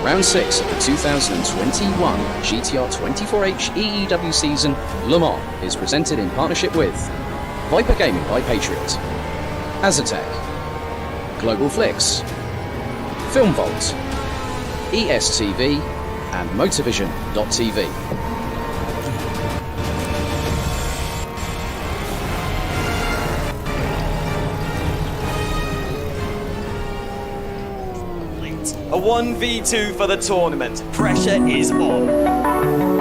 Round 6 of the 2021 GTR24H EEWC season, Le Mans, is presented in partnership with Viper Gaming by Patriot, Azatec, Global Flix, Film Vault, ESTV, and Motorvision.tv. A 1v2 for the tournament. Pressure is on.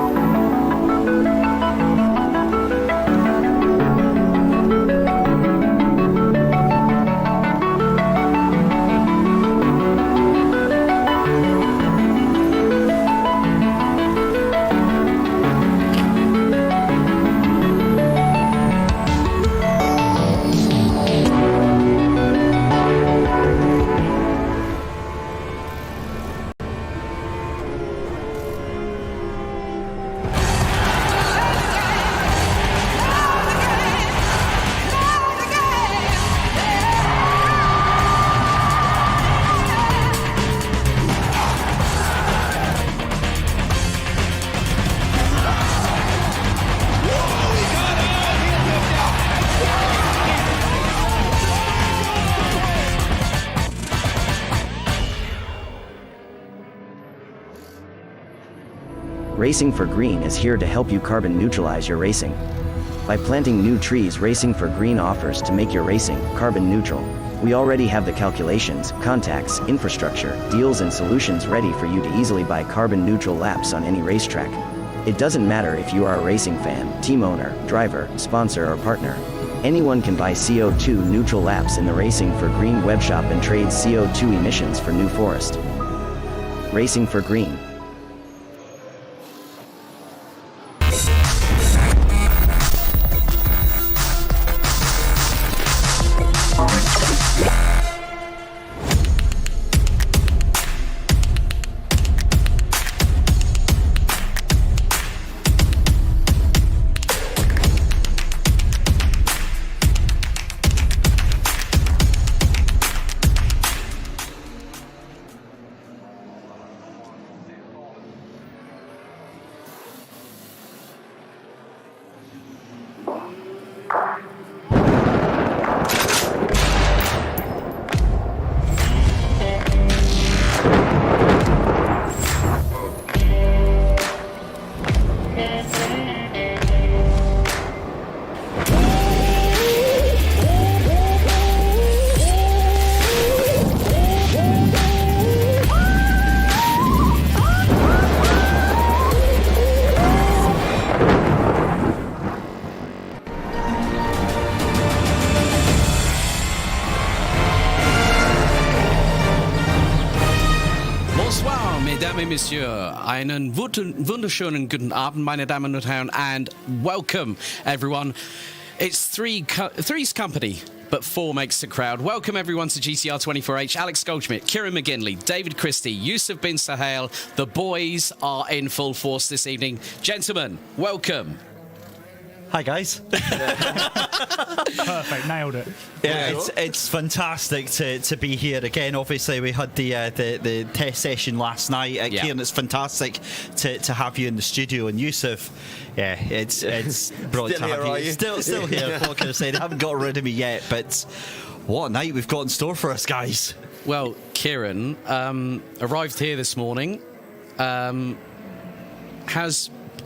Racing for Green is here to help you carbon neutralize your racing. By planting new trees, Racing for Green offers to make your racing carbon neutral. We already have the calculations, contacts, infrastructure, deals and solutions ready for you to easily buy carbon neutral laps on any racetrack. It doesn't matter if you are a racing fan, team owner, driver, sponsor or partner. Anyone can buy CO2 neutral laps in the Racing for Green webshop and trade CO2 emissions for New Forest. Racing for Green. Monsieur, einen wunderschönen guten Abend, meine Damen und Herren, and welcome, everyone. It's three's company, but four makes the crowd. Welcome, everyone, to GTR24H. Alex Goldschmidt, Kieran McGinley, David Christie, Yusuf bin Sahel. The boys are in full force this evening. Gentlemen, welcome. Hi guys. Perfect, nailed it. Yeah, it's fantastic to be here again. Obviously, we had the test session last night. Kieran, it's fantastic to have you in the studio. And Yusuf, yeah, it's brilliant to have you. Still here. What can I say? They haven't got rid of me yet, but what a night we've got in store for us, guys. Well, Kieran arrived here this morning.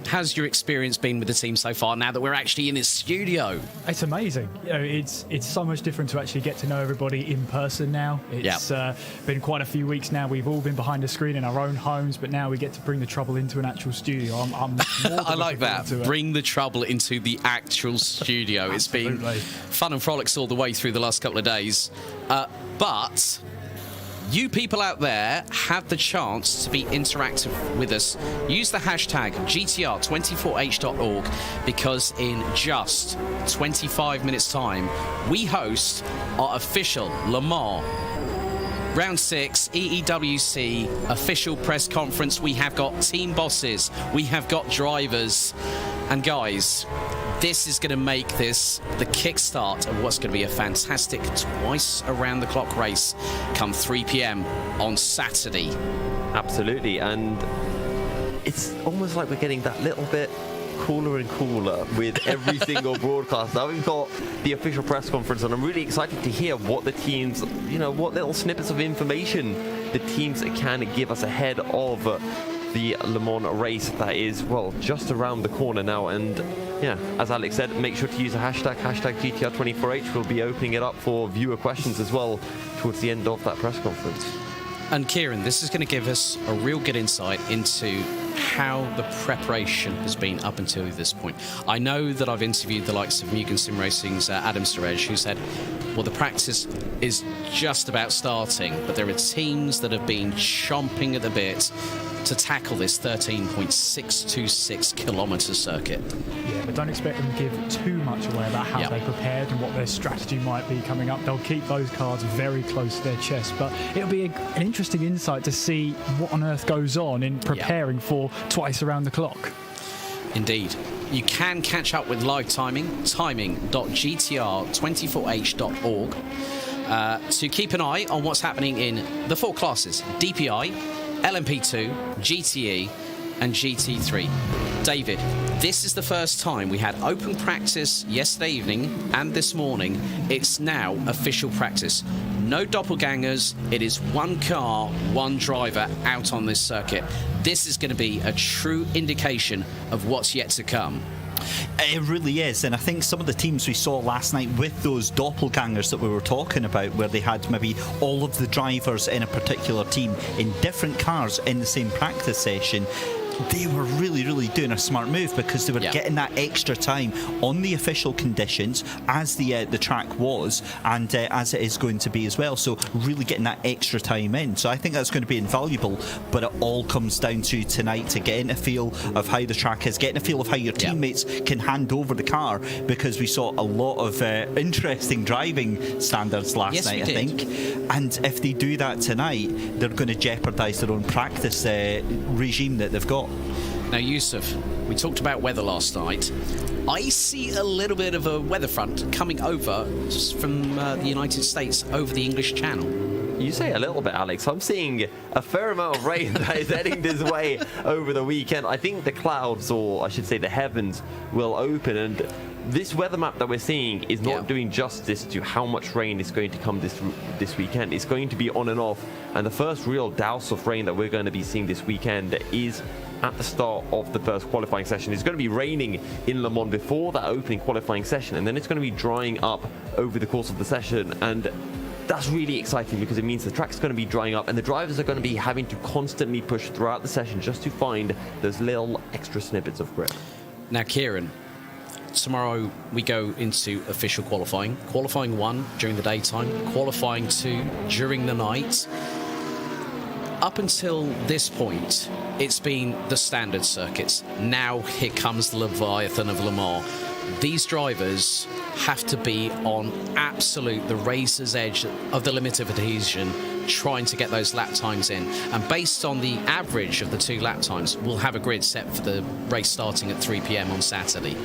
How's your experience been with the team so far now that we're actually in this studio? It's amazing. You know, it's so much different to actually get to know everybody in person now. It's been quite a few weeks now. We've all been behind a screen in our own homes, but now we get to bring the trouble into an actual studio. I'm I like that. Bring the trouble into the actual studio. It's been fun and frolics all the way through the last couple of days. But you people out there have the chance to be interactive with us. Use the hashtag GTR24H.org because in just 25 minutes time, we host our official Le Mans Round 6 EEWC official press conference. We have got team bosses, we have got drivers, and guys, this is going to make this the kickstart of what's going to be a fantastic twice around the clock race come 3 p.m. on Saturday. Absolutely, and it's almost like we're getting that little bit cooler and cooler with every single broadcast. Now we've got the official press conference, and I'm really excited to hear what the teams, what little snippets of information the teams can give us ahead of the Le Mans race that is, well, just around the corner now. And yeah, as Alex said, make sure to use the hashtag GTR24H. We'll be opening it up for viewer questions as well towards the end of that press conference. And Kieran, this is going to give us a real good insight into how the preparation has been up until this point. I know that I've interviewed the likes of Mugen Sim Racing's Adam Storage, who said, well, the practice is just about starting, but there are teams that have been chomping at the bit to tackle this 13.626 kilometre circuit. Yeah, but don't expect them to give too much away about how they prepared and what their strategy might be coming up. They'll keep those cards very close to their chest, but it'll be an interesting insight to see what on earth goes on in preparing for twice around the clock. Indeed. You can catch up with live timing.gtr24h.org to keep an eye on what's happening in the four classes: DPI, LMP2, GTE and GT3. David, this is the first time we had open practice yesterday evening and this morning. It's now official practice. No doppelgangers. It is one car, one driver out on this circuit. This is going to be a true indication of what's yet to come. It really is, and I think some of the teams we saw last night with those doppelgangers that we were talking about, where they had maybe all of the drivers in a particular team in different cars in the same practice session, they were really doing a smart move, because they were getting that extra time on the official conditions as the track was, and as it is going to be as well. So really getting that extra time in. So I think that's going to be invaluable. But it all comes down to tonight, to getting a feel of how the track is, getting a feel of how your teammates can hand over the car, because we saw a lot of interesting driving standards last night, I think. And if they do that tonight, they're going to jeopardise their own practice regime that they've got. Now, Yusuf, we talked about weather last night. I see a little bit of a weather front coming over from the United States over the English Channel. You say a little bit, Alex. I'm seeing a fair amount of rain that is heading this way over the weekend. I think the clouds, or I should say the heavens, will open, and this weather map that we're seeing is not doing justice to how much rain is going to come this weekend. It's going to be on and off, and the first real douse of rain that we're going to be seeing this weekend is at the start of the first qualifying session. It's going to be raining in Le Mans before that opening qualifying session, and then it's going to be drying up over the course of the session, and that's really exciting, because it means the track's going to be drying up and the drivers are going to be having to constantly push throughout the session just to find those little extra snippets of grip. Now, Kieran, tomorrow we go into official qualifying. Qualifying 1 during the daytime, qualifying 2 during the night. Up until this point, it's been the standard circuits. Now here comes the Leviathan of Le Mans. These drivers have to be on the razor's edge of the limit of adhesion, trying to get those lap times in. And based on the average of the 2 lap times, we'll have a grid set for the race starting at 3 p.m. on Saturday.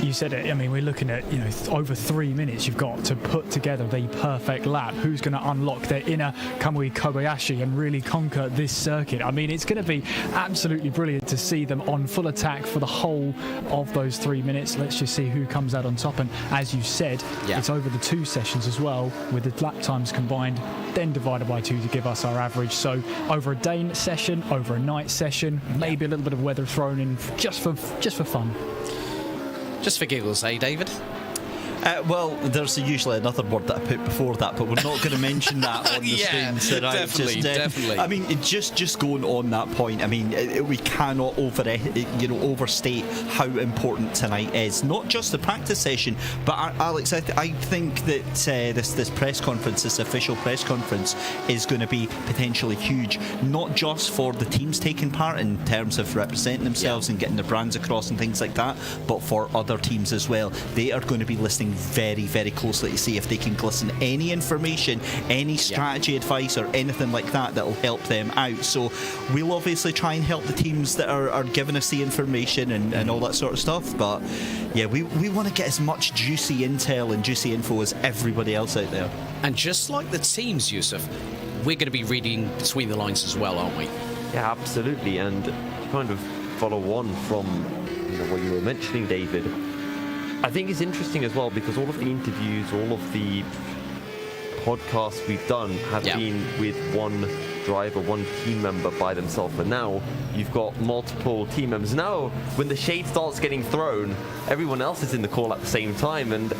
You said it. I mean, we're looking at, over 3 minutes you've got to put together the perfect lap. Who's going to unlock their inner Kamui Kobayashi and really conquer this circuit? I mean, it's going to be absolutely brilliant to see them on full attack for the whole of those 3 minutes. Let's just see who comes out on top. And as you said, it's over the 2 sessions as well, with the lap times combined, then divided by 2 to give us our average. So over a day session, over a night session, maybe a little bit of weather thrown in just for fun. Just for giggles, eh, David? Well, there's usually another word that I put before that, but we're not going to mention that on the screen tonight. Definitely. I mean, just going on that point, I mean, we cannot overstate how important tonight is. Not just the practice session, but Alex, I think that this press conference, this official press conference, is going to be potentially huge. Not just for the teams taking part in terms of representing themselves and getting their brands across and things like that, but for other teams as well. They are going to be listening very, very closely to see if they can glisten any information, any strategy advice or anything like that will help them out. So we'll obviously try and help the teams that are giving us the information and all that sort of stuff, but we want to get as much juicy intel and juicy info as everybody else out there. And just like the teams, Yusuf, we're going to be reading between the lines as well, aren't we? Yeah, absolutely. And to kind of follow on from what you were mentioning, David, I think it's interesting as well, because all of the interviews, all of the podcasts we've done have been with one driver, one team member by themselves, and now you've got multiple team members. Now, when the shade starts getting thrown, everyone else is in the call at the same time, and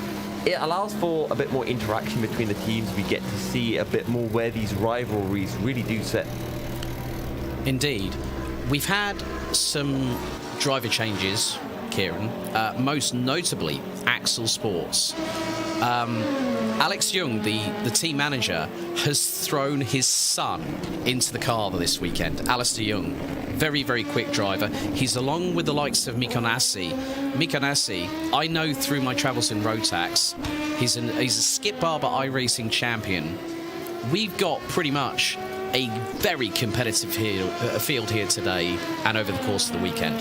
it allows for a bit more interaction between the teams. We get to see a bit more where these rivalries really do sit. Indeed. We've had some driver changes, Kieran, most notably Axel Sports. Alex Young, the team manager, has thrown his son into the car this weekend. Alistair Young, very, very quick driver. He's along with the likes of Mikko Nassi. Mikko Nassi, I know through my travels in Rotax, he's a Skip Barber iRacing champion. We've got pretty much a very competitive field here today and over the course of the weekend.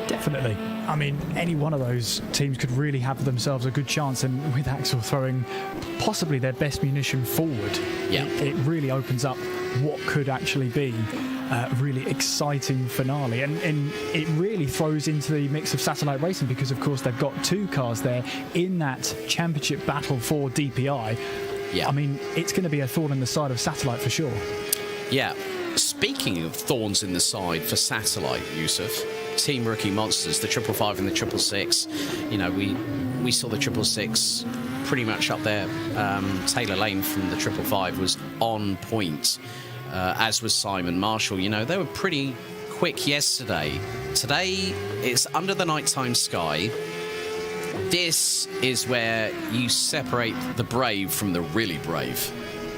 Definitely. I mean, any one of those teams could really have themselves a good chance, and with Axel throwing possibly their best munition forward, it really opens up what could actually be a really exciting finale, and it really throws into the mix of satellite racing, because of course they've got 2 cars there in that championship battle for DPI. Yeah. I mean, it's going to be a thorn in the side of Satellite for sure. Yeah. Speaking of thorns in the side for Satellite, Yusuf, Team Rookie Monsters, the 555 and the 666. You know, we saw the 666 pretty much up there. Taylor Lane from the 555 was on point, as was Simon Marshall. You know, they were pretty quick yesterday. Today, it's under the nighttime sky. This is where you separate the brave from the really brave.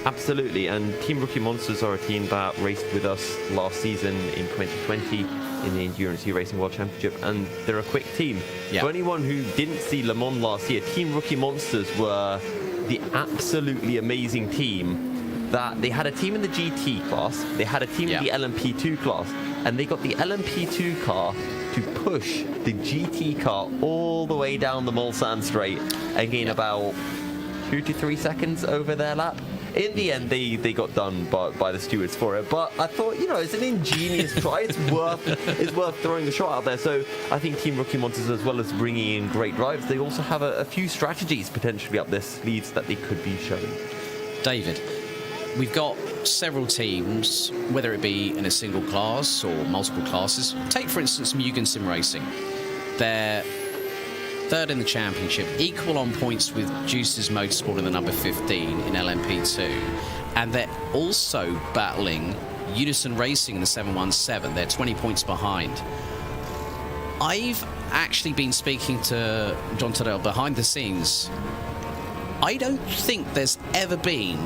Absolutely, and Team Rookie Monsters are a team that raced with us last season in 2020 in the Endurance Racing World Championship, and they're a quick team. Yeah. For anyone who didn't see Le Mans last year, Team Rookie Monsters were the absolutely amazing team that they had a team in the GT class, they had a team in the LMP2 class, and they got the LMP2 car to push the GT car all the way down the Mulsanne straight and gain about 2 to 3 seconds over their lap. In the end, they got done by the stewards for it. But I thought, you know, it's an ingenious try. It's worth throwing a shot out there. So I think Team Rookie Monsters, as well as bringing in great drivers, they also have a few strategies potentially up their sleeves that they could be showing. David, we've got several teams, whether it be in a single class or multiple classes. Take, for instance, Mugen Sim Racing. They're third in the championship, equal on points with Juice's Motorsport in the number 15 in LMP2. And they're also battling Unison Racing in the 717. They're 20 points behind. I've actually been speaking to John Tadell behind the scenes. I don't think there's ever been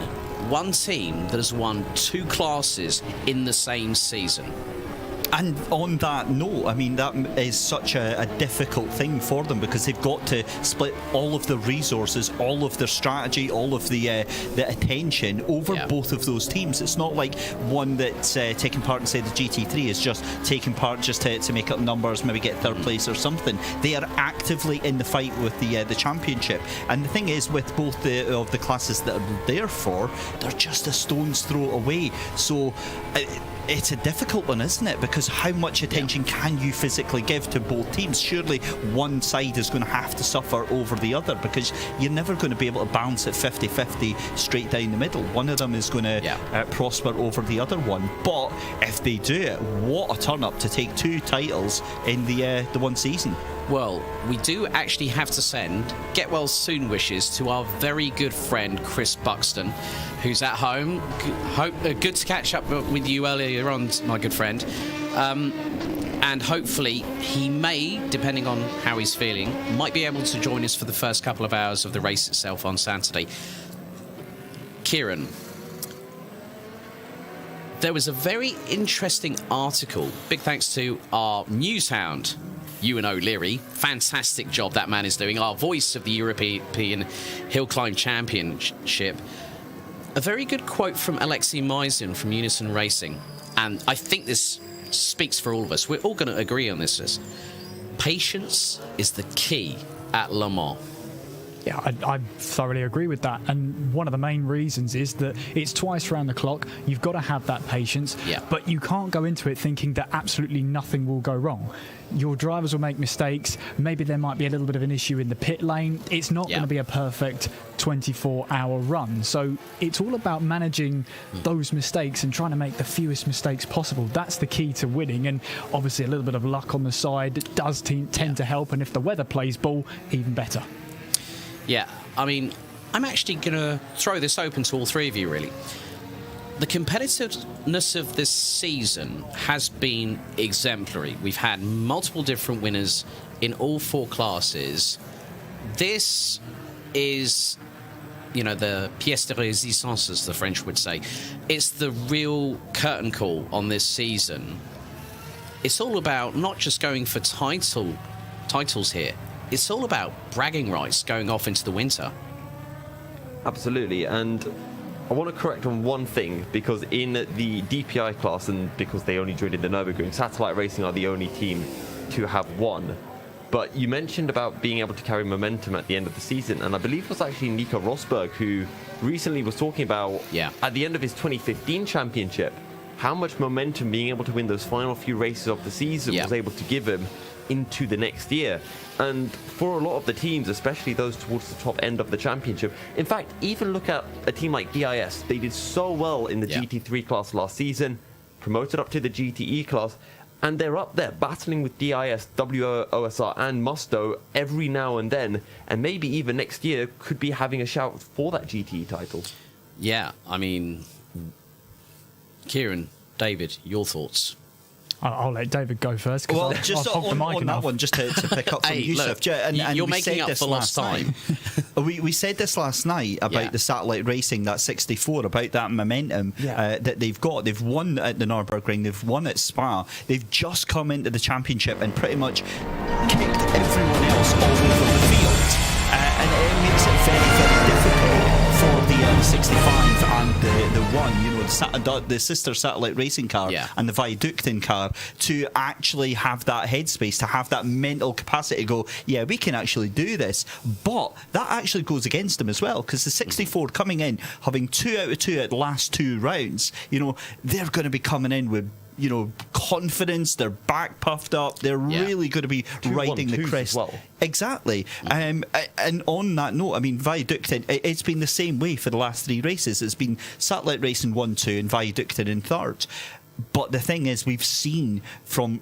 one team that has won 2 classes in the same season. And on that note, I mean, that is such a difficult thing for them because they've got to split all of the resources, all of their strategy, all of the attention over both of those teams. It's not like one that's taking part in, say, the GT3 is just taking part just to make up numbers, maybe get third place or something. They are actively in the fight with the championship. And the thing is, with both of the classes that are there for, they're just a stone's throw away. So it's a difficult one, isn't it? Because how much attention can you physically give to both teams? Surely one side is going to have to suffer over the other because you're never going to be able to balance it 50-50 straight down the middle. One of them is going to prosper over the other one. But if they do it, what a turn up to take 2 titles in the one season. Well, we do actually have to send get well soon wishes to our very good friend Chris Buxton, who's at home. Good to catch up with you earlier on, my good friend. And hopefully he may, depending on how he's feeling, might be able to join us for the first couple of hours of the race itself on Saturday. Kieran, there was a very interesting article. Big thanks to our news hound, Ewan O'Leary. Fantastic job that man is doing. Our voice of the European Hill Climb Championship. A very good quote from Alexei Mizin from Unison Racing. And I think this speaks for all of us. We're all going to agree on this. Patience is the key at Le Mans. Yeah, I thoroughly agree with that. And one of the main reasons is that it's twice around the clock. You've got to have that patience. Yeah. But you can't go into it thinking that absolutely nothing will go wrong. Your drivers will make mistakes. Maybe there might be a little bit of an issue in the pit lane. It's not going to be a perfect 24-hour run. So it's all about managing those mistakes and trying to make the fewest mistakes possible. That's the key to winning. And obviously a little bit of luck on the side does tend to help. And if the weather plays ball, even better. Yeah, I mean, I'm actually going to throw this open to all three of you, really. The competitiveness of this season has been exemplary. We've had multiple different winners in all 4 classes. This is, you know, the pièce de résistance, as the French would say. It's the real curtain call on this season. It's all about not just going for titles here. It's all about bragging rights going off into the winter. Absolutely, and I want to correct on one thing, because in the DPI class, and because they only joined in the Nürburgring, Satellite Racing are the only team to have won. But you mentioned about being able to carry momentum at the end of the season, and I believe it was actually Nico Rosberg who recently was talking about, at the end of his 2015 championship, how much momentum being able to win those final few races of the season was able to give him. into the next year. And for a lot of the teams, especially those towards the top end of the championship, in fact, even look at a team like DIS. They did so well in the GT3 class last season, promoted up to the GTE class, and they're up there battling with DIS, WOSR and Musto every now and then, and maybe even next year could be having a shout for that GTE title. Yeah, I mean, Kieran, David, your thoughts? I'll let David go first. Well, I've just hogged the mic on that one, just to pick up from Hey, Yusuf. look, and you're we making said up this for lost last time. night. we said this last night about the satellite racing, that 64, about that momentum that they've got. They've won at the Nürburgring, they've won at Spa. They've just come into the championship and pretty much kicked everyone else all over the field. And it makes it very, very difficult for the 65 and the one, you know, the sister satellite racing car and the Viaductin car, to actually have that headspace, to have that mental capacity to go, yeah, we can actually do this. But that actually goes against them as well, because the 64 coming in, having 2 out of 2 at the last 2 rounds, you know, they're going to be coming in with, you know, confidence. They're back puffed up. They're really going to be riding the crest. Well. Exactly. And on that note, I mean, Viaductin, it's been the same way for the last 3 races. It's been satellite racing 1, 2, and Viaductin in third. But the thing is, we've seen from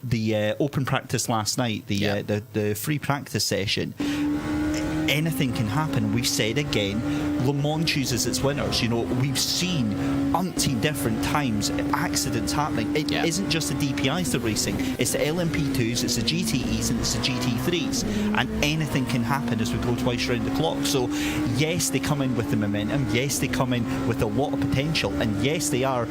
the open practice last night, the free practice session, anything can happen. We've said again, Le Mans chooses its winners. You know, we've seen umpteen different times accidents happening. It isn't just the DPIs that are racing, it's the LMP2s, it's the GTEs, and it's the GT3s. And anything can happen as we go twice around the clock. So, yes, they come in with the momentum. Yes, they come in with a lot of potential. And yes, they are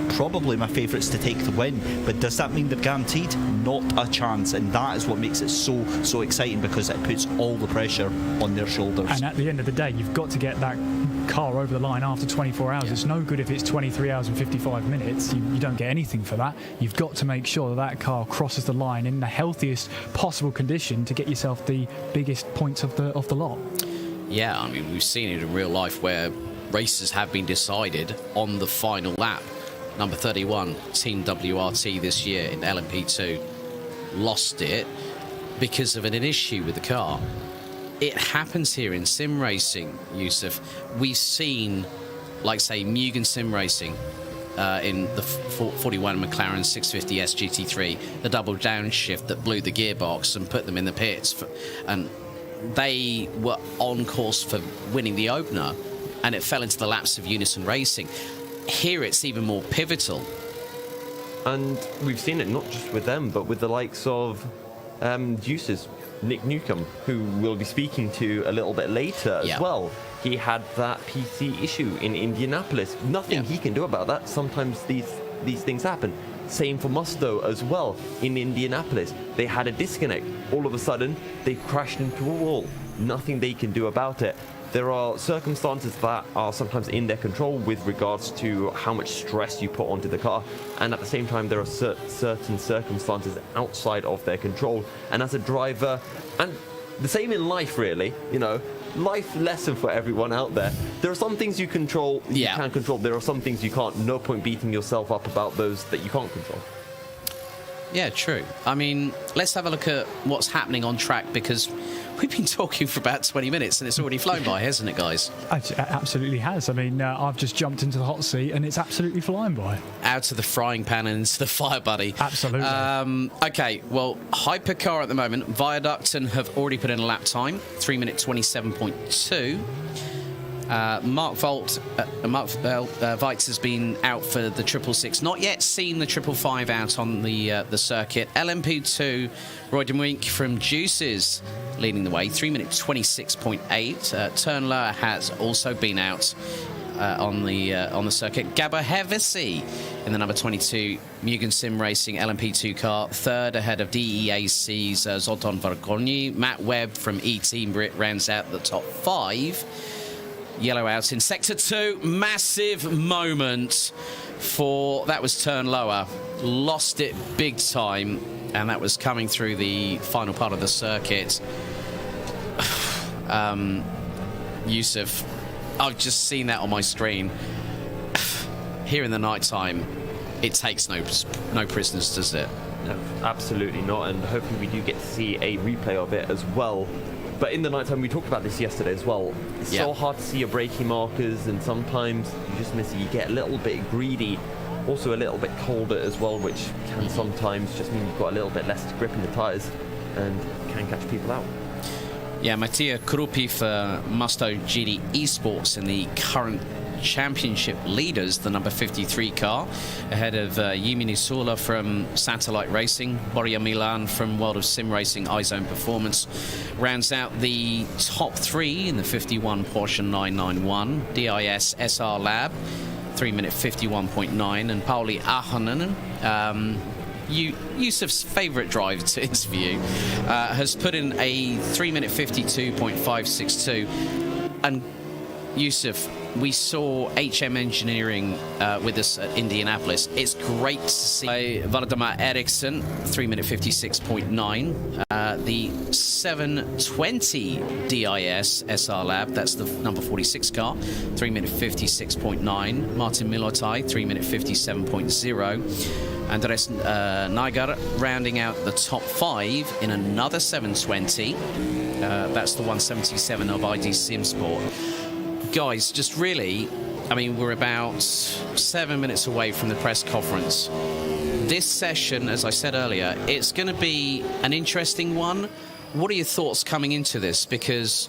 probably my favourites to take the win, but does that mean they're guaranteed? Not a chance, and that is what makes it so exciting, because it puts all the pressure on their shoulders. And at the end of the day, you've got to get that car over the line after 24 hours. It's no good if it's 23 hours and 55 minutes. You don't get anything for that. You've got to make sure that car crosses the line in the healthiest possible condition to get yourself the biggest points of the lot. Yeah, I mean, we've seen it in real life where races have been decided on the final lap. Number 31, Team WRT this year in LMP2, lost it because of an issue with the car. It happens here in sim racing, Yusuf. We've seen, like, say, Mugen Sim Racing in the 41 McLaren 650S GT3, the double downshift that blew the gearbox and put them in the pits. And they were on course for winning the opener, and it fell into the laps of Unison Racing. Here it's even more pivotal. And we've seen it not just with them, but with the likes of Deuce's Nick Newcomb, who we'll be speaking to a little bit later as well. He had that PC issue in Indianapolis. Nothing he can do about that. Sometimes these things happen. Same for Musto as well in Indianapolis. They had a disconnect. All of a sudden, they crashed into a wall. Nothing they can do about it. There are circumstances that are sometimes in their control with regards to how much stress you put onto the car, and at the same time there are certain circumstances outside of their control. And as a driver, and the same in life really, you know, life lesson for everyone out there. There are some things you control, you can control. There are some things you can't. No point beating yourself up about those that you can't control. Yeah, true. I mean, let's have a look at what's happening on track, because we've been talking for about 20 minutes and it's already flown by, hasn't it, guys? It absolutely has. I mean, I've just jumped into the hot seat and it's absolutely flying by. Out of the frying pan and into the fire, buddy. Absolutely. Okay, well, Hypercar at the moment, Viaductin have already put in a lap time, 3 minute 27.2. Mark Weitz has been out for the 666. Not yet seen the 555 out on the circuit. LMP2, Roy de Muink from Juices leading the way, 3 minute 26.8. Turnler has also been out on the circuit. Gabor Hevesi in the number 22 Mugen Sim Racing LMP2 car, third ahead of DEAC's Zoltan Vargoni. Matt Webb from E-Team Brit rounds out the top 5. Yellow out in Sector 2. Massive moment for... That was turn lower. Lost it big time. And that was coming through the final part of the circuit. Yusuf, I've just seen that on my screen. Here in the night time, it takes no prisoners, does it? No, absolutely not, and hopefully we do get to see a replay of it as well. But in the nighttime, we talked about this yesterday as well. It's so hard to see your braking markers, and sometimes you just miss it. You get a little bit greedy, also a little bit colder as well, which can sometimes just mean you've got a little bit less grip in the tyres and can catch people out. Yeah, Mattia Krupi for Musto GD Esports in the current championship leaders, the number 53 car, ahead of Yumi Nisula from Satellite Racing, Borja Milan from World of Sim Racing, iZone Performance. Rounds out the top three in the 51 Porsche 991, DIS SR Lab, 3 minute 51.9, and Pauli Ahonen, Yusuf's favourite driver to interview, has put in a 3 minute 52.562. And Yusuf, we saw HM Engineering with us at Indianapolis. It's great to see Valdemar Eriksson, 3 minute 56.9. The 720 DIS SR Lab, that's the number 46 car, 3 minute 56.9. Martin Milotai, 3 minute 57.0. Andres Nagar rounding out the top five in another 720. That's the 177 of ID Sim Sport. Guys, just really, I mean, we're about 7 minutes away from the press conference. This session, as I said earlier, it's going to be an interesting one. What are your thoughts coming into this? Because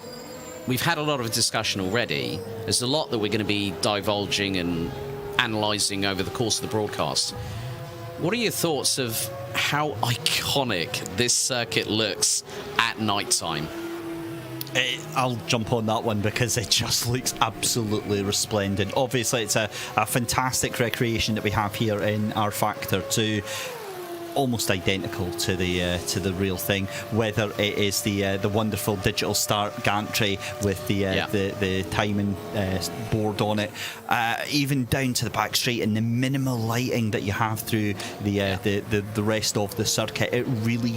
we've had a lot of discussion already. There's a lot that we're going to be divulging and analysing over the course of the broadcast. What are your thoughts of how iconic this circuit looks at night time? I'll jump on that one because it just looks absolutely resplendent. Obviously, it's a fantastic recreation that we have here in our Factor 2. Almost identical to the real thing, whether it is the wonderful digital start gantry with the timing board on it, even down to the back straight and the minimal lighting that you have through the rest of the circuit. It really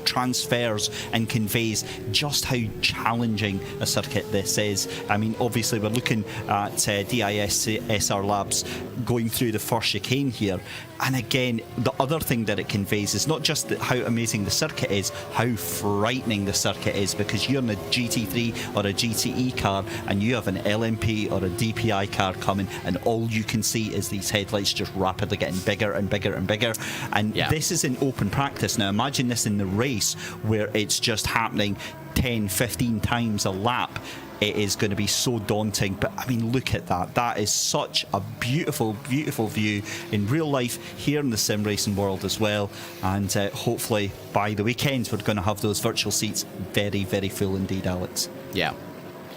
transfers and conveys just how challenging a circuit this is. I mean, obviously we're looking at DIS SR Labs going through the first chicane here, and again, the other thing that it conveys is not just how amazing the circuit is, how frightening the circuit is, because you're in a GT3 or a GTE car and you have an LMP or a DPI car coming, and all you can see is these headlights just rapidly getting bigger and bigger and bigger. And this is in open practice. Now imagine this in the race where it's just happening 10, 15 times a lap. It is going to be so daunting, but I mean, look at that. That is such a beautiful, beautiful view in real life here in the sim racing world as well. And hopefully by the weekends, we're going to have those virtual seats very, very full indeed, Alex. Yeah.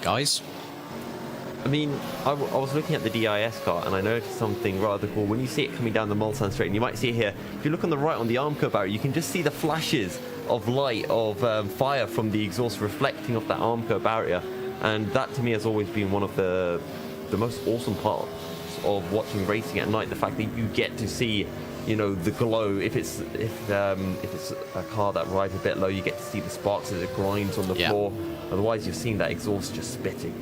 Guys? I mean, I was looking at the DIS car and I noticed something rather cool. When you see it coming down the Mulsanne straight, and you might see it here, if you look on the right on the arm curve barrier, you can just see the flashes of light, of fire from the exhaust reflecting off that arm curve barrier. And that to me has always been one of the most awesome parts of watching racing at night. The fact that you get to see, you know, the glow. If it's a car that rides a bit low, you get to see the sparks as it grinds on the floor. Otherwise, you've seen that exhaust just spitting.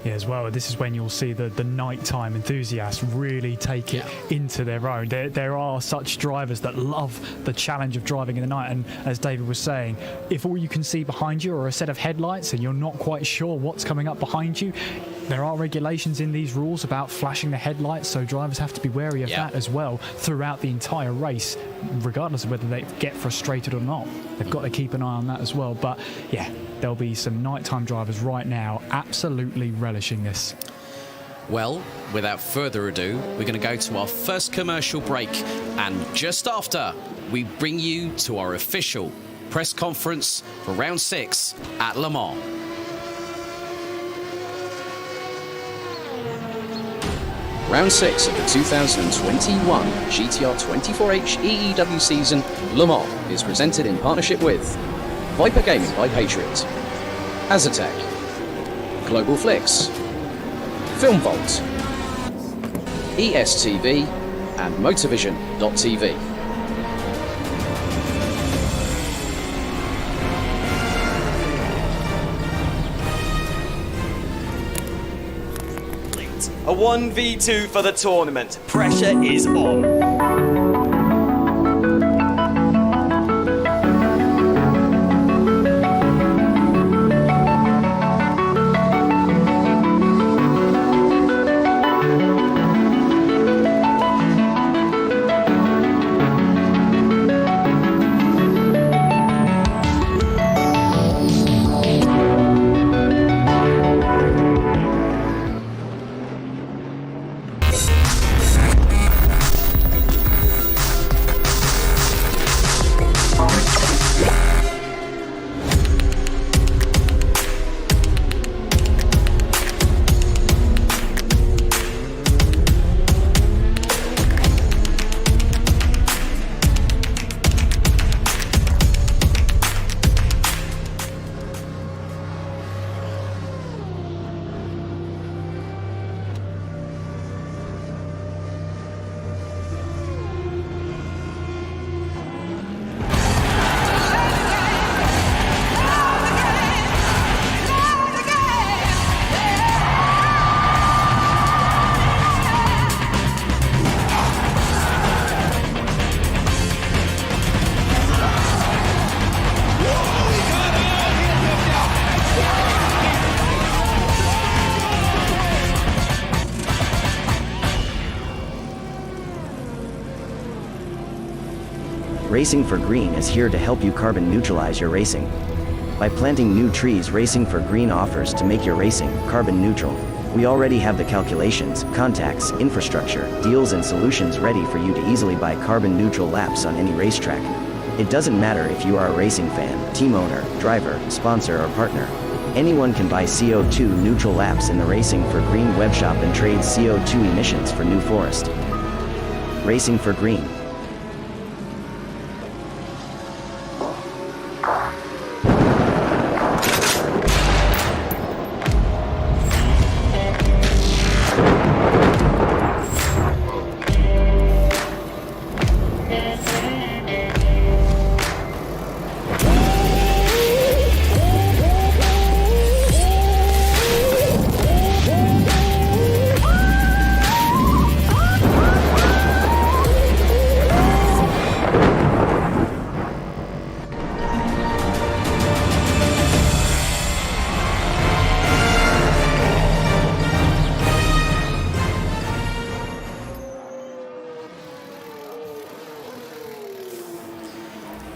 Yeah, as well, this is when you'll see the nighttime enthusiasts really take it into their own. There are such drivers that love the challenge of driving in the night, and as David was saying, if all you can see behind you are a set of headlights and you're not quite sure what's coming up behind you, there are regulations in these rules about flashing the headlights, so drivers have to be wary of that as well throughout the entire race, regardless of whether they get frustrated or not. They've got to keep an eye on that as well. But yeah, there'll be some nighttime drivers right now absolutely relishing this. Well, without further ado, we're going to go to our first commercial break, and just after, we bring you to our official press conference for round 6 at Le Mans. Round 6 of the 2021 GTR24H EEW season, Le Mans, is presented in partnership with Viper Gaming by Patriot, Azatec, Global Flix, Film Vault, ESTV, and Motorvision.tv. A 1v2 for the tournament. Pressure is on. Racing for Green is here to help you carbon neutralize your racing. By planting new trees, Racing for Green offers to make your racing carbon neutral. We already have the calculations, contacts, infrastructure, deals and solutions ready for you to easily buy carbon neutral laps on any racetrack. It doesn't matter if you are a racing fan, team owner, driver, sponsor or partner. Anyone can buy CO2 neutral laps in the Racing for Green webshop and trade CO2 emissions for New Forest. Racing for Green.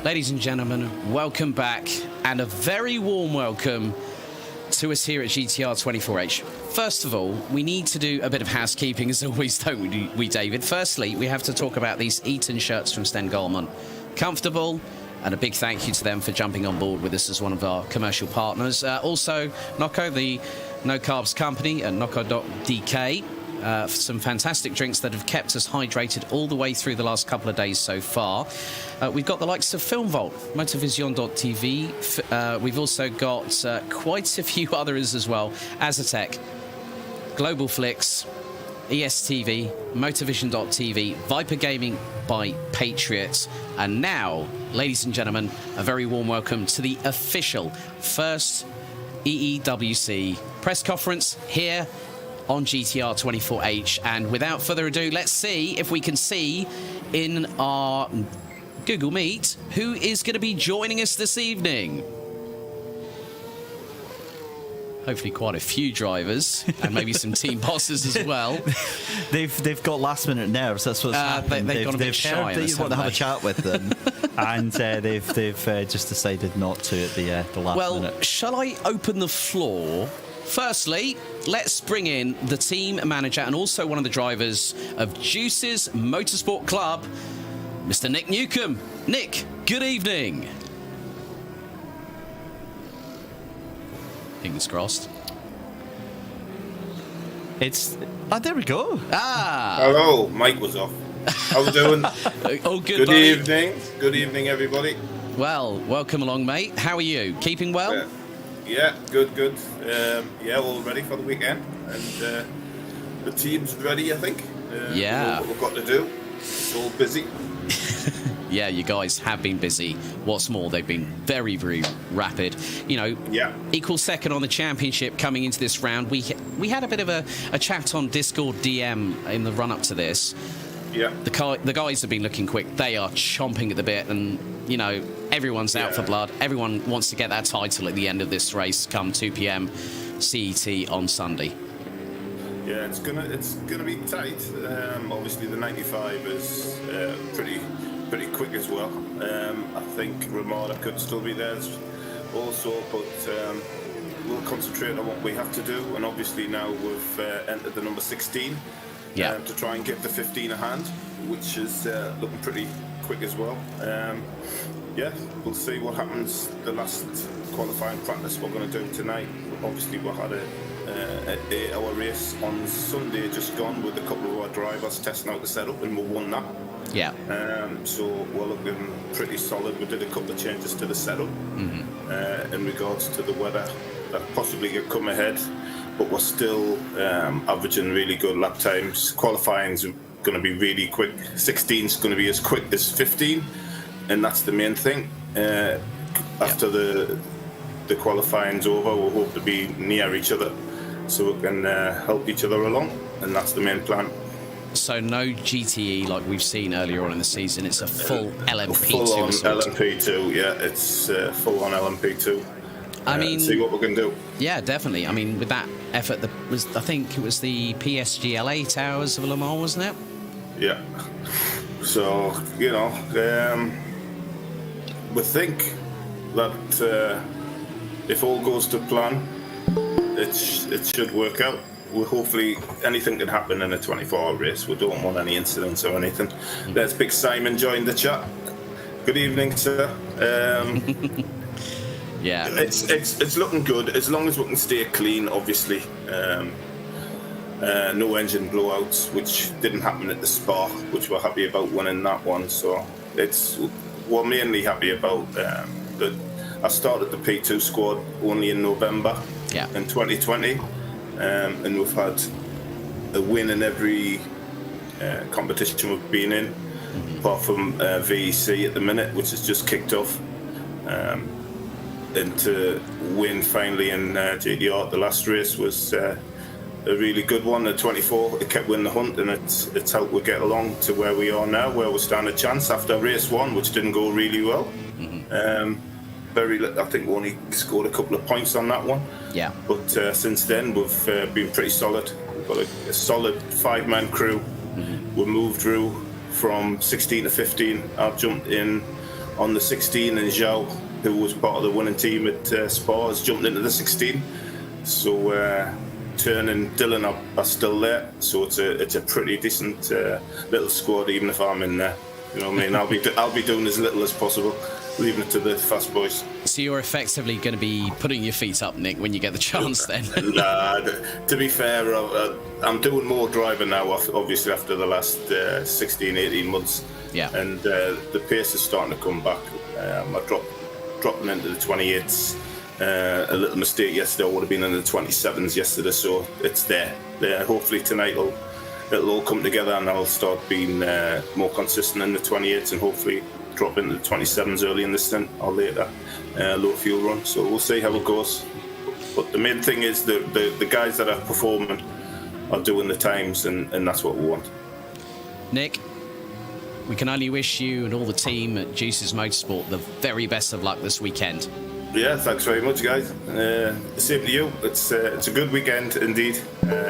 Ladies and gentlemen, welcome back, and a very warm welcome to us here at GTR24H. First of all, we need to do a bit of housekeeping, as always, don't we, David? Firstly, we have to talk about these Eton shirts from Sten Goldman. Comfortable, and a big thank you to them for jumping on board with us as one of our commercial partners. Also, Nocco, the No Carbs company, at nocco.dk. For some fantastic drinks that have kept us hydrated all the way through the last couple of days so far. We've got the likes of Film Vault, Motorvision.tv. We've also got quite a few others as well. Azatec, Global Flix, ESTV, Motorvision.tv, Viper Gaming by Patriot. And now, ladies and gentlemen, a very warm welcome to the official first EEWC press conference here on GTR24H. And without further ado, let's see if we can see in our Google Meet who is going to be joining us this evening. Hopefully quite a few drivers and maybe some team bosses as well. They've got last minute nerves. That's what's happened. They've gone a bit shy. Heard that you want to have a chat with them, and they've just decided not to at the last minute. Well, shall I open the floor? Firstly, let's bring in the team manager and also one of the drivers of Juice's Motorsport Club, Mr. Nick Newcomb. Nick, good evening. Fingers crossed. There we go. Hello, mic was off. How we doing? Oh, good Good buddy. evening. Good evening, everybody. Well, welcome along, mate. How are you? Keeping well? Yeah, good. All ready for the weekend, and the team's ready, I think. Yeah. What we've got to do. It's all busy. Yeah, you guys have been busy. What's more, they've been very, very rapid. You know, equal second on the championship coming into this round. We had a bit of a chat on Discord DM in the run-up to this. Yeah. The guys have been looking quick. They are chomping at the bit, and, you know, everyone's out for blood. Everyone wants to get that title at the end of this race come 2 p.m. CET on Sunday. Yeah, it's gonna be tight. Obviously, the 95 is pretty quick as well. I think Ramada could still be there also, but we'll concentrate on what we have to do. And obviously now we've entered the number 16 to try and get the 15 a hand, which is looking pretty quick as well. We'll see what happens. The last qualifying practice we're going to do tonight. Obviously, we had an 8-hour race on Sunday just gone with a couple of our drivers testing out the setup, and we won that. Yeah. So we're looking pretty solid. We did a couple of changes to the setup in regards to the weather that possibly could come ahead, but we're still averaging really good lap times. Qualifying's going to be really quick. 16's going to be as quick as 15, and that's the main thing. After the qualifying's over, we'll hope to be near each other so we can help each other along, and that's the main plan. So no GTE like we've seen earlier on in the season. It's a full LMP2. Full on LMP2, yeah. It's full on LMP2. I mean, see what we can do. Yeah, definitely. I mean, with that effort, I think it was the PSG Towers of Le Mans, wasn't it? Yeah. So, we think that if all goes to plan, it should work out. Hopefully anything can happen in a 24-hour race. We don't want any incidents or anything. There's Big Simon joined the chat. Good evening, sir. Yeah, it's looking good as long as we can stay clean. Obviously, no engine blowouts, which didn't happen at the Spa, which we're happy about winning that one. So we're mainly happy about that. I started the P2 squad only in November in 2020, and we've had a win in every competition we've been in, apart from VEC at the minute, which has just kicked off. And to win finally in GTR, the last race was a really good one. At 24, it kept winning the hunt, and it's helped we get along to where we are now, where we stand a chance after race one, which didn't go really well. I think we only scored a couple of points on that one. Yeah. But since then, we've been pretty solid. We've got a solid 5-man crew. We moved through from 16 to 15. I jumped in on the 16, and Zhao, who was part of the winning team at Spa, has jumped into the 16. So Turn and Dylan are still there. So it's a pretty decent little squad, even if I'm in there. You know what I mean? I'll be doing as little as possible, leaving it to the fast boys. So you're effectively going to be putting your feet up, Nick, when you get the chance then? Nah, to be fair, I'm doing more driving now, obviously, after the last 16, 18 months. Yeah. And the pace is starting to come back. I dropping into the 28s. A little mistake yesterday. I would have been in the 27s yesterday, so it's there. Hopefully tonight it'll all come together, and I'll start being more consistent in the 28s, and hopefully drop into the 27s early in the stint or later, low fuel run. So we'll see how it goes. But the main thing is the guys that are performing are doing the times, and that's what we want. Nick, we can only wish you and all the team at Juices Motorsport the very best of luck this weekend. Yeah, thanks very much, guys. Same to you. It's a good weekend indeed.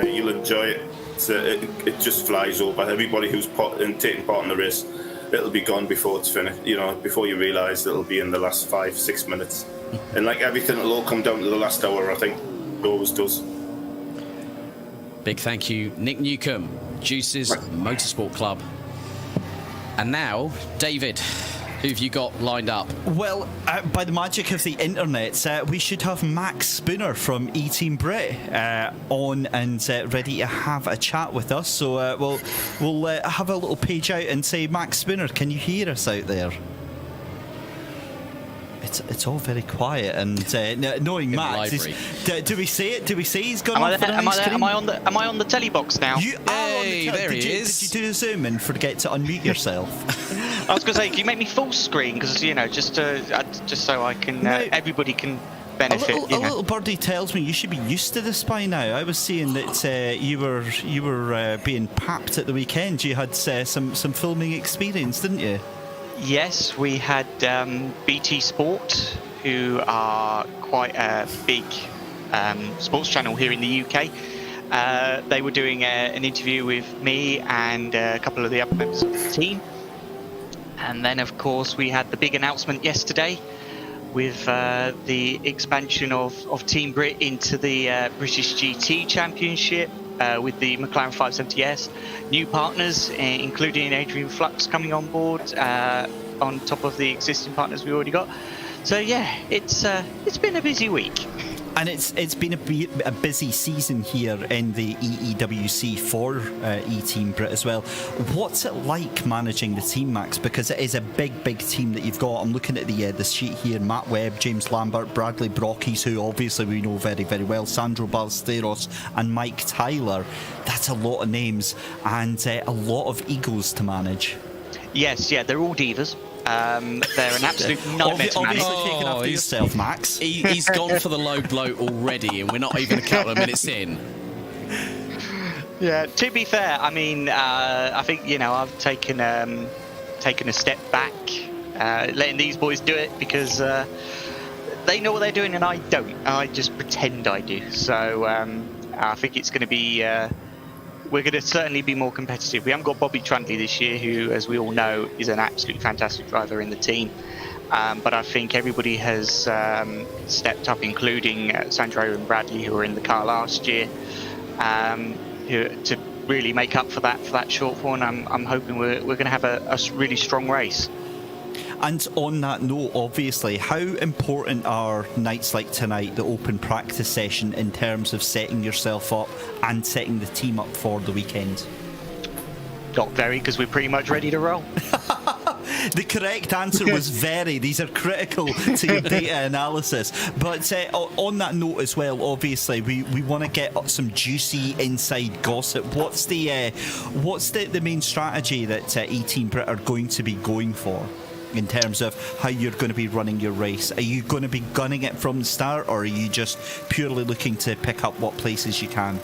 You'll enjoy it. It just flies over. Everybody who's taking part in the race, it'll be gone before it's finished. You know, before you realise it'll be in the last 5-6 minutes. And like everything, it'll all come down to the last hour, I think. It always does. Big thank you, Nick Newcomb, Juices Motorsport Club. And now, David, who've you got lined up? Well, by the magic of the internet, we should have Max Spooner from E-Team Brit on and ready to have a chat with us. So we'll have a little page out and say, Max Spooner, can you hear us out there? It's all very quiet, and knowing Max, do we say it? Do we say he's gone? Am I on the telly box now? Hey, there he is. Did you do a zoom and forget to unmute yourself? I was going to say, can you make me full screen? Because just so I can, everybody can benefit. A little birdie tells me you should be used to this by now. I was seeing that you were being papped at the weekend. You had some filming experience, didn't you? Yes, we had BT Sport, who are quite a big sports channel here in the UK. They were doing an interview with me and a couple of the other members of the team. And then, of course, we had the big announcement yesterday with the expansion of Team Brit into the British GT Championship with the McLaren 570S. New partners, including Adrian Flux coming on board on top of the existing partners we already got. So yeah, it's been a busy week. And it's been a busy season here in the EEWC for E-Team Brit as well. What's it like managing the team, Max? Because it is a big team that you've got. I'm looking at the sheet here. Matt Webb, James Lambert, Bradley Brockies, who obviously we know very, very well, Sandro Ballesteros and Mike Tyler. That's a lot of names and a lot of egos to manage. Yes, yeah, they're all divas. They're an absolute nightmare to manage. Obviously taking after yourself, Max. He's gone for the low bloat already, and we're not even a couple of minutes in. Yeah, to be fair, I mean, I think, I've taken a step back, letting these boys do it because they know what they're doing and I don't. I just pretend I do. So I think it's going to be... we're going to certainly be more competitive. We haven't got Bobby Truntley this year, who, as we all know, is an absolutely fantastic driver in the team. But I think everybody has stepped up, including Sandro and Bradley, who were in the car last year, to really make up for that shortfall. And I'm hoping we're going to have a really strong race. And on that note, obviously, how important are nights like tonight, the open practice session, in terms of setting yourself up and setting the team up for the weekend? Not very, because we're pretty much ready to roll. The correct answer was very. These are critical to your data analysis. But on that note as well, obviously, we want to get some juicy inside gossip. What's the main strategy that E-Team Brit are going to be going for in terms of how you're going to be running your race? Are you going to be gunning it from the start, or are you just purely looking to pick up what places you can?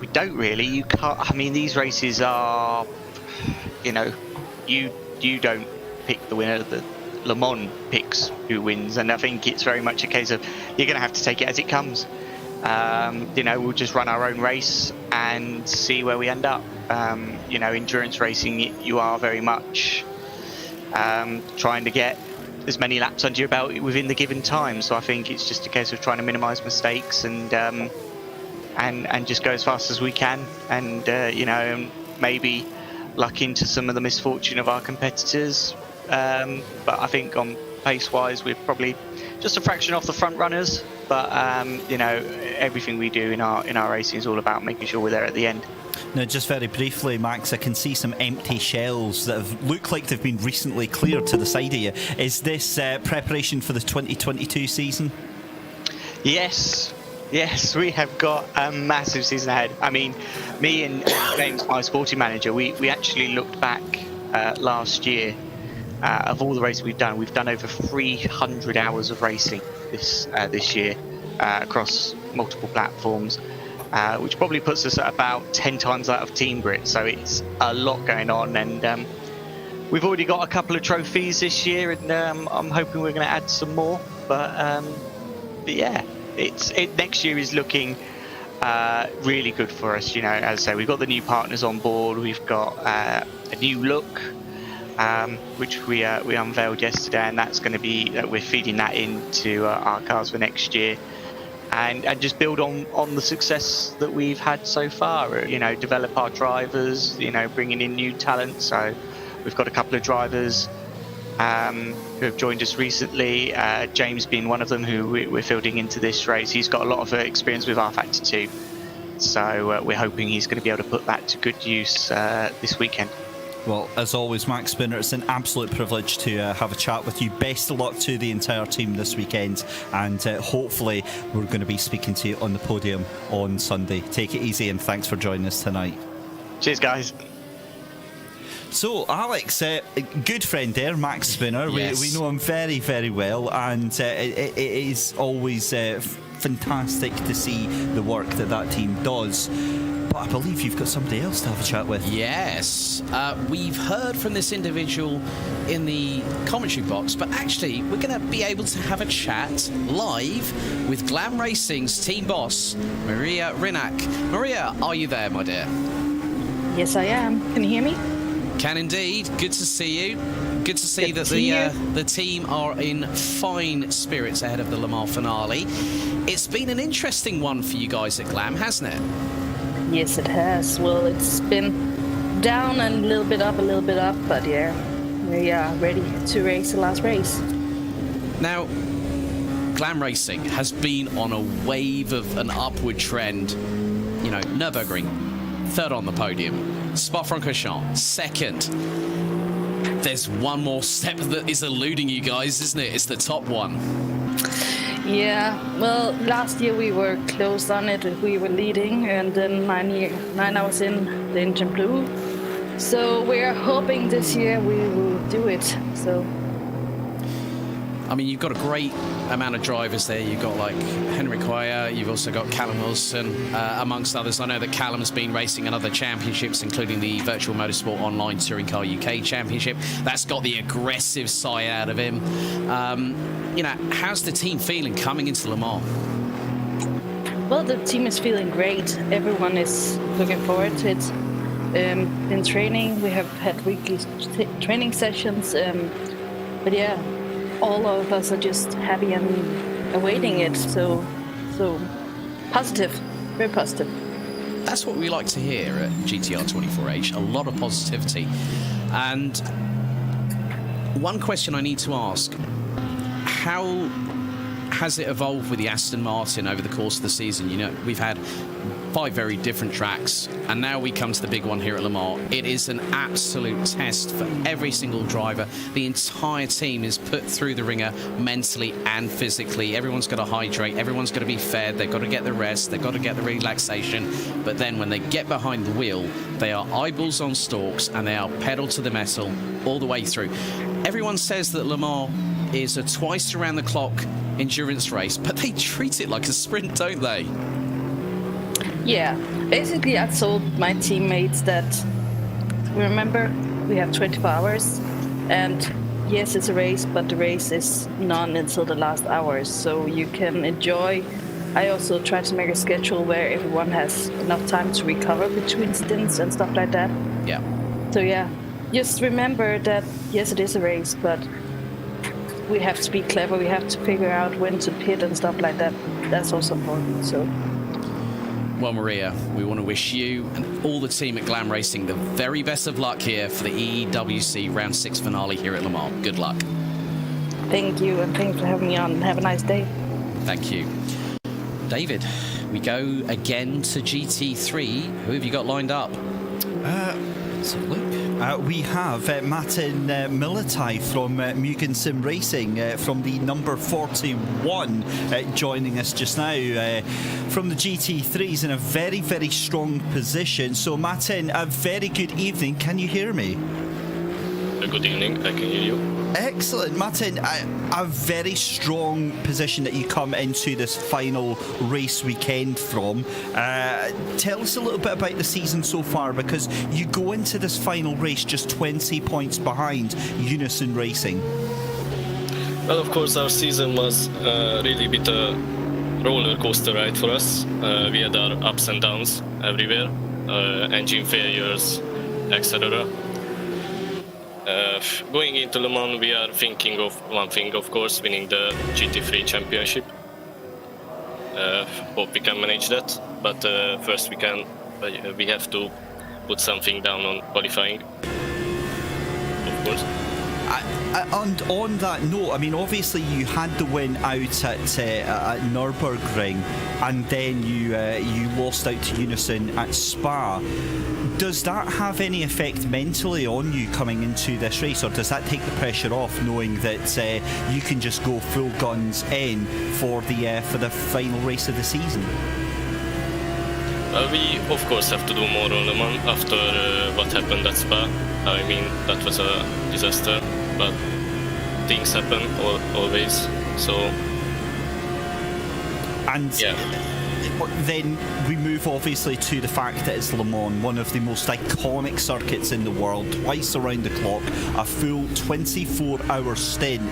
We don't really. You can't. I mean, these races are, you don't pick the winner. The Le Mans picks who wins, and I think it's very much a case of you're going to have to take it as it comes. We'll just run our own race and see where we end up. Endurance racing, you are very much trying to get as many laps under your belt within the given time. So I think it's just a case of trying to minimise mistakes and just go as fast as we can, and maybe luck into some of the misfortune of our competitors. But I think on pace-wise, we're probably just a fraction off the front runners. But everything we do in our racing is all about making sure we're there at the end. Now, just very briefly, Max, I can see some empty shells that look like they've been recently cleared to the side of you. Is this preparation for the 2022 season? Yes, we have got a massive season ahead. I mean, me and James, my sporting manager, we actually looked back last year of all the races we've done. We've done over 300 hours of racing this year across multiple platforms, which probably puts us at about 10 times that of Team Brit. So it's a lot going on, and we've already got a couple of trophies this year, and I'm hoping we're going to add some more. But yeah. Next year is looking really good for us. As I say, we've got the new partners on board. We've got a new look, which we unveiled yesterday, and that's going to be we're feeding that into our cars for next year, and just build on the success that we've had so far. Develop our drivers. Bringing in new talent. So we've got a couple of drivers who have joined us recently, James being one of them, who we're fielding into this race. He's got a lot of experience with R-Factor 2, so we're hoping he's going to be able to put that to good use this weekend. Well, as always, Max Spinner, it's an absolute privilege to have a chat with you. Best of luck to the entire team this weekend, and hopefully we're going to be speaking to you on the podium on Sunday. Take it easy, and thanks for joining us tonight. Cheers, guys. So, Alex, good friend there, Max Spinner. Yes. We know him very, very well, and it is always fantastic to see the work that team does. But I believe you've got somebody else to have a chat with. Yes. We've heard from this individual in the commentary box, but actually we're going to be able to have a chat live with Glam Racing's team boss, Maria Rinak. Maria, are you there, my dear? Yes, I am. Can you hear me? Can indeed. Good to see you. Good to see that the team are in fine spirits ahead of the Le Mans finale. It's been an interesting one for you guys at Glam, hasn't it? Yes, it has. Well, it's been down and a little bit up, but yeah, we are ready to race the last race. Now, Glam Racing has been on a wave of an upward trend. Nürburgring, third on the podium. Spa-Francorchamps, second. There's one more step that is eluding you guys, isn't it? It's the top one. Yeah, well, last year we were close on it. We were leading, and then 9 hours in, the engine blew. So we're hoping this year we will do it. So. I mean, you've got a great amount of drivers there. You've got like Henrik Hoyer, you've also got Callum Wilson, amongst others. I know that Callum's been racing in other championships, including the Virtual Motorsport Online Touring Car UK Championship. That's got the aggressive side out of him. How's the team feeling coming into Le Mans? Well, the team is feeling great. Everyone is looking forward to it. in training. We have had weekly training sessions. But yeah, all of us are just happy and awaiting it. So positive, very positive. That's what we like to hear at GTR24H, a lot of positivity. And one question I need to ask, how has it evolved with the Aston Martin over the course of the season? You know, we've had 5 very different tracks, and now we come to the big one here at Le Mans. It is an absolute test for every single driver. The entire team is put through the ringer mentally and physically. Everyone's got to hydrate, everyone's got to be fed, they've got to get the rest, they've got to get the relaxation. But then when they get behind the wheel, they are eyeballs on stalks and they are pedal to the metal all the way through. Everyone says that Le Mans is a twice around the clock endurance race, but they treat it like a sprint, don't they? Yeah, basically I told my teammates that, remember, we have 24 hours, and yes, it's a race, but the race is none until the last hours, so you can enjoy. I also try to make a schedule where everyone has enough time to recover between stints and stuff like that. Yeah. So yeah, just remember that, yes, it is a race, but we have to be clever, we have to figure out when to pit and stuff like that. That's also important, so... Well, Maria, we want to wish you and all the team at Glam Racing the very best of luck here for the EEWC Round 6 finale here at Le Mans. Good luck. Thank you, and thanks for having me on. Have a nice day. Thank you. David, we go again to GT3. Who have you got lined up? Let's have a look. We have Martin Militai from Mugen Sim Racing from the number 41 joining us just now from the GT3s in a very, very strong position. So Martin, a very good evening. Can you hear me? Good evening, I can hear you. Excellent, Martin. A very strong position that you come into this final race weekend from. Tell us a little bit about the season so far, because you go into this final race just 20 points behind Unison Racing. Well, of course, our season was really a bit a roller coaster ride for us. We had our ups and downs everywhere, engine failures, etc. Going into Le Mans, we are thinking of one thing, of course, winning the GT3 championship. Hope we can manage that, but first we have to put something down on qualifying, of course. And on that note, I mean, obviously you had the win out at Nürburgring, and then you lost out to Unison at Spa. Does that have any effect mentally on you coming into this race, or does that take the pressure off, knowing that you can just go full guns in for the final race of the season? Well, we of course have to do more on Le Mans after what happened at Spa. I mean, that was a disaster, but things happen always. So, and yeah. Then we move obviously to the fact that it's Le Mans, one of the most iconic circuits in the world, twice around the clock, a full 24-hour stint.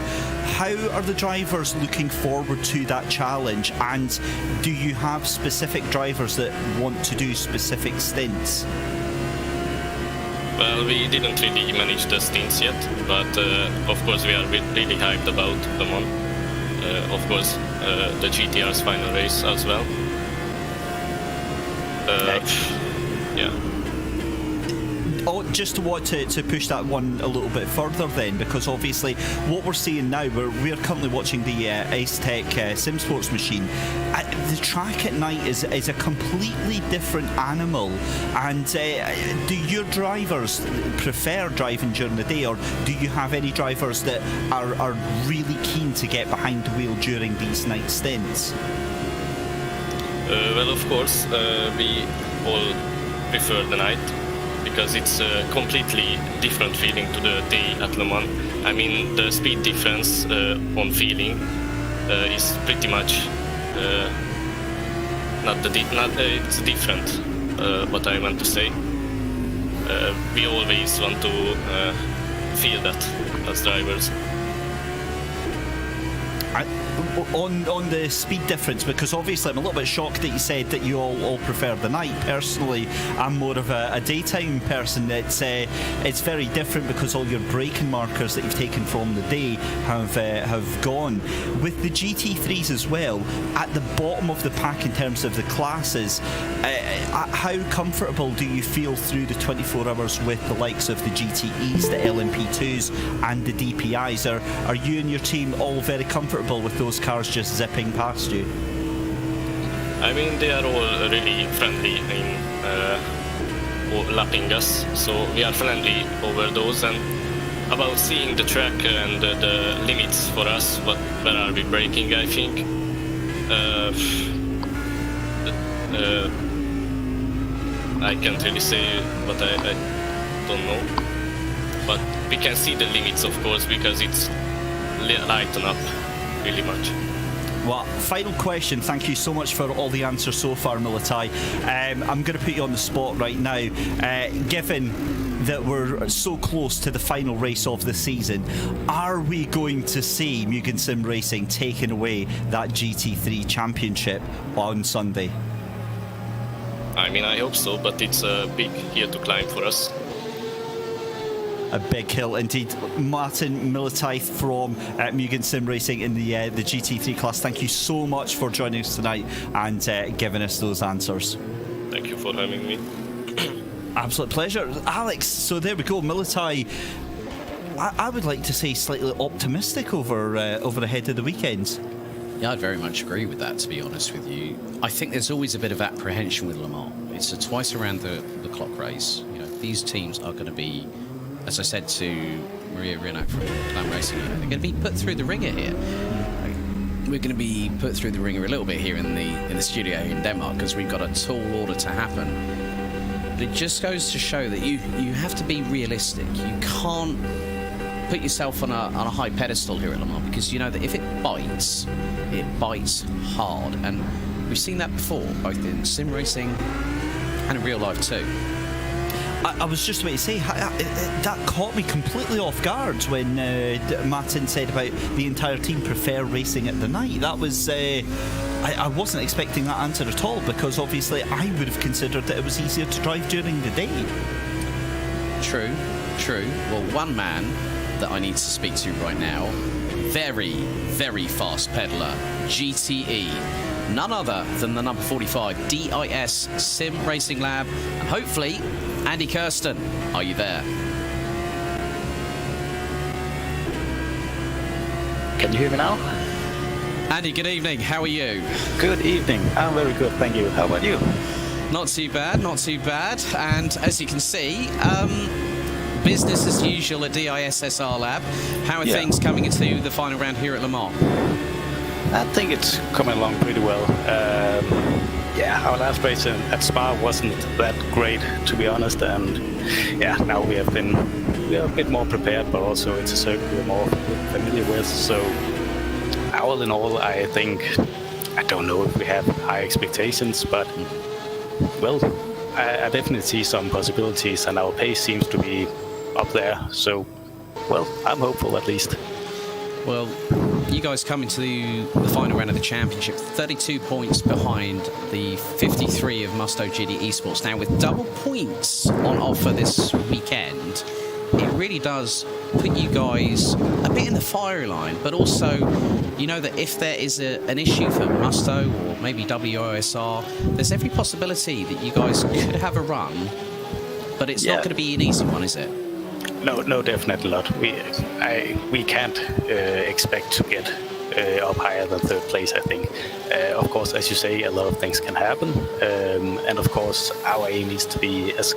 How are the drivers looking forward to that challenge, and do you have specific drivers that want to do specific stints? Well, we didn't really manage the stints yet, but of course we are really hyped about Le Mans. Of course, the GTR's final race as well. Yeah. Oh, just want to push that one a little bit further then, because obviously what we're seeing now, we're currently watching the Ace Tech SimSports machine. The track at night is a completely different animal, and do your drivers prefer driving during the day, or do you have any drivers that are really keen to get behind the wheel during these night stints? Well, of course, we all prefer the night, because it's a completely different feeling to the day at Le Mans. I mean, the speed difference on feeling is pretty much it's different. What I want to say, we always want to feel that as drivers. on the speed difference, because obviously I'm a little bit shocked that you said that you all prefer the night. Personally, I'm more of a daytime person. It's very different because all your braking markers that you've taken from the day have gone. With the GT3s as well, at the bottom of the pack in terms of the classes, how comfortable do you feel through the 24 hours with the likes of the GTEs, the LMP2s and the DPIs? Are you and your team all very comfortable with those cars just zipping past you? I mean, they are all really friendly in lapping us, so we are friendly over those. And about seeing the track and the limits for us, where are we braking, I think I can't really say, but I don't know. But we can see the limits, of course, because it's lighten up really much. Well, final question. Thank you so much for all the answers so far, Militai. I'm going to put you on the spot right now. Given that we're so close to the final race of the season, are we going to see Mugen Sim Racing taking away that GT3 championship on Sunday? I mean, I hope so, but it's a big hill to climb for us. A big hill indeed. Martin Militai from Mugen Sim Racing in the GT3 class, thank you so much for joining us tonight and giving us those answers. Thank you for having me. Absolute pleasure. Alex, so there we go. Militai, I would like to say slightly optimistic over ahead of the weekends. Yeah, I'd very much agree with that, to be honest with you. I think there's always a bit of apprehension with Le Mans. It's a twice around the clock race. You know, these teams are going to be, as I said to Maria Rienack from Clan Racing, they're going to be put through the ringer here. We're going to be put through the ringer a little bit here in the studio here in Denmark because we've got a tall order to happen. But it just goes to show that you have to be realistic. You can't put yourself on a high pedestal here at Le Mans, because you know that if it bites hard, and we've seen that before, both in sim racing and in real life too. I was just about to say, that caught me completely off guard when Martin said about the entire team prefer racing at the night. That was, I wasn't expecting that answer at all, because obviously I would have considered that it was easier to drive during the day. True. Well, one man that I need to speak to right now, very, very fast peddler, GTE. None other than the number 45 DIS Sim Racing Lab, and hopefully Andy Kirsten. Are you there? Can you hear me now? Andy, good evening. How are you? Good evening. I'm very good, thank you. How about you? Not too bad. And as you can see, business as usual at DISSR Lab. How are things coming into the final round here at Le Mans? I think it's coming along pretty well. Our last race at Spa wasn't that great, to be honest, and now we are a bit more prepared, but also it's a circuit we're more familiar with. So, all in all, I don't know if we have high expectations, but well, I definitely see some possibilities, and our pace seems to be up there. So, well, I'm hopeful at least. Well, you guys come into the final round of the championship 32 points behind the 53 of Musto GD Esports. Now, with double points on offer this weekend, it really does put you guys a bit in the firing line, but also, you know that if there is an issue for Musto or maybe WOSR, there's every possibility that you guys could have a run, but it's not going to be an easy one, is it? No, definitely not. We can't expect to get up higher than third place, I think. Of course, as you say, a lot of things can happen. And of course, our aim is to be as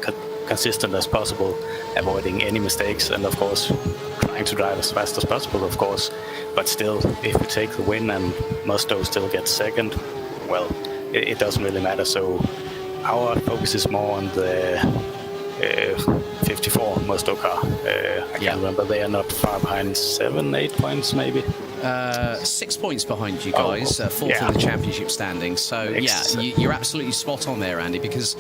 consistent as possible, avoiding any mistakes, and of course, trying to drive as fast as possible, of course. But still, if we take the win and Musto still gets second, well, it doesn't really matter. So our focus is more on the 54 Musto car. I can't remember, they are not far behind, 7-8 points maybe. 6 points behind you guys, fourth in the championship standings. So you're absolutely spot on there, Andy, because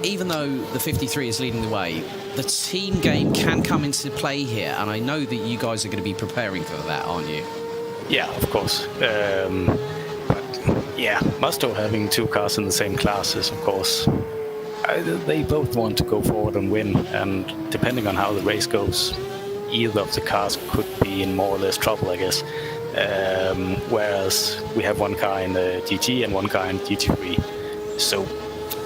even though the 53 is leading the way, the team game can come into play here, and I know that you guys are going to be preparing for that, aren't you? Yeah, of course. But yeah, Musto having two cars in the same class is, of course, they both want to go forward and win. And depending on how the race goes, either of the cars could be in more or less trouble, I guess. Whereas we have one car in the GT and one car in GT3. So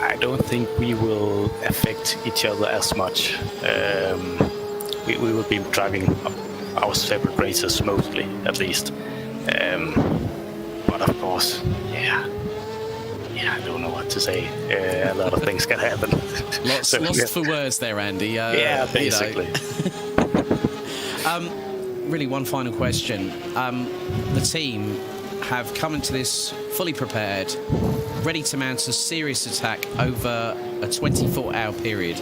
I don't think we will affect each other as much. We will be driving our separate races mostly, at least. But of course, yeah, I don't know what to say. A lot of things can happen. Lost for words there, Andy. Yeah, basically. Really, one final question. The team have come into this fully prepared, ready to mount a serious attack over a 24-hour period.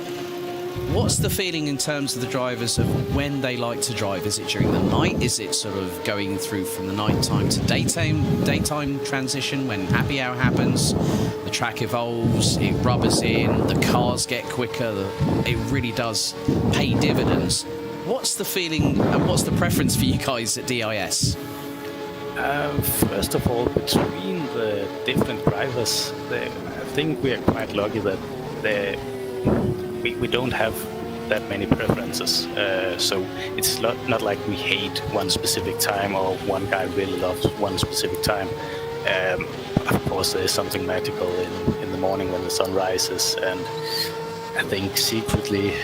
What's the feeling in terms of the drivers of when they like to drive? Is it during the night? Is it sort of going through from the night time to daytime transition when happy hour happens? The track evolves, it rubbers in, the cars get quicker, it really does pay dividends. What's the feeling and what's the preference for you guys at DIS? First of all, between the different drivers, I think we are quite lucky that we don't have that many preferences. So it's not like we hate one specific time or one guy really loves one specific time. Of course, there's something magical in the morning when the sun rises, and I think secretly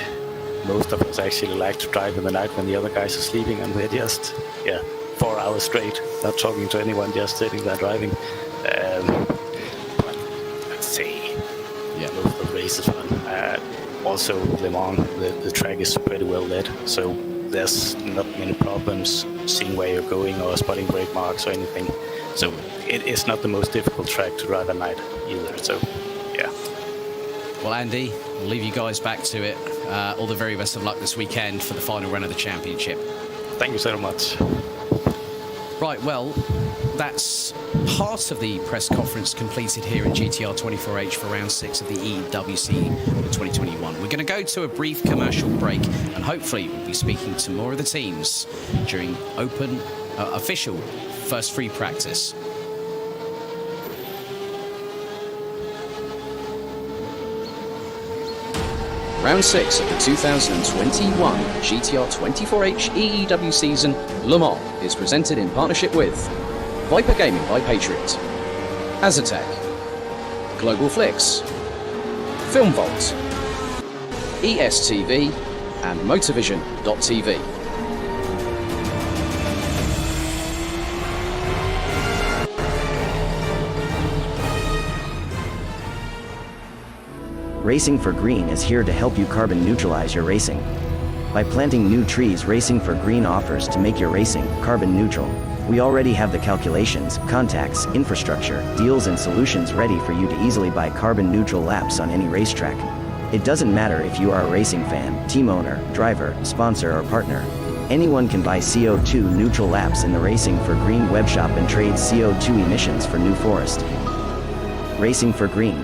most of us actually like to drive in the night when the other guys are sleeping and we're just 4 hours straight, not talking to anyone, just sitting there driving. But I'd say most of the race is fun. Also, Le Mans, the track is pretty well lit, so there's not many problems seeing where you're going or spotting brake marks or anything. So it is not the most difficult track to drive at night either. So yeah. Well, Andy, we'll leave you guys back to it. All the very best of luck this weekend for the final run of the championship. Thank you so much. Right, well, that's part of the press conference completed here in GTR24H for round 6 of the EEWC for 2021. We're going to go to a brief commercial break, and hopefully we'll be speaking to more of the teams during official first free practice. Round 6 of the 2021 GTR24H EEW season, Le Mans, is presented in partnership with Viper Gaming by Patriot, Azatec, Global Flix, Film Vault, ESTV, and Motorvision.tv. Racing for Green is here to help you carbon neutralize your racing. By planting new trees, Racing for Green offers to make your racing carbon neutral. We already have the calculations, contacts, infrastructure, deals and solutions ready for you to easily buy carbon neutral laps on any racetrack. It doesn't matter if you are a racing fan, team owner, driver, sponsor or partner. Anyone can buy CO2 neutral laps in the Racing for Green webshop and trade CO2 emissions for New Forest. Racing for Green.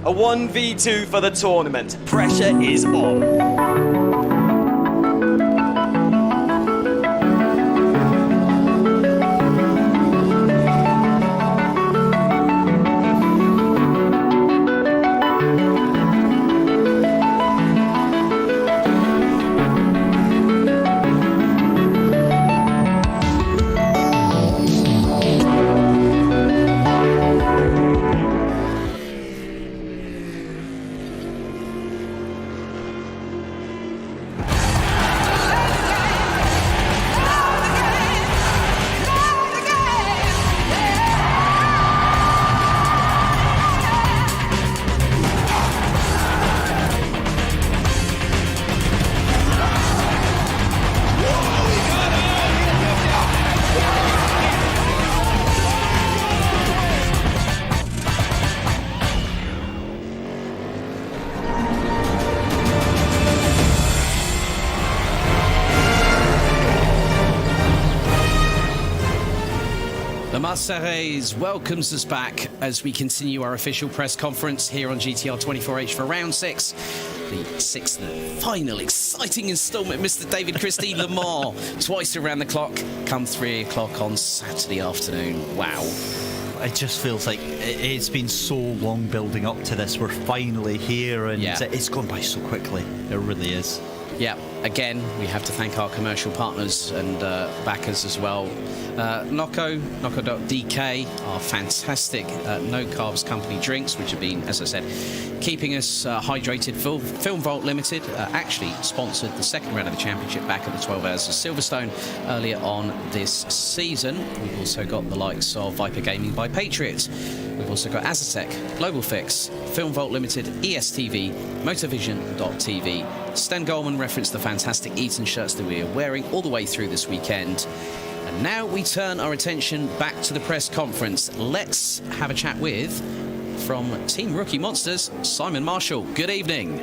A 1v2 for the tournament. Pressure is on. Caceres welcomes us back as we continue our official press conference here on GTR24H for round 6. The sixth and final exciting instalment, Mr. David Christie Le Mans, twice around the clock, come 3 o'clock on Saturday afternoon. Wow. It just feels like it's been so long building up to this. We're finally here, and it's gone by so quickly. It really is. Yeah, again, we have to thank our commercial partners and backers as well. Noco.dk, our fantastic no-carbs company drinks, which have been, as I said, keeping us hydrated. Film Vault Limited actually sponsored the second round of the championship back at the 12 Hours of Silverstone earlier on this season. We've also got the likes of Viper Gaming by Patriots. We've also got Azatec, Global Fix, Film Vault Limited, ESTV, Motorvision.tv. Stan Goldman referenced the fantastic Eton shirts that we are wearing all the way through this weekend. And now we turn our attention back to the press conference. Let's have a chat with, from Team Rookie Monsters, Simon Marshall. Good evening.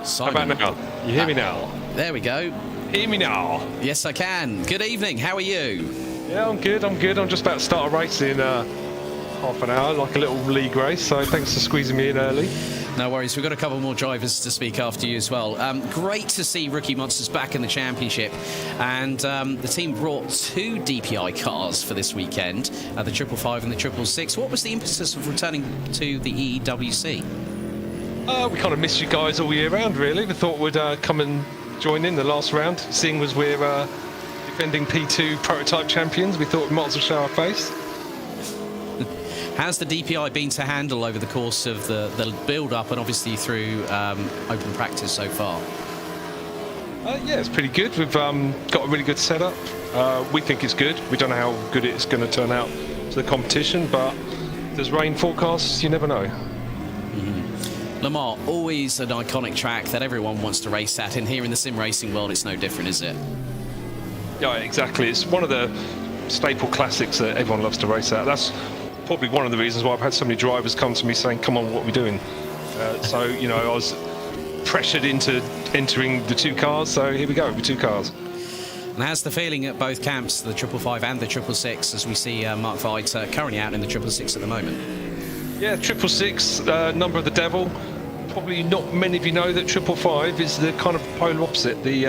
Simon. How about now? You hear me now? There we go. Hear me now? Yes, I can. Good evening. How are you? Yeah, I'm good. I'm just about to start a race in half an hour, like a little league race. So thanks for squeezing me in early. No worries. We've got a couple more drivers to speak after you as well. Great to see Rookie Monsters back in the championship. And the team brought 2 DPI cars for this weekend, the 555 and the 666. What was the impetus of returning to the EEWC? We kind of missed you guys all year round, really. We thought we'd come and join in the last round, seeing as we're defending P2 prototype champions. We thought we might as well show our face. How's the DPI been to handle over the course of the build-up and obviously through open practice so far? Yeah, it's pretty good. We've got a really good setup. We think it's good. We don't know how good it's going to turn out to the competition, but there's rain forecasts, you never know. Le Mans, always an iconic track that everyone wants to race at, and here in the sim racing world it's no different, is it? Yeah, exactly. It's one of the staple classics that everyone loves to race at. That's probably one of the reasons why I've had so many drivers come to me saying, come on, what are we doing? So, you know, I was pressured into entering the 2 cars, so here we go with 2 cars. And how's the feeling at both camps, the 555 and the 666, as we see Mark Veit currently out in the 666 at the moment? Yeah, 666, number of the devil. Probably not many of you know that 555 is the kind of polar opposite, the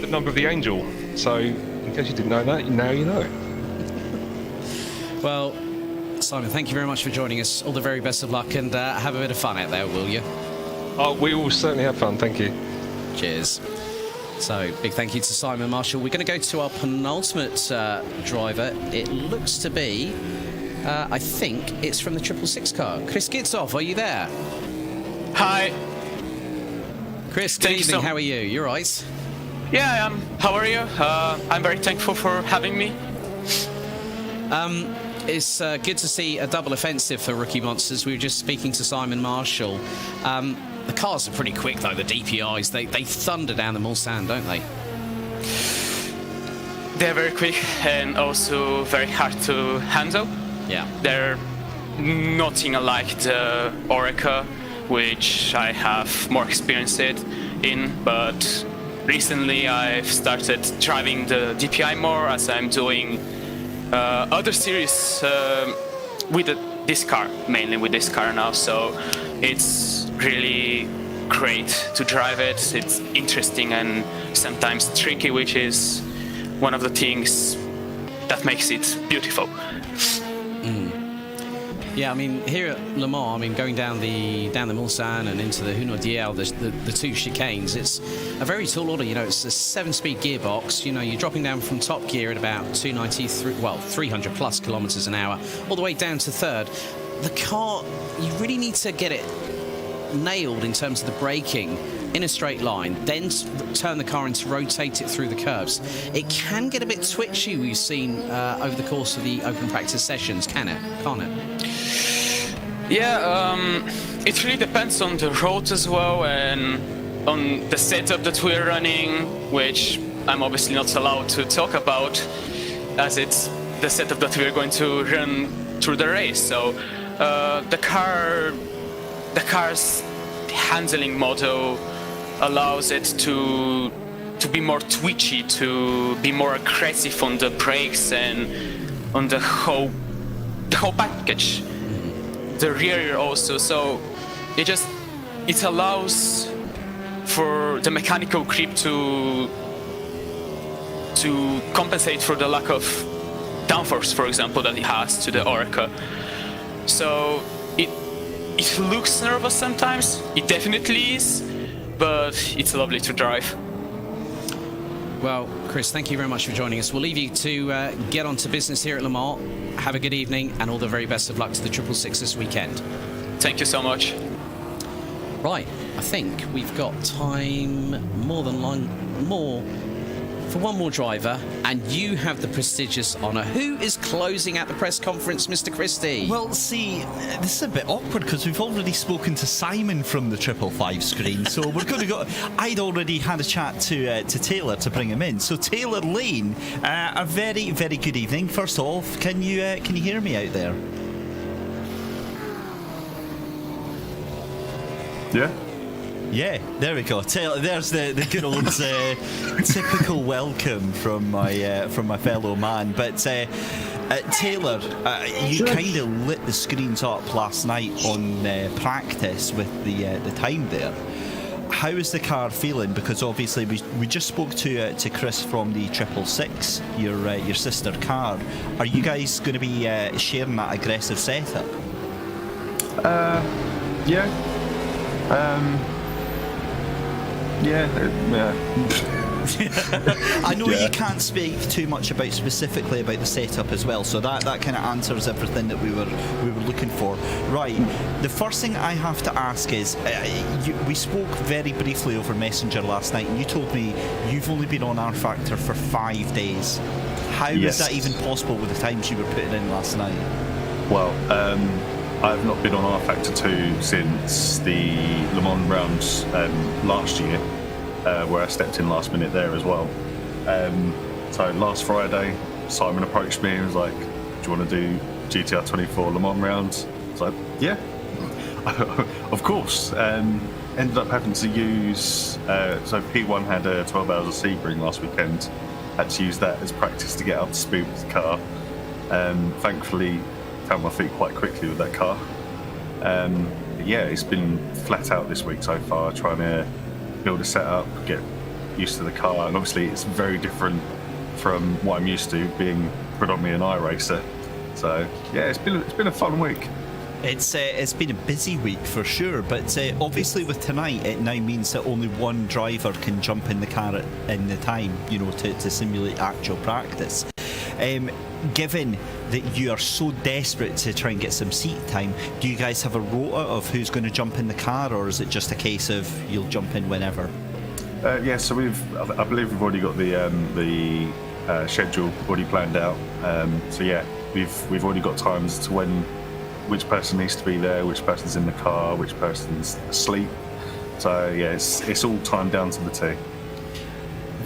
number of the angel. So, in case you didn't know that, now you know. Well, Simon, thank you very much for joining us. All the very best of luck, and have a bit of fun out there, will you? Oh, we will certainly have fun, thank you. Cheers. So, big thank you to Simon Marshall. We're going to go to our penultimate driver. It looks to be, I think, it's from the 666 car. Chris Kitsoff, are you there? Hi. Chris, good evening. How are you? You all right? Yeah, I am. How are you? I'm very thankful for having me. It's good to see a double offensive for Rookie Monsters. We were just speaking to Simon Marshall. The cars are pretty quick, though, the DPIs. They thunder down the Mulsanne, don't they? They're very quick and also very hard to handle. Yeah. They're nothing like the Orica, which I have more experience in, but recently I've started driving the DPI more as I'm doing other series with this car, mainly with this car now, so it's really great to drive it. It's interesting and sometimes tricky, which is one of the things that makes it beautiful. Yeah, I mean, here at Le Mans, I mean, going down the Mulsanne and into the Hunaudière, the 2 chicanes, it's a very tall order. You know, it's a 7-speed gearbox. You know, you're dropping down from top gear at about 300 plus kilometers an hour, all the way down to 3rd. The car, you really need to get it nailed in terms of the braking in a straight line, then turn the car and to rotate it through the curves. It can get a bit twitchy, we've seen over the course of the open practice sessions, can't it? Yeah, it really depends on the road as well and on the setup that we're running, which I'm obviously not allowed to talk about as it's the setup that we're going to run through the race. So the car's handling model allows it to to be more twitchy, to be more aggressive on the brakes and on the whole package. The rear also, so it allows for the mechanical creep to compensate for the lack of downforce, for example, that it has to the Oreca. So it looks nervous sometimes, it definitely is, but it's lovely to drive. Well, Chris, thank you very much for joining us. We'll leave you to get on to business here at Le Mans. Have a good evening and all the very best of luck to the 666 this weekend. Thank you so much. Right, I think we've got time more for one more driver, and you have the prestigious honour. Who is closing at the press conference, Mr. Christie? Well, see, this is a bit awkward because we've already spoken to Simon from the 555 screen, so we're going to go. I'd already had a chat to Taylor to bring him in. So Taylor Lane, a very, very good evening. First off, can you hear me out there? Yeah. Yeah, there we go. There's the good old typical welcome from my fellow man. But Taylor, you kind of lit the screens up last night on practice with the time there. How is the car feeling? Because obviously we just spoke to Chris from the 666, your sister car. Are you guys going to be sharing that aggressive setup? Yeah. I know you can't speak too much specifically about the setup as well, so that kind of answers everything that we were looking for. Right, the first thing I have to ask is, we spoke very briefly over Messenger last night, and you told me you've only been on R Factor for 5 days. How is that even possible with the times you were putting in last night? Well, I've not been on R Factor 2 since the Le Mans rounds last year, where I stepped in last minute there as well. So last Friday, Simon approached me and was like, do you want to do GTR24 Le Mans rounds? I was like, yeah, of course. Ended up having to use, so P1 had 12 hours of Sebring last weekend. Had to use that as practice to get up to speed with the car. Thankfully, found my feet quite quickly with that car. Yeah, it's been flat out this week so far, trying to build a setup, get used to the car, and obviously it's very different from what I'm used to, being predominantly an iRacer. So yeah, it's been a fun week. It's been a busy week for sure, but obviously with tonight it now means that only one driver can jump in the car in the time, to simulate actual practice. Given that you are so desperate to try and get some seat time, do you guys have a rota of who's going to jump in the car, or is it just a case of you'll jump in whenever? Yeah, so I believe we've already got the schedule already planned out. So yeah, we've already got times to which person needs to be there, which person's in the car, which person's asleep. So yeah, it's all timed down to the T.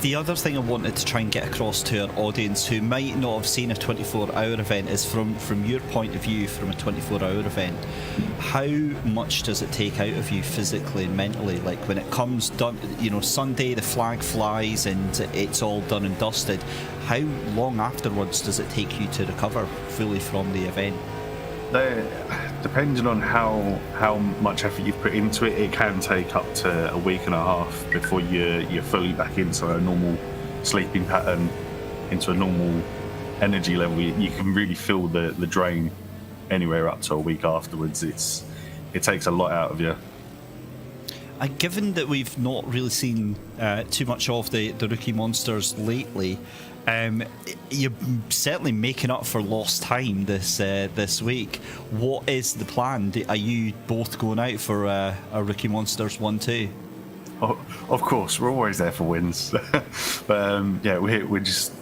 The other thing I wanted to try and get across to our audience who might not have seen a 24-hour event is from your point of view, from a 24-hour event, how much does it take out of you physically and mentally? Like when it comes done, Sunday the flag flies and it's all done and dusted, how long afterwards does it take you to recover fully from the event? Depending on how much effort you've put into it, it can take up to a week and a half before you're fully back into a normal sleeping pattern, into a normal energy level. You can really feel the drain anywhere up to a week afterwards. It takes a lot out of you. And given that we've not really seen too much of the rookie monsters lately, you're certainly making up for lost time this week. What is the plan? Are you both going out for a Rookie Monsters 1-2? Oh, of course, we're always there for wins. But yeah, we'll just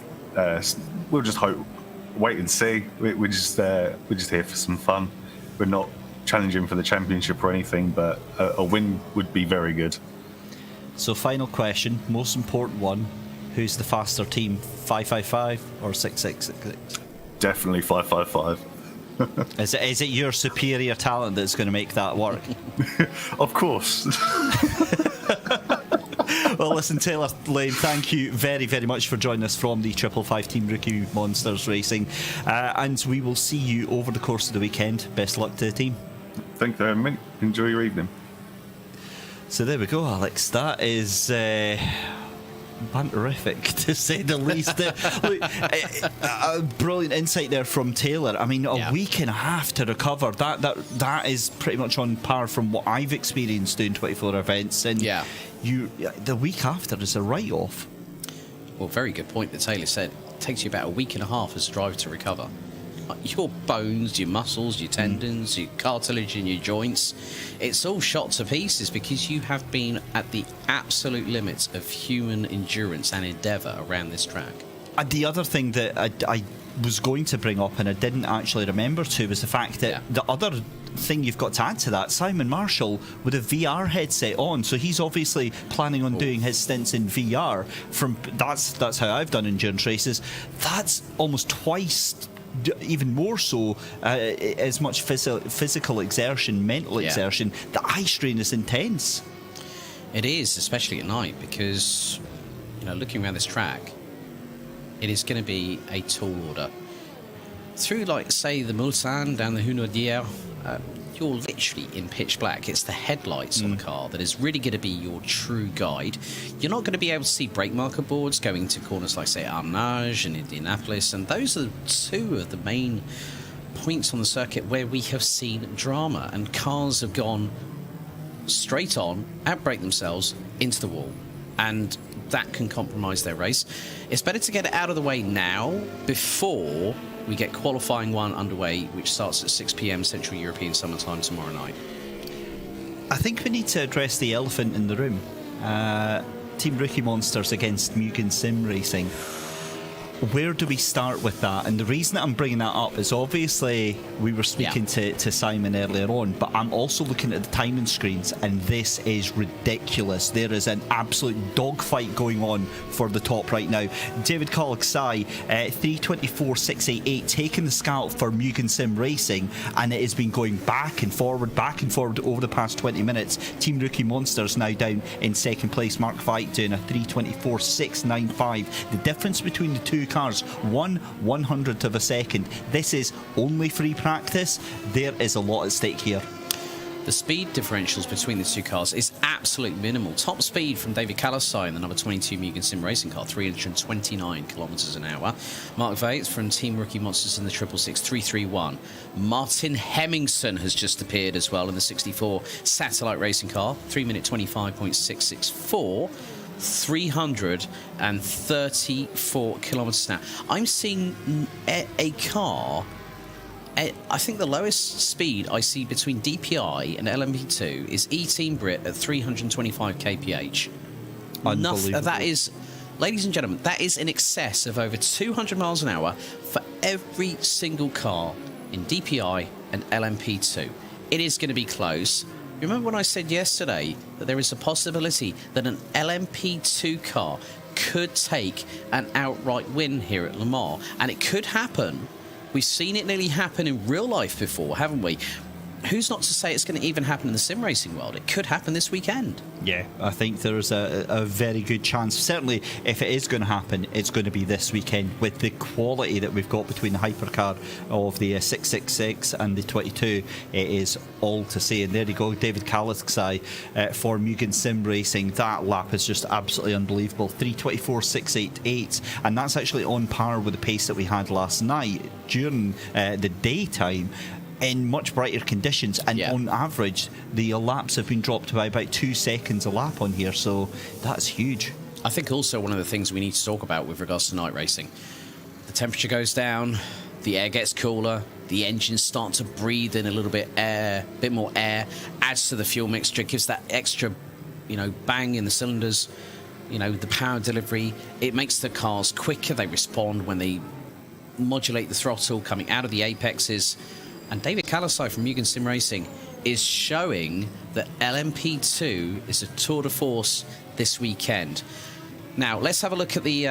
wait and see. We're just here for some fun. We're not challenging for the championship or anything, but a win would be very good. So final question, most important one. Who's the faster team, 555 or 666? Definitely 555. Is it your superior talent that's going to make that work? Of course. Well, listen, Taylor Lane, thank you very, very much for joining us from the 555 Team Rookie Monsters Racing. And we will see you over the course of the weekend. Best luck to the team. Thank you very much. Enjoy your evening. So there we go, Alex. That is terrific, to say the least. Look, a brilliant insight there from Taylor. I mean, a week and a half to recover. That is pretty much on par from what I've experienced doing 24 events. And the week after is a write-off. Well, very good point that Taylor said. It takes you about a week and a half as a driver to recover. Your bones, your muscles, your tendons, your cartilage in your joints, it's all shot to pieces because you have been at the absolute limits of human endurance and endeavour around this track. And the other thing that I was going to bring up and I didn't actually remember to was the fact that the other thing you've got to add to that, Simon Marshall with a VR headset on, so he's obviously planning on doing his stints in VR. That's how I've done endurance races. That's almost twice, even more so, as much physical exertion, mental exertion. The eye strain is intense. It is, especially at night, because looking around this track, it is going to be a tall order. Through, like, say, the Mulsanne down the Hunaudière, you're literally in pitch black. It's the headlights on the car that is really going to be your true guide. You're not going to be able to see brake marker boards going to corners like, say, Arnage and Indianapolis, and those are two of the main points on the circuit where we have seen drama, and cars have gone straight on, outbrake themselves into the wall, and that can compromise their race. It's better to get it out of the way now before we get qualifying one underway, which starts at 6 p.m. Central European Summer Time tomorrow night. I think we need to address the elephant in the room. Team Rookie Monsters against Mugen Sim Racing. Where do we start with that? And the reason that I'm bringing that up is obviously we were speaking to Simon earlier on, but I'm also looking at the timing screens, and this is ridiculous. There is an absolute dogfight going on for the top right now. David Kalaksai, 3:24.688, taking the scalp for Mugen Sim Racing, and it has been going back and forward over the past 20 minutes. Team Rookie Monsters now down in second place. Mark Veit doing a 3:24.695. The difference between the two cars, 1/100th of a second. This is only free practice. There is a lot at stake here. The speed differentials between the two cars is absolutely minimal. Top speed from David Kalaksai in the number 22 Mugen Sim Racing car, 329 kilometres an hour. Mark Veit from Team Rookie Monsters in the 666, 331. Martin Hemmingson has just appeared as well in the 64 Satellite Racing car, 3 minute 25.664. 334 kilometres an hour. I'm seeing a car. I think the lowest speed I see between DPI and LMP2 is E-Team Brit at 325 kph. That is, ladies and gentlemen, that is in excess of over 200 miles an hour for every single car in DPI and LMP2. It is going to be close. Remember when I said yesterday that there is a possibility that an LMP2 car could take an outright win here at Le Mans? And it could happen. We've seen it nearly happen in real life before, haven't we? Who's not to say it's going to even happen in the sim racing world? It could happen this weekend. Yeah, I think there's a very good chance. Certainly, if it is going to happen, it's going to be this weekend with the quality that we've got between the hypercar of the 666 and the 22. It is all to see. And there you go, David Kalaksai for Mugen Sim Racing. That lap is just absolutely unbelievable. 3:24.688, and that's actually on par with the pace that we had last night during the daytime, in much brighter conditions, and on average the laps have been dropped by about 2 seconds a lap on here, so that's huge. I think also one of the things we need to talk about with regards to night racing, the temperature goes down, the air gets cooler, the engines start to breathe in a little bit more air, adds to the fuel mixture, gives that extra bang in the cylinders, the power delivery. It makes the cars quicker, they respond when they modulate the throttle coming out of the apexes. And David Kalaksai from Mugen Sim Racing is showing that LMP2 is a tour de force this weekend. Now, let's have a look at the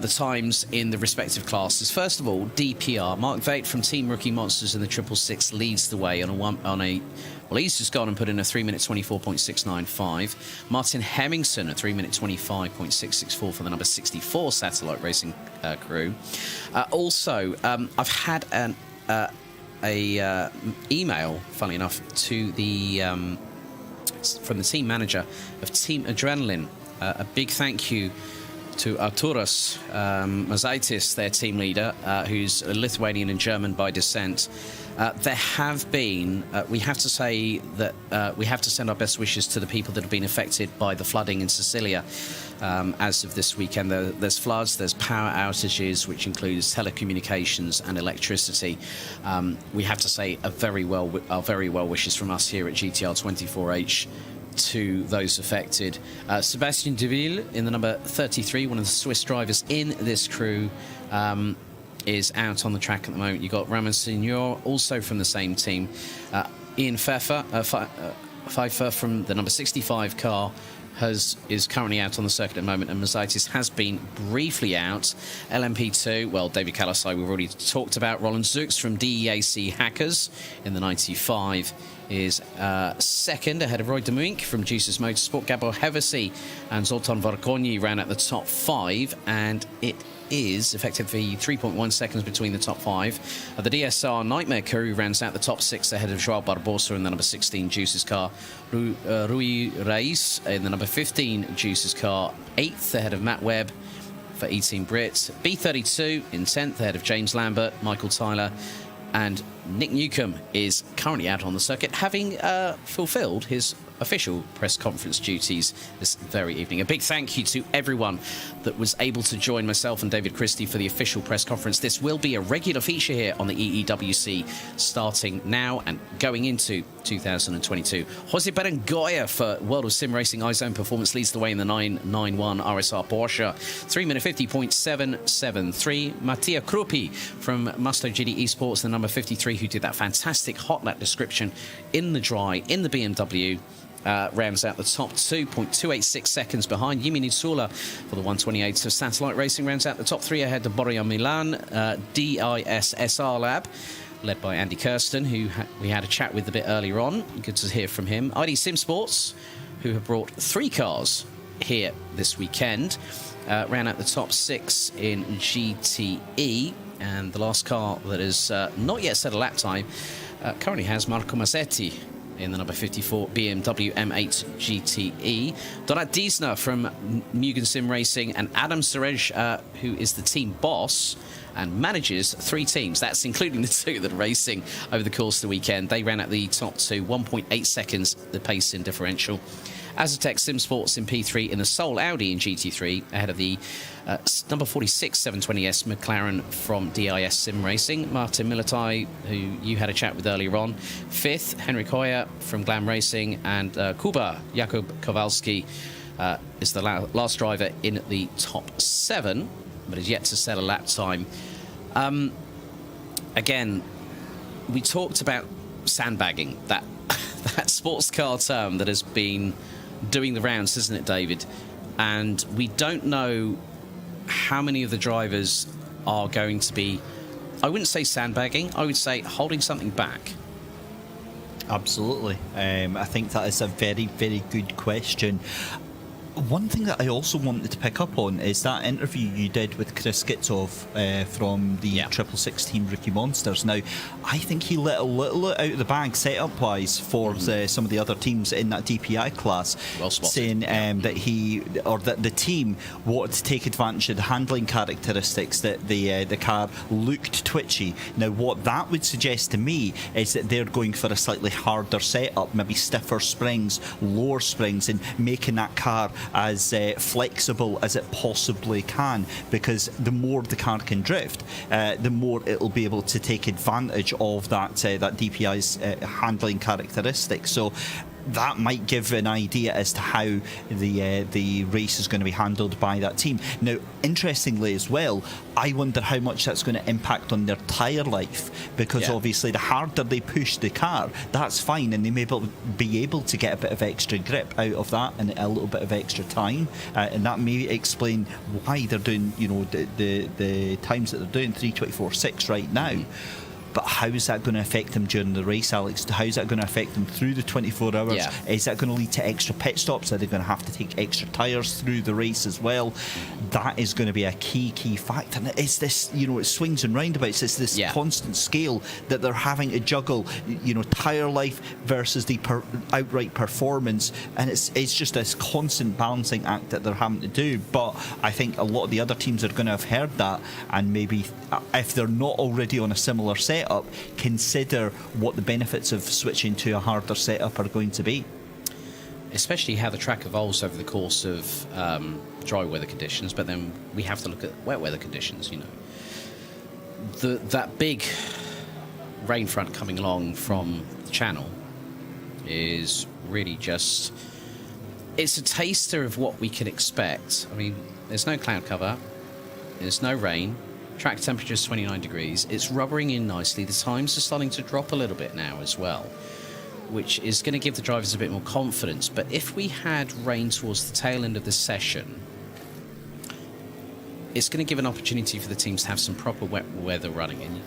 times in the respective classes. First of all, DPR. Mark Veit from Team Rookie Monsters in the 666 leads the way on a Well, he's just gone and put in a 3 minute 24.695. Martin Hemmingson, a 3 minute 25.664 for the number 64 Satellite Racing crew. Also, I've had an email, funnily enough, to the from the team manager of Team Adrenaline. A big thank you to Arturas Mazaitis, their team leader, who's Lithuanian and German by descent. There have been, we have to say that we have to send our best wishes to the people that have been affected by the flooding in Sicilia as of this weekend. There's floods, there's power outages, which includes telecommunications and electricity. We have to say our very well wishes from us here at GTR24H to those affected. Sebastian Deville in the number 33, one of the Swiss drivers in this crew, is out on the track at the moment. You've got Ramon Signor, also from the same team. Ian Pfeiffer from the number 65 car is currently out on the circuit at the moment, and Mazaitis has been briefly out. LMP2, well, David Kalasai we've already talked about. Roland Zux from DEAC Hackers in the 95 is second, ahead of Roy de Muink from Jesus Motorsport. Gabor Hevesi and Zoltan Varkonyi ran at the top 5, and it is effectively 3.1 seconds between the top 5. The DSR Nightmare crew rounds out the top 6 ahead of Joao Barbosa in the number 16 Juice's car. Rui Reis in the number 15 Juice's car, 8th ahead of Matt Webb for E-Team Brit. B32 in 10th ahead of James Lambert, Michael Tyler, and Nick Newcomb is currently out on the circuit, having fulfilled his official press conference duties this very evening. A big thank you to everyone that was able to join myself and David Christie for the official press conference. This will be a regular feature here on the EEWC starting now and going into 2022. Jose Berengoya for World of Sim Racing iZone Performance leads the way in the 991 RSR Porsche. 3 minute 50.773. Mattia Krupi from Musto GD Esports, the number 53, who did that fantastic hot lap description in the dry in the BMW. Rounds out the top 2.286 seconds behind. Yimi Nitsula for the 128 of Satellite Racing rounds out the top 3 ahead of Borja Milan. DIS SR Lab, led by Andy Kirsten, who we had a chat with a bit earlier on. Good to hear from him. ID Sim Sports, who have brought 3 cars here this weekend, ran out the top 6 in GTE. And the last car that has not yet set a lap time currently has Marco Mazzetti in the number 54 BMW M8 GTE. Donat Diesner from Mugen Sim Racing, and Adam Surej, who is the team boss and manages 3 teams. That's including the 2 that are racing over the course of the weekend. They ran at the top 2, 1.8 seconds the pace in differential. Azatec Sim Sports in P3 in the Seoul Audi in GT3 ahead of the number 46 720S McLaren from DIS Sim Racing. Martin Militai, who you had a chat with earlier on, 5th. Henrik Hoyer from Glam Racing, and Kuba Jakub Kowalski is the last driver in the top 7, but is yet to set a lap time. Again, we talked about sandbagging, that sports car term that has been doing the rounds, isn't it, David? And we don't know how many of the drivers are going to be, I wouldn't say sandbagging, I would say holding something back. Absolutely. I think that is a very, very good question. One thing that I also wanted to pick up on is that interview you did with Chris Kitsoff from the 666 team Rookie Monsters. Now, I think he let a little out of the bag setup-wise for some of the other teams in that DPI class, saying that the team wanted to take advantage of the handling characteristics, that the car looked twitchy. Now, what that would suggest to me is that they're going for a slightly harder setup, maybe stiffer springs, lower springs, and making that car as flexible as it possibly can, because the more the car can drift, the more it'll be able to take advantage of that DPI's handling characteristics. So that might give an idea as to how the race is going to be handled by that team. Now, interestingly as well, I wonder how much that's going to impact on their tyre life, because obviously the harder they push the car, that's fine, and they may be able to get a bit of extra grip out of that and a little bit of extra time, and that may explain why they're doing, the times that they're doing, 3:24.6 right now. but how is that going to affect them during the race, Alex? How is that going to affect them through the 24 hours? Yeah. Is that going to lead to extra pit stops? Are they going to have to take extra tyres through the race as well? That is going to be a key factor. And it's this, it swings and roundabouts. It's this constant scale that they're having to juggle, tyre life versus the outright performance. And it's just this constant balancing act that they're having to do. But I think a lot of the other teams are going to have heard that, and maybe if they're not already on a similar setup, consider what the benefits of switching to a harder setup are going to be. Especially how the track evolves over the course of dry weather conditions, but then we have to look at wet weather conditions. That big rain front coming along from the channel is really just, it's a taster of what we can expect. I mean, there's no cloud cover, there's no rain, track temperature is 29 degrees, it's rubbering in nicely, the times are starting to drop a little bit now as well, which is going to give the drivers a bit more confidence. But if we had rain towards the tail end of the session, it's going to give an opportunity for the teams to have some proper wet weather running. And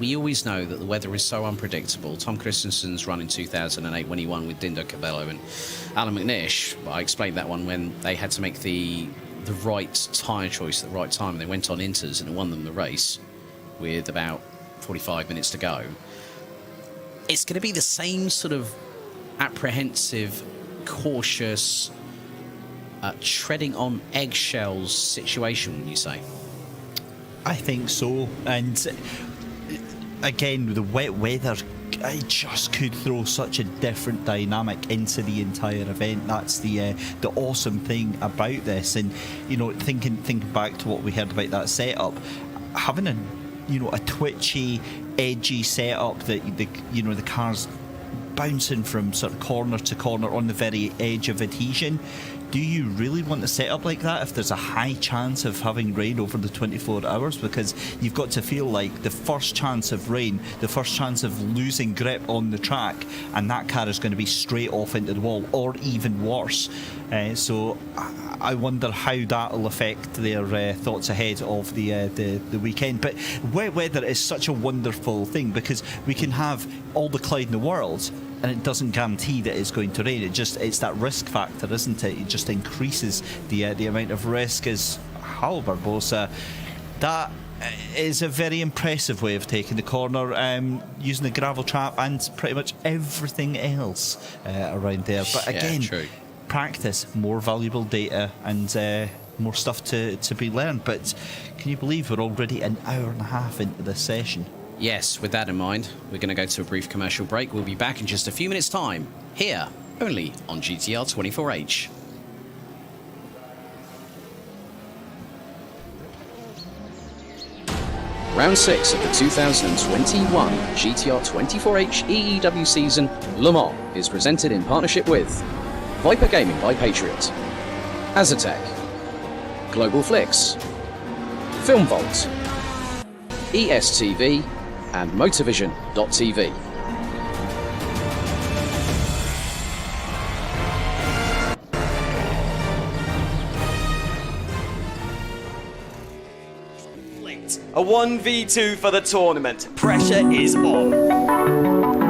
we always know that the weather is so unpredictable. Tom Christensen's run in 2008 when he won with Dindo Cabello and Alan McNish. I explained that one when they had to make the right tyre choice at the right time. They went on inters and it won them the race with about 45 minutes to go. It's going to be the same sort of apprehensive, cautious, treading on eggshells situation, wouldn't you say? I think so. And again, the wet weather, it just could throw such a different dynamic into the entire event. That's the awesome thing about this. And thinking back to what we heard about that setup, having a twitchy, edgy setup that the car's bouncing from sort of corner to corner on the very edge of adhesion. Do you really want to set up like that if there's a high chance of having rain over the 24 hours? Because you've got to feel like the first chance of rain, the first chance of losing grip on the track, and that car is going to be straight off into the wall, or even worse. So I wonder how that will affect their thoughts ahead of the weekend. But wet weather is such a wonderful thing, because we can have all the cloud in the world, and it doesn't guarantee that it's going to rain. It's that risk factor, isn't it? It just increases the amount of risk. As Hal Barbosa, that is a very impressive way of taking the corner, using the gravel trap and pretty much everything else around there. But again, practice, more valuable data, and more stuff to be learned. But can you believe we're already an hour and a half into this session? Yes, with that in mind, we're going to go to a brief commercial break. We'll be back in just a few minutes' time, here, only on GTR24H. Round 6 of the 2021 GTR24H EEW season, Le Mans, is presented in partnership with Viper Gaming by Patriot, Azatec, Global Flix, Film Vault, ESTV, and Motorvision.tv. A 1v2 for the tournament. Pressure is on.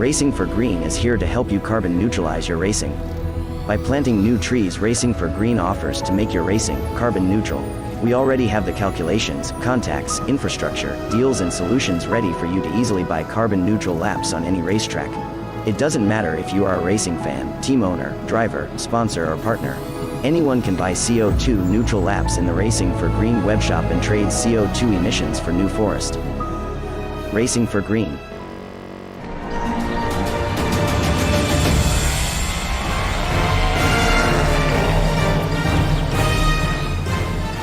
Racing for Green is here to help you carbon neutralize your racing. By planting new trees, Racing for Green offers to make your racing carbon neutral. We already have the calculations, contacts, infrastructure, deals and solutions ready for you to easily buy carbon neutral laps on any racetrack. It doesn't matter if you are a racing fan, team owner, driver, sponsor or partner. Anyone can buy CO2 neutral laps in the Racing for Green webshop and trade CO2 emissions for New Forest. Racing for Green.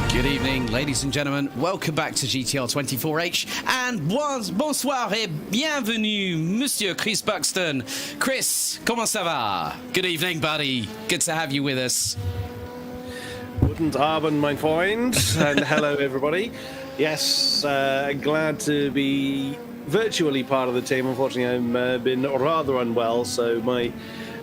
Good evening, ladies and gentlemen. Welcome back to GTR24H. And bonsoir et bienvenue, Monsieur Chris Buxton. Chris, comment ça va? Good evening, buddy. Good to have you with us. Guten Abend, mein Freund, and hello, everybody. Yes, glad to be virtually part of the team. Unfortunately, I've been rather unwell, so my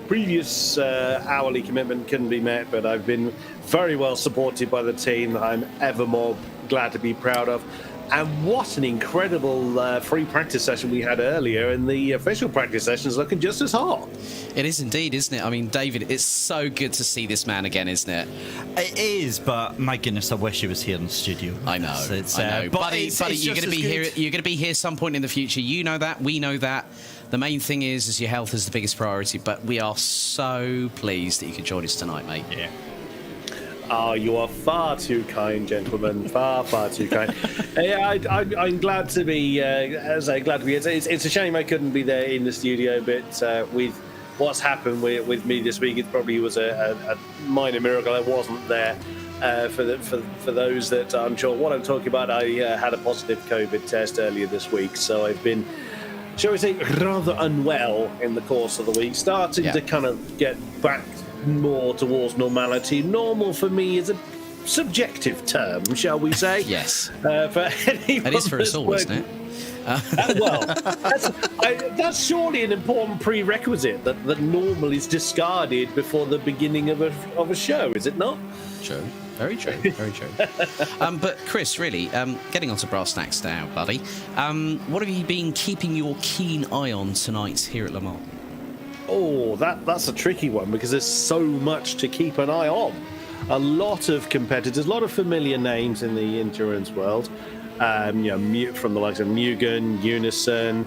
previous hourly commitment couldn't be met, but I've been very well supported by the team that I'm ever more glad to be proud of. And what an incredible free practice session we had earlier, and the official practice session is looking just as hot. It is indeed, isn't it? I mean, David, it's so good to see this man again, isn't it? It is, but my goodness, I wish he was here in the studio. I know, I know. But buddy, you're going to be here. You're going to be here some point in the future. You know that. We know that. The main thing is your health is the biggest priority. But we are so pleased that you could join us tonight, mate. Yeah. Oh, you are far too kind, gentlemen. Far too kind. Yeah, I'm glad to be. Glad to be. It's a shame I couldn't be there in the studio, but with what's happened with me this week, it probably was a minor miracle I wasn't there. For those that aren't sure what I'm talking about, I had a positive COVID test earlier this week, so I've been, shall we say, rather unwell in the course of the week, starting to kind of get back more towards normality. Normal for me is a subjective term, shall we say? Yes. For anyone it is for us all, isn't it? Well, that's surely an important prerequisite that normal is discarded before the beginning of a show, is it not? True. Very true. Very true. But Chris, really, getting on to brass tacks now, buddy. What have you been keeping your keen eye on tonight here at Le Mans? Oh, that's a tricky one because there's so much to keep an eye on. A lot of competitors, a lot of familiar names in the endurance world. From the likes of Mugen, Unison,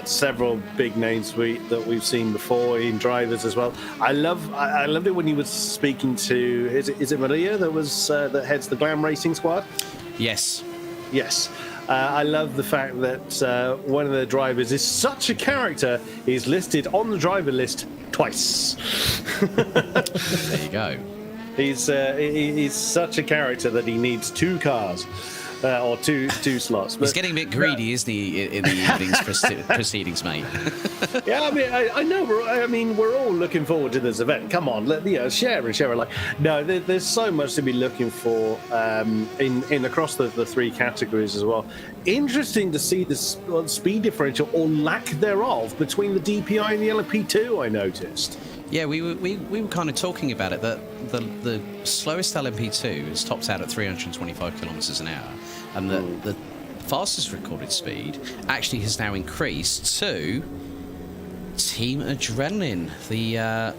several big names that we've seen before in drivers as well. I loved it when he was speaking to is it Maria that heads the Glam Racing squad? Yes. I love the fact that one of the drivers is such a character. He's listed on the driver list twice. There you go. He's such a character that he needs two cars. Or two slots. He's getting a bit greedy, isn't he, in the evening's proceedings, mate? Yeah, I know. We're all looking forward to this event. Come on, share and like. No, there's so much to be looking for in across the three categories as well. Interesting to see the speed differential or lack thereof between the DPI and the LMP2. I noticed. Yeah, we were kind of talking about it, that the slowest LMP2 is topped out at 325 kilometres an hour, and the fastest recorded speed actually has now increased to Team Adrenaline. The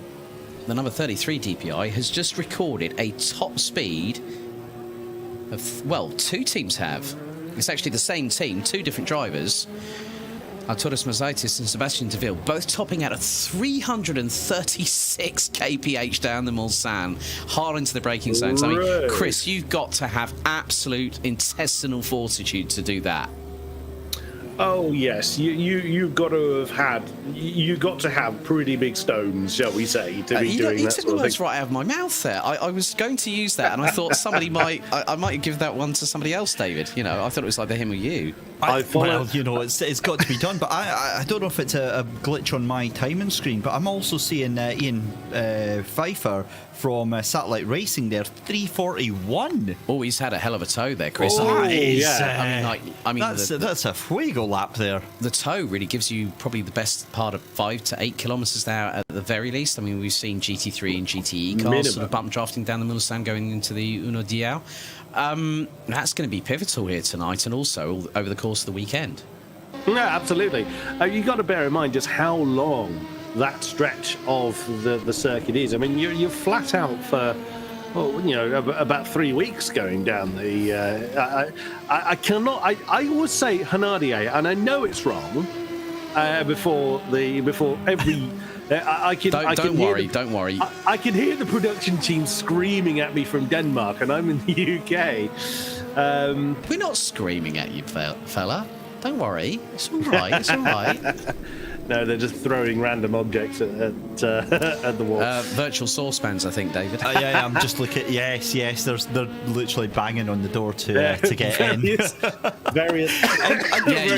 number 33 DPI has just recorded a top speed of, well, two teams have. It's actually the same team, two different drivers. Arturas Mazaitis and Sebastian Deville, both topping out at 336 kph down the Mulsanne, hard into the braking zones. I mean, Chris, you've got to have absolute intestinal fortitude to do that. Oh yes, you got to have pretty big stones, shall we say, to be doing that sort of thing. You took the words right out of my mouth there. I was going to use that, and I thought somebody I might give that one to somebody else, David. I thought it was either him or you. It's got to be done, but I don't know if it's a glitch on my timing screen, but I'm also seeing Ian Pfeiffer from Satellite Racing there, 341. Oh, he's had a hell of a tow there, Chris. That's a fuego lap there. The tow really gives you probably the best part of 5 to 8 kilometres an hour at the very least. I mean, we've seen GT3 and GTE cars sort of bump drafting down the Mulsanne going into the Uno Diao. That's going to be pivotal here tonight and also over the course of the weekend. Yeah, absolutely. You got to bear in mind just how long that stretch of the circuit is. I mean, you're flat out for about 3 weeks going down the. I cannot. I always say Hanadier, and I know it's wrong. Before every. Don't worry. I can hear the production team screaming at me from Denmark, and I'm in the UK. We're not screaming at you, fella. Don't worry. It's all right. It's all right. No, they're just throwing random objects at the wall. Virtual saucepans, I think, David. Yeah, I'm just looking. Yes. They're literally banging on the door to get in. Various.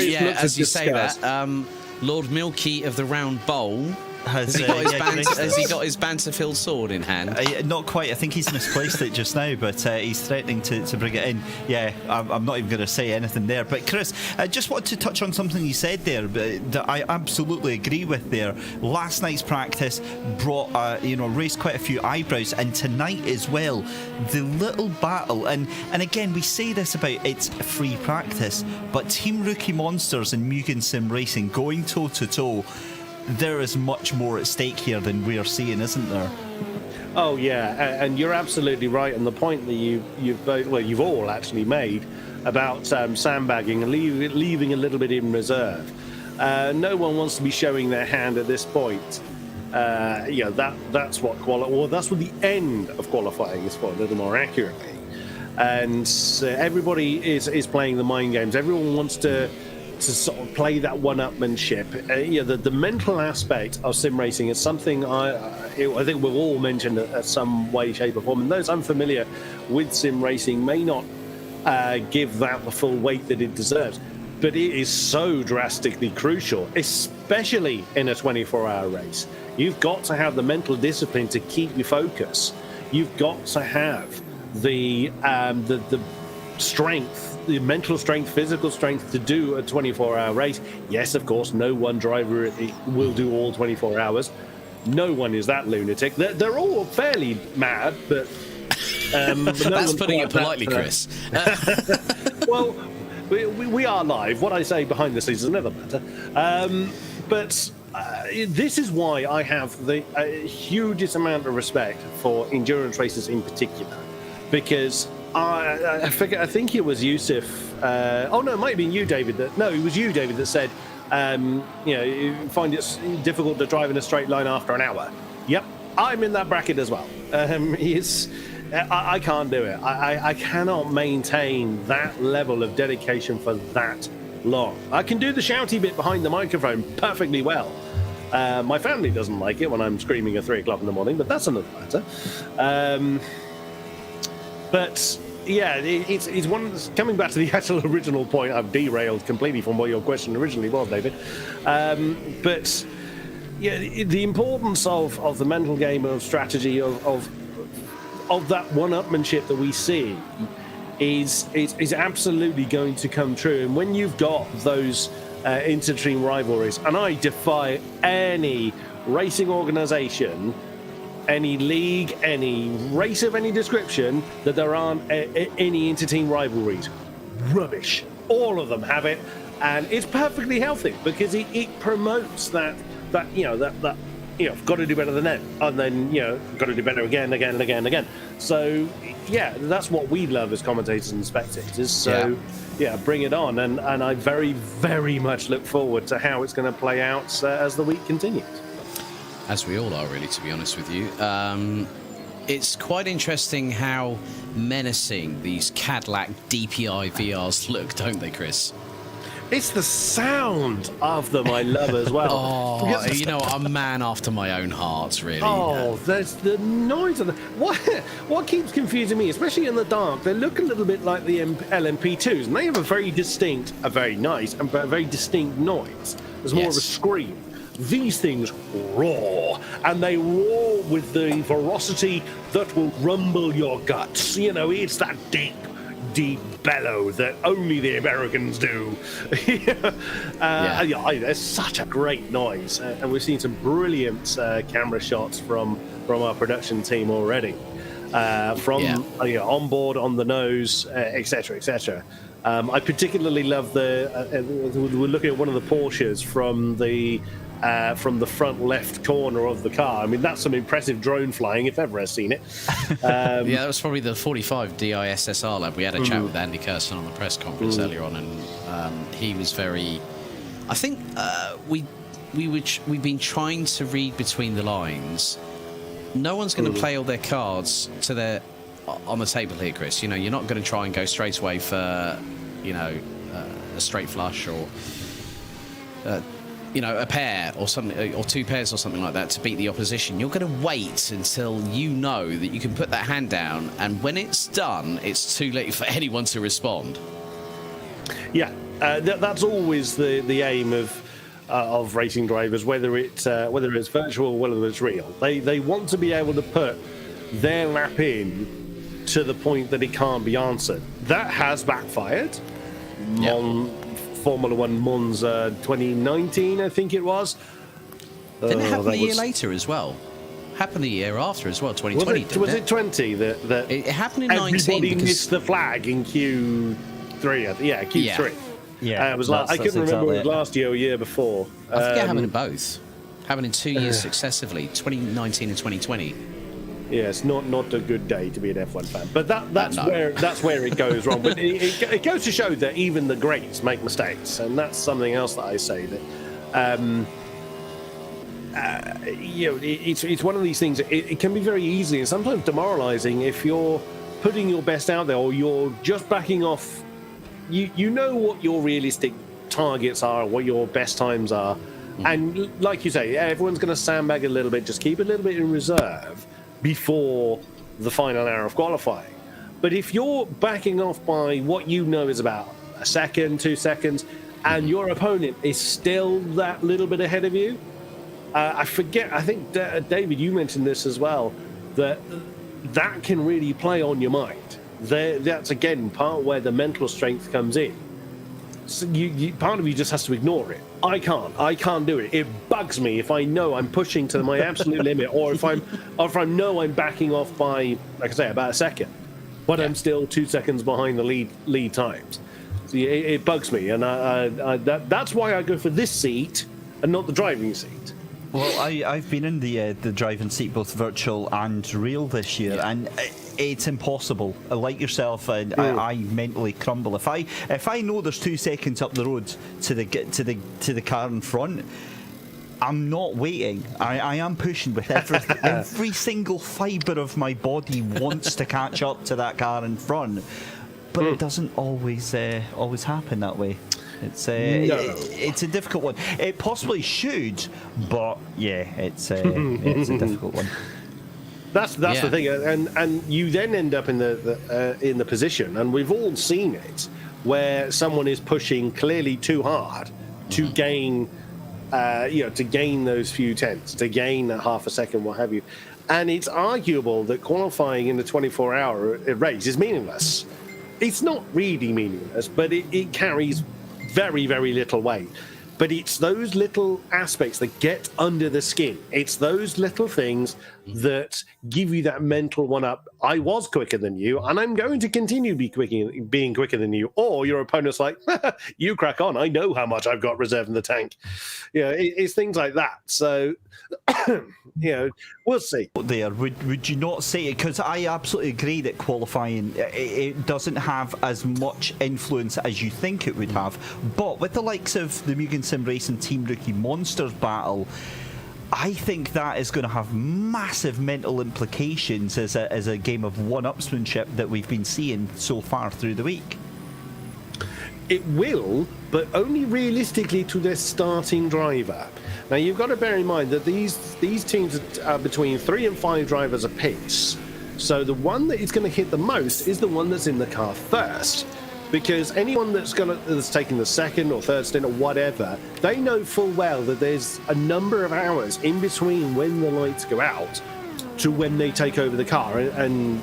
Yeah. As you say that, Lord Milky of the Round Bowl. Has he got his banter-filled sword in hand? Not quite. I think he's misplaced it just now, but he's threatening to bring it in. Yeah, I'm not even going to say anything there. But Chris, I just wanted to touch on something you said there that I absolutely agree with there. Last night's practice brought, raised quite a few eyebrows, and tonight as well, the little battle. And again, we say this about it's free practice, but Team Rookie Monsters and Mugen Sim Racing going toe-to-toe, there is much more at stake here than we're seeing, isn't there? Oh yeah, and you're absolutely right on the point that you've all actually made about sandbagging and leaving a little bit in reserve. No one wants to be showing their hand at this point. That's what that's what the end of qualifying is for, a little more accurately. And everybody is playing the mind games. Everyone wants to sort of play that one-upmanship. The mental aspect of sim racing is something I think we've all mentioned at some way, shape or form. And those unfamiliar with sim racing may not give that the full weight that it deserves. But it is so drastically crucial, especially in a 24-hour race. You've got to have the mental discipline to keep your focus. You've got to have the strength, the mental strength, physical strength to do a 24-hour race. Yes, of course, no one driver will do all 24 hours. No one is that lunatic. They're all fairly mad, but that's putting it politely, Chris. Well, we are live. What I say behind the scenes is another matter. But this is why I have the hugest amount of respect for endurance races in particular, because I think it was Yusuf. No, it might have been you, David. It was you, David, that said, you find it difficult to drive in a straight line after an hour. Yep, I'm in that bracket as well. I can't do it. I cannot maintain that level of dedication for that long. I can do the shouty bit behind the microphone perfectly well. My family doesn't like it when I'm screaming at 3 o'clock in the morning, but that's another matter. But yeah, it's one. Coming back to the actual original point, I've derailed completely from what your question originally was, David. But yeah, the importance of the mental game, of strategy, of that one-upmanship that we see is absolutely going to come true. And when you've got those inter-team rivalries, and I defy any racing organisation, any league, any race of any description, that there aren't any inter-team rivalries. Rubbish. All of them have it, and it's perfectly healthy because it promotes that got to do better than them, and then got to do better again. So yeah, that's what we love as commentators and spectators. So yeah, bring it on, and I very, very much look forward to how it's going to play out as the week continues. As we all are, really, to be honest with you. It's quite interesting how menacing these Cadillac DPI VRs look, don't they, Chris? It's the sound of them I love as well. I'm a man after my own heart, really. Oh, there's the noise of them. What keeps confusing me, especially in the dark, they look a little bit like the LMP2s, and they have a very nice, and very distinct noise. There's more of a scream. These things roar, and they roar with the ferocity that will rumble your guts. It's that deep bellow that only the Americans do. It's such a great noise, and we've seen some brilliant camera shots from our production team already, on board, on the nose, etc. I particularly love we're looking at one of the Porsches from the front left corner of the car. I mean, that's some impressive drone flying, if ever I've seen it. Yeah, that was probably the 45 DISSR lab. We had a chat with Andy Kirsten on the press conference earlier on, and he was very... I think we've been trying to read between the lines. No one's going to play all their cards to their on the table here, Chris. You know, you're not going to try and go straight away for, you know, a straight flush or, you know, a pair or something, or two pairs or something like that to beat the opposition. You're going to wait until you know that you can put that hand down, and when it's done, it's too late for anyone to respond. Yeah, that's always the aim of racing drivers, whether it's virtual, whether it's real. They want to be able to put their lap in to the point that it can't be answered. That has backfired. Formula One Monza 2019, I think it was. Didn't it happen a year later as well? Happened a year after as well, 2020. Was it 20 that it happened in 19? Everybody missed the flag in Q3. Q3. Yeah, it was I couldn't remember if it was last year or year before. I think it happened in both. Happened in 2 years successively, 2019 and 2020. Yeah, it's not a good day to be an F1 fan, but that's where it goes wrong. But it goes to show that even the greats make mistakes, and that's something else that I say that you know, it's one of these things. It can be very easy and sometimes demoralising if you're putting your best out there or you're just backing off. You know what your realistic targets are, what your best times are, and like you say, everyone's going to sandbag a little bit, just keep a little bit in reserve before the final hour of qualifying. But if you're backing off by what you know is about a second, 2 seconds, and your opponent is still that little bit ahead of you, I think, David, you mentioned this as well, that can really play on your mind. That's, again, part where the mental strength comes in. So part of you just has to ignore it. I can't do it. It bugs me if I know I'm pushing to my absolute limit, or if I know I'm backing off by, like I say, about a second, but I'm still 2 seconds behind the lead times. So it bugs me, and that's why I go for this seat and not the driving seat. Well, I've been in the driving seat, both virtual and real this year, and it's impossible. Like yourself, I mentally crumble if I know there's 2 seconds up the road to the car in front. I'm not waiting. I am pushing with every single fibre of my body wants to catch up to that car in front, but it doesn't always happen that way. It's a difficult one. It possibly should, but yeah, it's a difficult one. That's the thing, and you then end up in the position, and we've all seen it, where someone is pushing clearly too hard to gain, to gain those few tenths, to gain a half a second, what have you. And it's arguable that qualifying in the 24-hour race is meaningless. It's not really meaningless, but it carries very, very little weight. But it's those little aspects that get under the skin. It's those little things that give you that mental one-up. I was quicker than you, and I'm going to continue being quicker than you. Or your opponent's like, you crack on. I know how much I've got reserved in the tank. It's things like that. So, we'll see. There, would you not say it? Because I absolutely agree that qualifying, it doesn't have as much influence as you think it would have. But with the likes of the Mugen Sim Racing Team Rookie Monsters battle, I think that is going to have massive mental implications as a game of one-upsmanship that we've been seeing so far through the week. It will, but only realistically to their starting driver. Now, you've got to bear in mind that these teams are between 3 and 5 drivers apiece. So the one that is going to hit the most is the one that's in the car first. Because anyone that's taking the second or third stint or whatever, they know full well that there's a number of hours in between when the lights go out to when they take over the car, and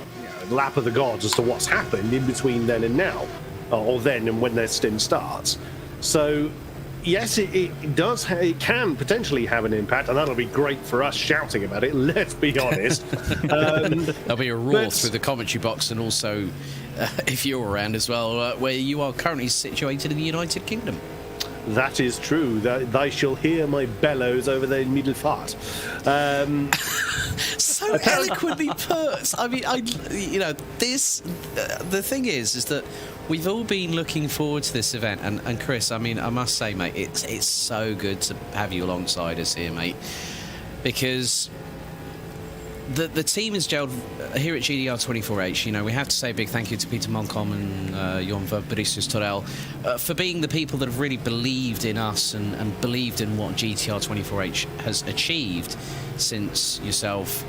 lap of the gods as to what's happened in between then and now, or then and when their stint starts. So yes, it does. It can potentially have an impact, and that'll be great for us shouting about it. Let's be honest. There'll be a roar through the commentary box, and also, if you're around as well, where you are currently situated in the United Kingdom. That is true. They shall hear my bellows over their middle fart. So eloquently put. I mean, the thing is that we've all been looking forward to this event, and Chris, I mean, I must say, mate, it's so good to have you alongside us here, mate, because the team has gelled here at GTR24H. You know, we have to say a big thank you to Peter Moncom and Jon Fabricius Torell for being the people that have really believed in us and believed in what GTR24H has achieved since yourself,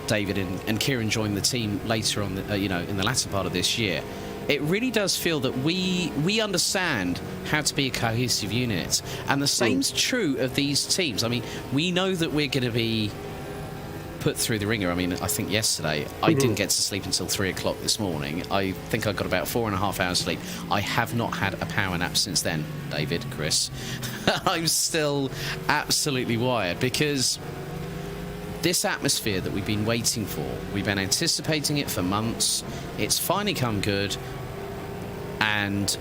David, and Kieran joined the team later on, in the latter part of this year. It really does feel that we understand how to be a cohesive unit, and the same's true of these teams. I mean, we know that we're going to be put through the ringer. I mean, I think yesterday I didn't get to sleep until 3 o'clock this morning. I think I got about 4.5 hours sleep. I have not had a power nap since then, David, Chris. I'm still absolutely wired because this atmosphere that we've been waiting for, we've been anticipating it for months. It's finally come good, and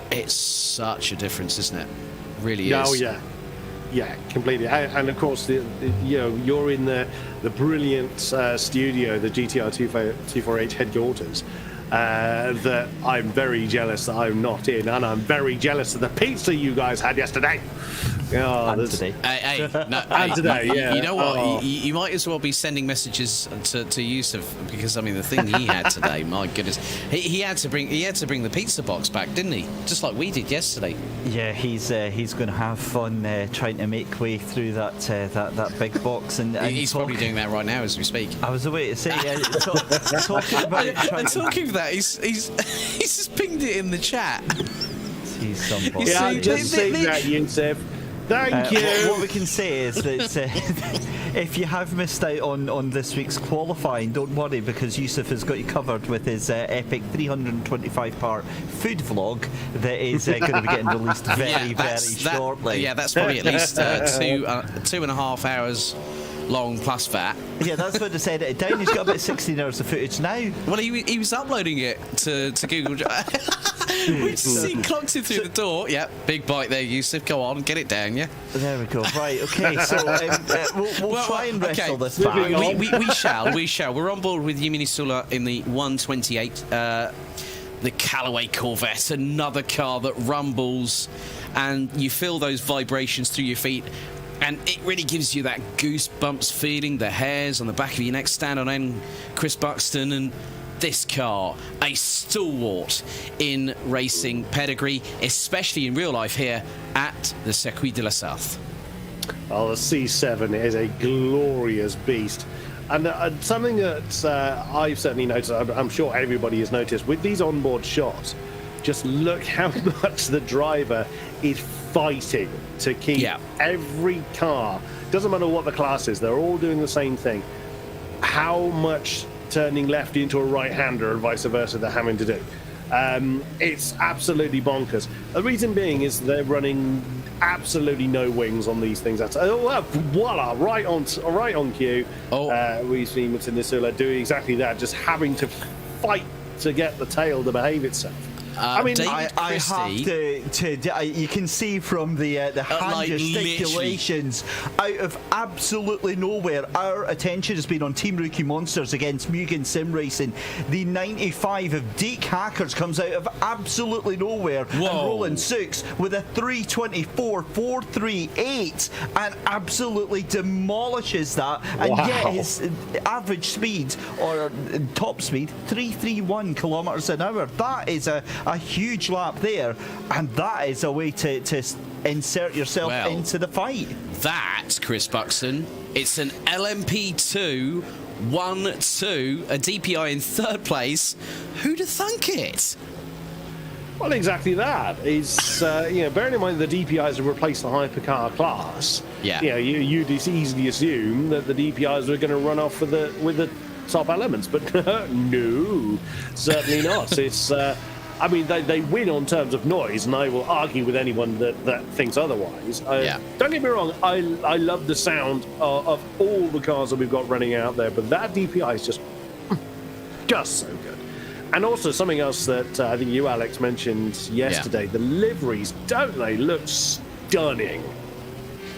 it's such a difference, isn't it? Really is. Oh yeah. Yeah, completely. And of course, you're in the brilliant studio, the GTR24H headquarters, that I'm very jealous that I'm not in, and I'm very jealous of the pizza you guys had yesterday. And today. And today, yeah. You know what? You might as well be sending messages to Yusuf, because I mean the thing he had today, my goodness, he had to bring the pizza box back, didn't he? Just like we did yesterday. Yeah, he's going to have fun trying to make way through that big box, and he's probably doing that right now as we speak. I was away to say, talking about talking of that, he's just pinged it in the chat. He's somebody. Yeah, I've just seen that, Yusuf. Thank you. What we can say is that if you have missed out on this week's qualifying, don't worry, because Yusuf has got you covered with his epic 325-part food vlog that is going to be getting released very shortly. Yeah, that's probably at least 2.5 hours long plus that. Yeah, that's what they said it down. He's got about 16 hours of footage now. Well, he was uploading it to Google. We just see clocked him through the door. Yeah, big bite there, Yusuf. Go on, get it down, yeah. There we go. Right, okay, so we'll try and wrestle this back. We shall. We're on board with Yemini Sula in the 128, the Callaway Corvette, another car that rumbles, and you feel those vibrations through your feet. And it really gives you that goosebumps feeling, the hairs on the back of your neck stand on end. Chris Buxton, and this car, a stalwart in racing pedigree, especially in real life here at the Circuit de la South. Oh, the C7 is a glorious beast. And something that I've certainly noticed, I'm sure everybody has noticed, with these onboard shots, just look how much the driver is fighting to keep every car, doesn't matter what the class is, they're all doing the same thing. How much turning left into a right-hander and vice versa they're having to do. It's absolutely bonkers. The reason being is they're running absolutely no wings on these things. Voila, right on cue. We've seen Nisula do exactly that, just having to fight to get the tail to behave itself. I mean, I have to. You can see from the hand gesticulations out of absolutely nowhere. Our attention has been on Team Rookie Monsters against Mugen Sim Racing. The 95 of Deke Hackers comes out of absolutely nowhere. Whoa. And Roland Sooks with a 324.438 and absolutely demolishes that. And yet his average speed, or top speed, 331 kilometers an hour. That is a huge lap there, and that is a way to insert yourself into the fight. That, Chris Buxton, it's an LMP2 1-2, a DPI in third place. Who'd have thunk it? Well, exactly that. Is bearing in mind the DPIs have replaced the hypercar class. Yeah. You'd easily assume that the DPIs were going to run off with the top elements, but no, certainly not. It's I mean, they win on terms of noise, and I will argue with anyone that thinks otherwise. Don't get me wrong, I love the sound of all the cars that we've got running out there, but that DPI is just so good. And also something else that I think you, Alex, mentioned yesterday, the liveries, don't they look stunning?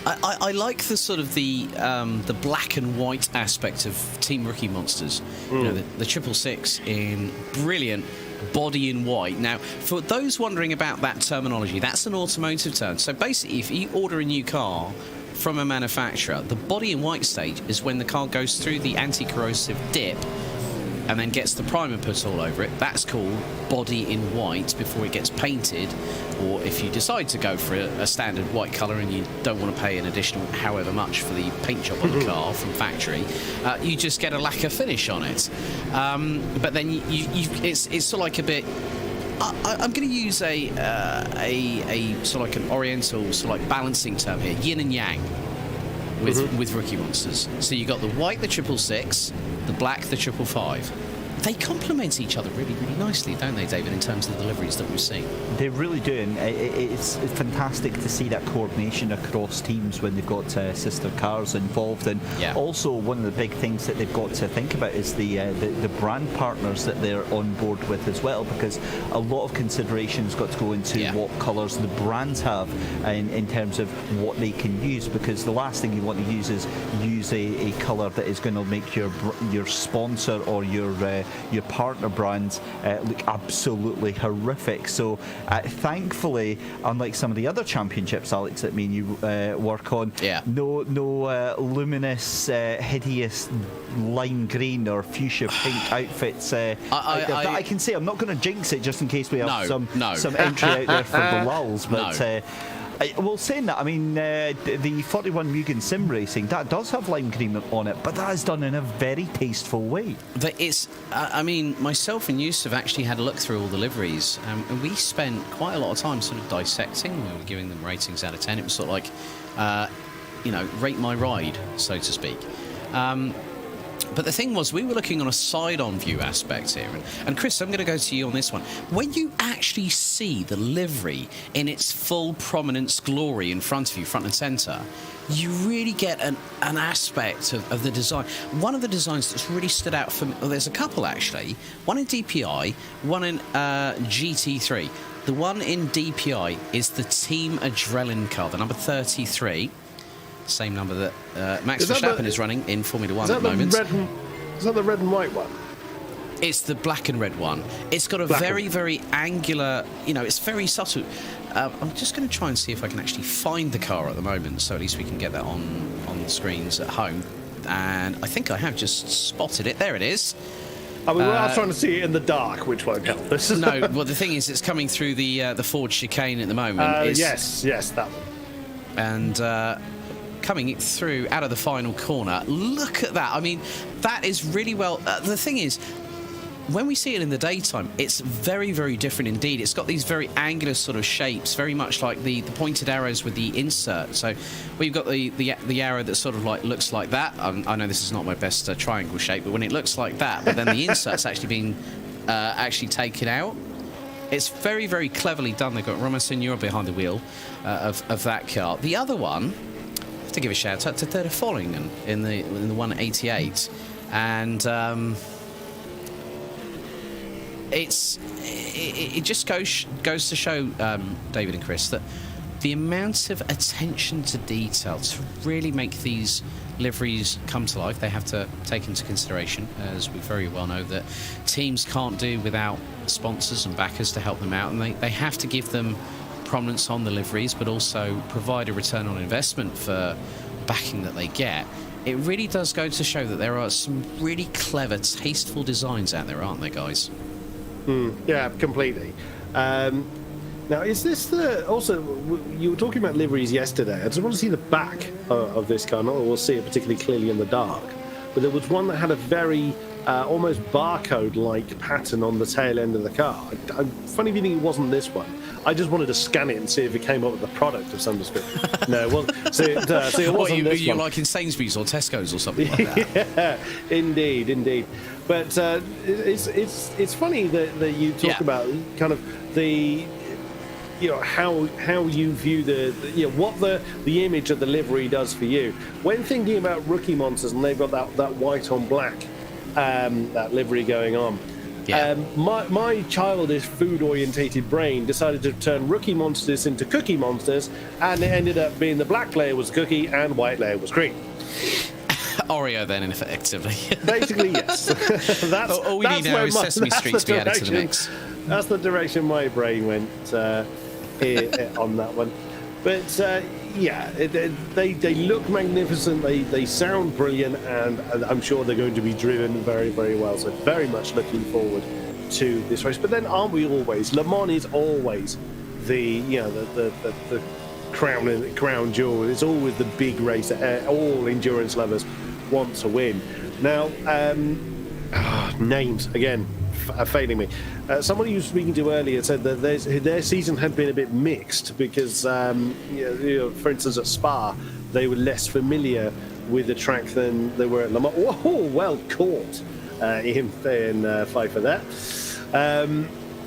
I like the sort of the black and white aspect of Team Rookie Monsters. You know, the 666 in brilliant body in white. Now, for those wondering about that terminology, that's an automotive term. So basically, if you order a new car from a manufacturer, the body in white stage is when the car goes through the anti-corrosive dip and then gets the primer put all over it. That's called body in white before it gets painted. Or if you decide to go for a standard white colour and you don't want to pay an additional however much for the paint job on the car from factory, you just get a lacquer finish on it. But then it's sort of like a bit... I'm going to use a sort of like an oriental sort of like balancing term here, yin and yang. With Rookie Monsters. So you got the white, the 666, the black, the 555. They complement each other really, really nicely, don't they, David, in terms of the deliveries that we've seen? They really do, and it's fantastic to see that coordination across teams when they've got sister cars involved. And also, one of the big things that they've got to think about is the brand partners that they're on board with as well, because a lot of consideration's got to go into what colours the brands have in terms of what they can use, because the last thing you want to use is a colour that is going to make your sponsor or your partner brands look absolutely horrific. So thankfully, unlike some of the other championships, Alex, that me and you work on, no luminous, hideous lime green or fuchsia pink outfits. I can say I'm not going to jinx it just in case we have some entry out there for the lulls, but well, saying that, I mean, the 41 Mugen Sim Racing, that does have lime green on it, but that is done in a very tasteful way. I mean, myself and Yusuf actually had a look through all the liveries, and we spent quite a lot of time sort of dissecting. We were giving them ratings out of 10. It was sort of like, rate my ride, so to speak. But the thing was, we were looking on a side-on view aspect here. And Chris, I'm going to go to you on this one. When you actually see the livery in its full prominence glory in front of you, front and centre, you really get an aspect of the design. One of the designs that's really stood out for me, well, there's a couple actually. One in DPI, one in GT3. The one in DPI is the Team Adrenaline car, the number 33. Same number that Max Verstappen is running in Formula 1 at the moment. Is that the red and white one? It's the black and red one. It's got a very angular, it's very subtle. I'm just going to try and see if I can actually find the car at the moment, so at least we can get that on the screens at home. And I think I have just spotted it. There it is. I mean, I was trying to see it in the dark, which won't help us. No, well, the thing is, it's coming through the Ford chicane at the moment. Yes, that one. And... coming through out of the final corner. Look at that. I mean, that is really well... the thing is, when we see it in the daytime, it's very different indeed. It's got these very angular sort of shapes, very much like the pointed arrows with the insert. So we've got the arrow that sort of like looks like that. I know this is not my best triangle shape, but when it looks like that, but then the insert's actually being taken out. It's very cleverly done. They've got Romain Senior behind the wheel of that car. The other one... to give a shout out to Third Follingen in the 188, and it just goes to show, David and Chris, that the amount of attention to detail to really make these liveries come to life, they have to take into consideration, as we very well know, that teams can't do without sponsors and backers to help them out, and they have to give them prominence on the liveries, but also provide a return on investment for backing that they get. It really does go to show that there are some really clever, tasteful designs out there, aren't there, guys? Yeah, completely. Now, is this also, you were talking about liveries yesterday. I just want to see the back of this car. Not that we'll see it particularly clearly in the dark, but there was one that had a very almost barcode-like pattern on the tail end of the car. Funny feeling it wasn't this one. I just wanted to scan it and see if it came up with a product of some description. No, it wasn't. So it wasn't this one. Like in Sainsbury's or Tesco's or something like that? Yeah, indeed. But it's funny that you talk about kind of the, how you view what the image of the livery does for you. When thinking about Rookie Monsters, and they've got that white on black, that livery going on. Yeah. My childish food-orientated brain decided to turn Rookie Monsters into Cookie Monsters, and it ended up being the black layer was cookie and white layer was cream. Oreo, then, effectively. Basically, yes. All we need now is Sesame Street to be added to the mix. That's the direction my brain went on that one. But they look magnificent. They sound brilliant, and I'm sure they're going to be driven very, very well. So very much looking forward to this race. But then, aren't we always? Le Mans is always the crown jewel. It's always the big race that all endurance lovers want to win. Now, names again are failing me. Somebody you were speaking to earlier said that their season had been a bit mixed because, for instance, at Spa, they were less familiar with the track than they were at Le Mans. Whoa, well caught, in Pfeiffer there.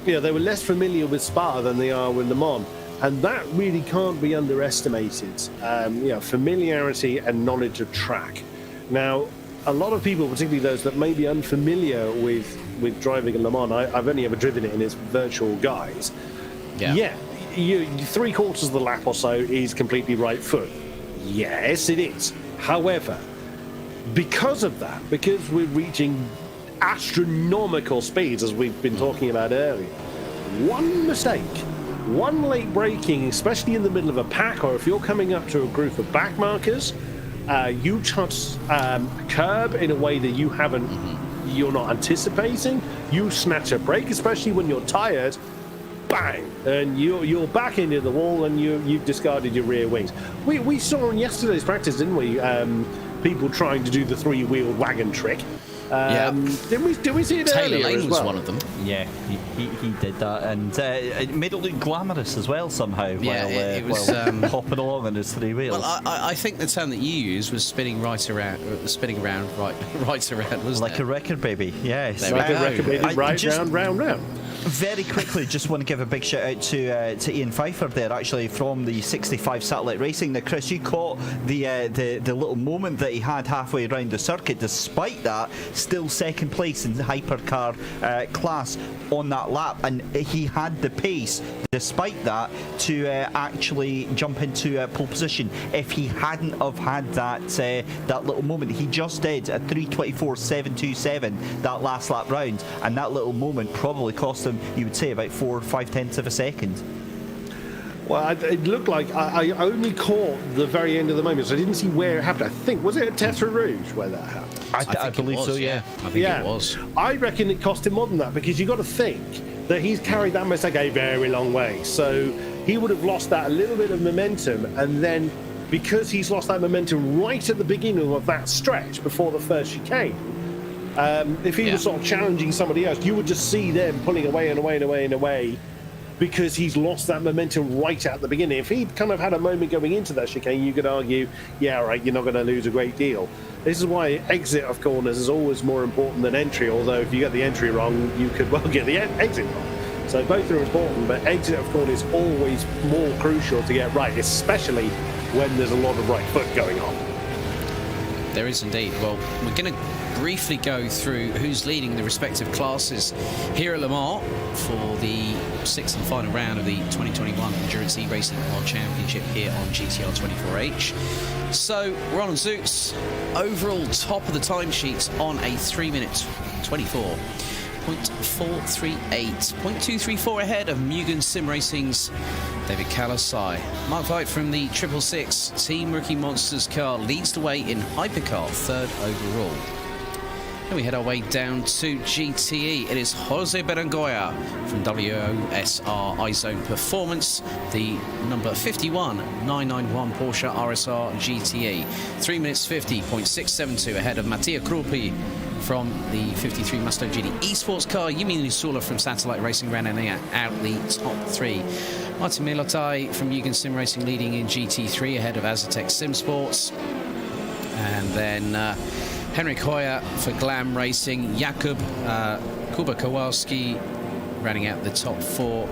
They were less familiar with Spa than they are with Le Mans. And that really can't be underestimated. Familiarity and knowledge of track. Now, a lot of people, particularly those that may be unfamiliar with driving in Le Mans, I've only ever driven it in its virtual guise. Yeah, you 3/4 of the lap or so is completely right foot. Yes, it is. However, because of that, because we're reaching astronomical speeds, as we've been talking about earlier, one mistake, one late braking, especially in the middle of a pack, or if you're coming up to a group of back markers, you touch a curb in a way that you're not anticipating. You snatch a brake, especially when you're tired, bang, and you're back into the wall, and you've discarded your rear wings. We saw in yesterday's practice, didn't we? People trying to do the 3-wheel wagon trick. Did we see it Taylor earlier Lane as was well? one of them. Yeah, he did that, and it made it look glamorous as well somehow. Yeah, it was while hopping along on his 3 wheels. Well, I think the term that you used was spinning right around, wasn't like it? a record baby. Yes, like a record baby, round. Very quickly, just want to give a big shout out to Ian Pfeiffer there, actually from the 65 Satellite Racing. Now, Chris, you caught the little moment that he had halfway around the circuit. Despite that, still second place in the hypercar class on that lap, and he had the pace, despite that, to actually jump into pole position. If he hadn't have had that little moment, he just did a 3:24.727 that last lap round, and that little moment probably cost him, you would say, about 4 or 5 tenths of a second. Well, it looked like I only caught the very end of the moment, so I didn't see where it happened. I think, was it at Tetra Rouge where that happened? I believe so, yeah. I think it was. I reckon it cost him more than that, because you've got to think that he's carried that mistake a very long way. So he would have lost that a little bit of momentum, and then because he's lost that momentum right at the beginning of that stretch before the first chicane, if he was sort of challenging somebody else, you would just see them pulling away and away and away and away, because he's lost that momentum right at the beginning. If he'd kind of had a moment going into that chicane, you could argue, yeah, right, you're not going to lose a great deal. This is why exit of corners is always more important than entry, although if you get the entry wrong, you could well get the exit wrong. So both are important, but exit of corner is always more crucial to get right, especially when there's a lot of right foot going on. There is indeed. Well, we're going to briefly go through who's leading the respective classes here at Le Mans for the 6th and final round of the 2021 Endurance E-Racing World Championship here on GTR24H. So, Ron and Zoots, overall top of the timesheets on a 3-minute 24.438, 0.234 ahead of Mugen Sim Racing's David Kalasai. Mark White from the 666 Team Rookie Monsters car leads the way in Hypercar, 3rd overall. Then we head our way down to GTE. It is Jose Berengoya from WOSR iZone Performance, the number 51991 Porsche RSR GTE. 3 minutes 50.672 ahead of Mattia Krupi from the 53 Musto GT Esports car. Yumi Nusula from Satellite Racing rounding out the top 3. Martin Milotai from Mugen Sim Racing leading in GT3 ahead of Azatec Sim Sports. And then Henrik Hoyer for Glam Racing. Jakub Kuba Kowalski rounding out the top 4.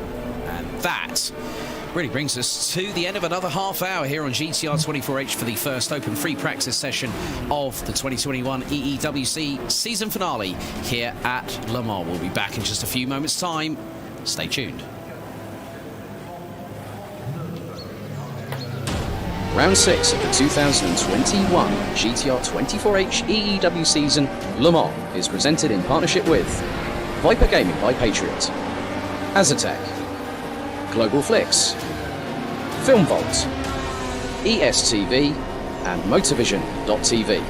And that really brings us to the end of another half hour here on GTR24H for the first open free practice session of the 2021 EEWC season finale here at Le Mans. We'll be back in just a few moments' time. Stay tuned. Round 6 of the 2021 GTR24H EEW season Le Mans is presented in partnership with Viper Gaming by Patriot, Azatec, Global Flix, Film Vault, ESTV, and Motorvision.tv.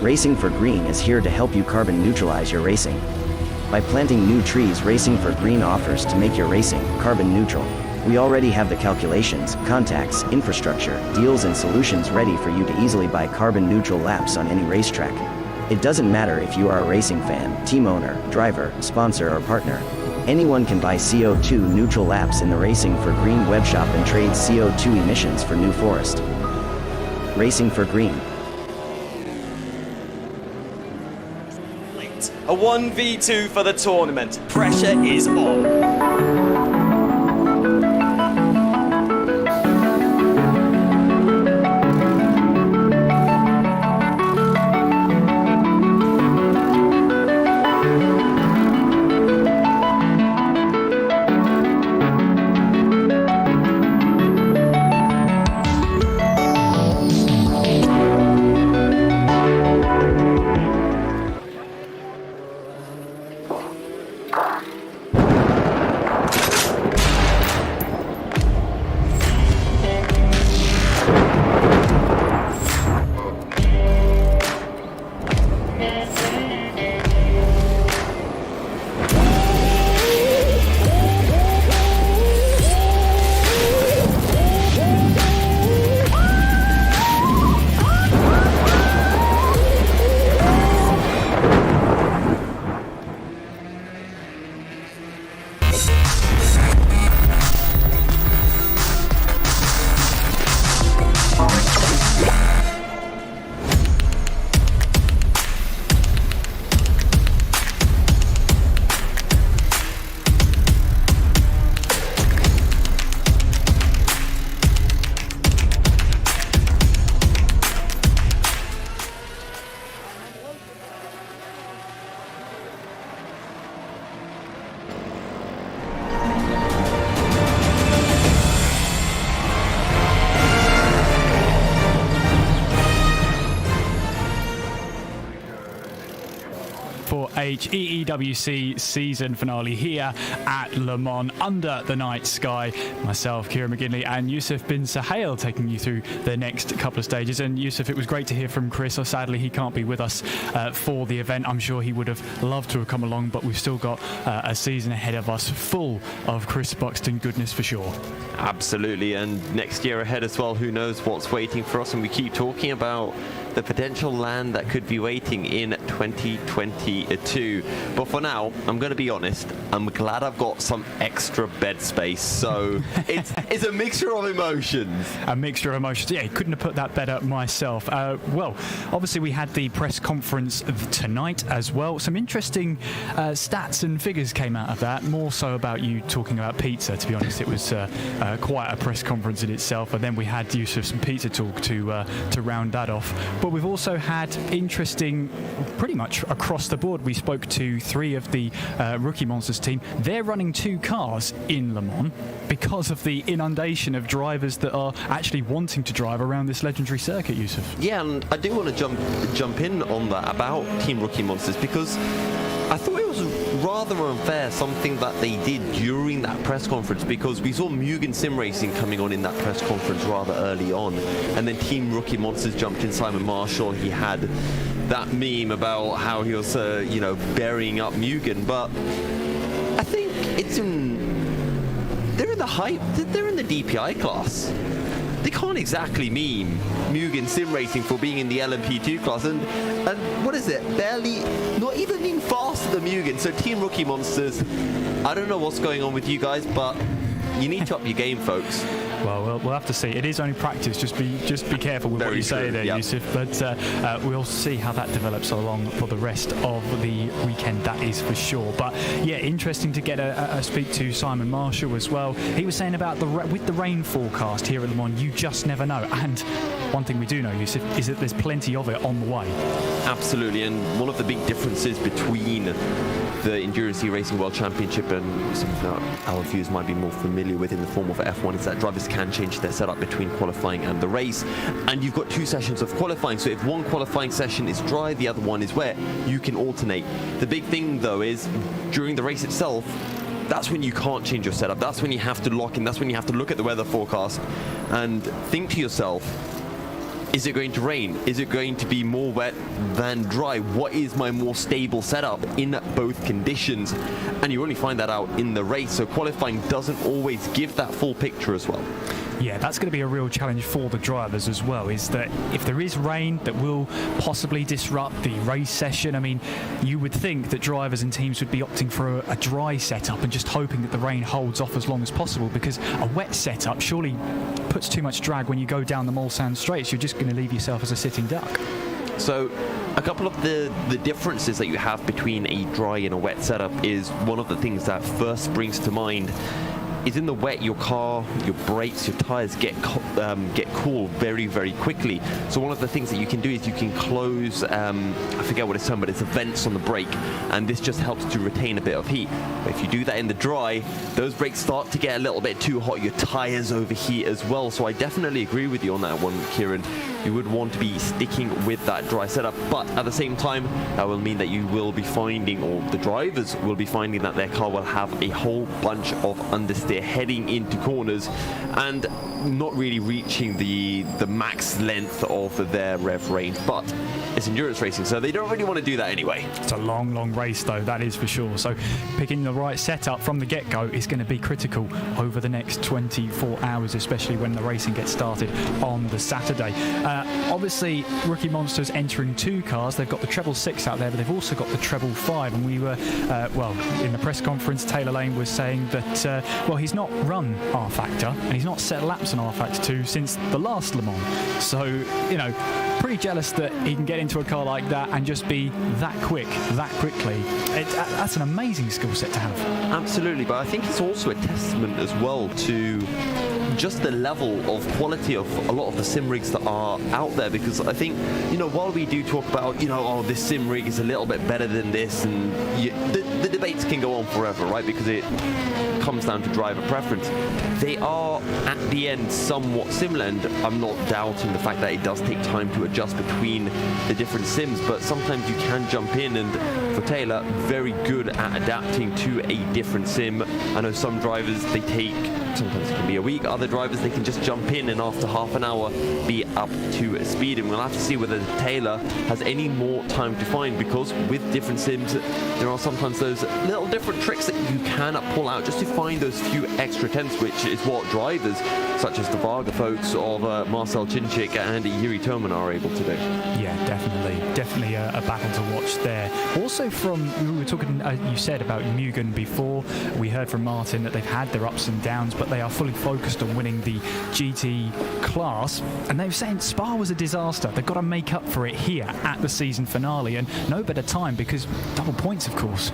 Racing for Green is here to help you carbon neutralize your racing. By planting new trees, Racing for Green offers to make your racing carbon neutral. We already have the calculations, contacts, infrastructure, deals and solutions ready for you to easily buy carbon neutral laps on any racetrack. It doesn't matter if you are a racing fan, team owner, driver, sponsor or partner. Anyone can buy CO2 neutral laps in the Racing for Green webshop and trade CO2 emissions for New Forest. Racing for Green. A 1v2 for the tournament. Pressure is on. EEWC season finale here at Le Mans under the night sky. Myself, Kieran McGinley, and Yusuf bin Suhail taking you through the next couple of stages. And Yusuf, it was great to hear from Chris. Sadly, he can't be with us for the event. I'm sure he would have loved to have come along, but we've still got a season ahead of us full of Chris Buxton goodness for sure. Absolutely, and next year ahead as well. Who knows what's waiting for us? And we keep talking about the potential land that could be waiting in 2022. But for now, I'm going to be honest, I'm glad I've got some extra bed space. So it's a mixture of emotions. A mixture of emotions. Yeah, couldn't have put that better myself. Well, obviously we had the press conference tonight as well. Some interesting stats and figures came out of that. More so about you talking about pizza, to be honest. It was quite a press conference in itself. And then we had use of some pizza talk to round that off. But we've also had interesting, pretty much across the board. We spoke to 3 of the Rookie Monsters team. They're running 2 cars in Le Mans because of the inundation of drivers that are actually wanting to drive around this legendary circuit, Yusuf. Yeah, and I do want to jump in on that about Team Rookie Monsters, because I thought it was rather unfair, something that they did during that press conference, because we saw Mugen Sim Racing coming on in that press conference rather early on, and then Team Rookie Monsters jumped in. Simon Marshall, he had that meme about how he was, burying up Mugen, but I think they're in the hype, they're in the DPI class. They can't exactly meme Mugen Sim Racing for being in the LMP2 class, and what is it? Barely, not even being faster than Mugen. So Team Rookie Monsters, I don't know what's going on with you guys, but you need to up your game, folks. Well, we'll have to see. It is only practice. Just be careful with what you say there, Yusuf. But we'll see how that develops along for the rest of the weekend. That is for sure. But yeah, interesting to get a speak to Simon Marshall as well. He was saying about with the rain forecast here at Le Mans, you just never know. And one thing we do know, Yusuf, is that there's plenty of it on the way. Absolutely, and one of the big differences between the Endurance Racing World Championship and something that our viewers might be more familiar with in the form of F1 is that drivers can change their setup between qualifying and the race, and you've got 2 sessions of qualifying. So if one qualifying session is dry, the other one is wet, you can alternate. The big thing though is during the race itself, that's when you can't change your setup. That's when you have to lock in. That's when you have to look at the weather forecast and think to yourself, is it going to rain? Is it going to be more wet than dry? What is my more stable setup in both conditions? And you only find that out in the race, so qualifying doesn't always give that full picture as well. Yeah, that's going to be a real challenge for the drivers as well, is that if there is rain that will possibly disrupt the race session, I mean, you would think that drivers and teams would be opting for a dry setup and just hoping that the rain holds off as long as possible, because a wet setup surely puts too much drag when you go down the Mulsanne straights. You're just going to leave yourself as a sitting duck. So a couple of the differences that you have between a dry and a wet setup is one of the things that first springs to mind is in the wet, your car, your brakes, your tires get cool very, very quickly. So one of the things that you can do is you can close, I forget what it's called, but it's the vents on the brake, and this just helps to retain a bit of heat. But if you do that in the dry, those brakes start to get a little bit too hot, your tires overheat as well. So I definitely agree with you on that one, Kieran. You would want to be sticking with that dry setup, but at the same time, that will mean that you will be finding, or the drivers will be finding, that their car will have a whole bunch of understeer heading into corners and not really reaching the max length of their rev range. But it's endurance racing, so they don't really want to do that anyway. It's a long, long race though, that is for sure. So picking the right setup from the get-go is going to be critical over the next 24 hours, especially when the racing gets started on the Saturday. Obviously, Rookie Monsters entering 2 cars. They've got the Treble 6 out there, but they've also got the Treble 5. And we were, in the press conference, Taylor Lane was saying that, he's not run R-Factor and he's not set laps on R-Factor 2 since the last Le Mans. So, pretty jealous that he can get into a car like that and just be that quick, that quickly. That's an amazing skill set to have. Absolutely, but I think it's also a testament as well to just the level of quality of a lot of the sim rigs that are out there, because I think, while we do talk about, this sim rig is a little bit better than this, and the debates can go on forever, right? Because it comes down to driver preference. They are, at the end, somewhat similar, and I'm not doubting the fact that it does take time to adjust between the different sims, but sometimes you can jump in, and for Taylor, very good at adapting to a different sim. I know some drivers, sometimes it can be a week. Other drivers, they can just jump in and after half an hour be up to speed. And we'll have to see whether Taylor has any more time to find, because with different sims, there are sometimes those little different tricks that you can pull out just to find those few extra tenths, which is what drivers such as the Varga folks of Marcel Chinchik and Yuri Toman are able to do. Yeah, definitely a battle to watch there. Also we were talking, you said about Mugen before. We heard from Martin that they've had their ups and downs, but they are fully focused on winning the GT class, and they were saying Spa was a disaster. They've got to make up for it here at the season finale, and no better time because double points, of course.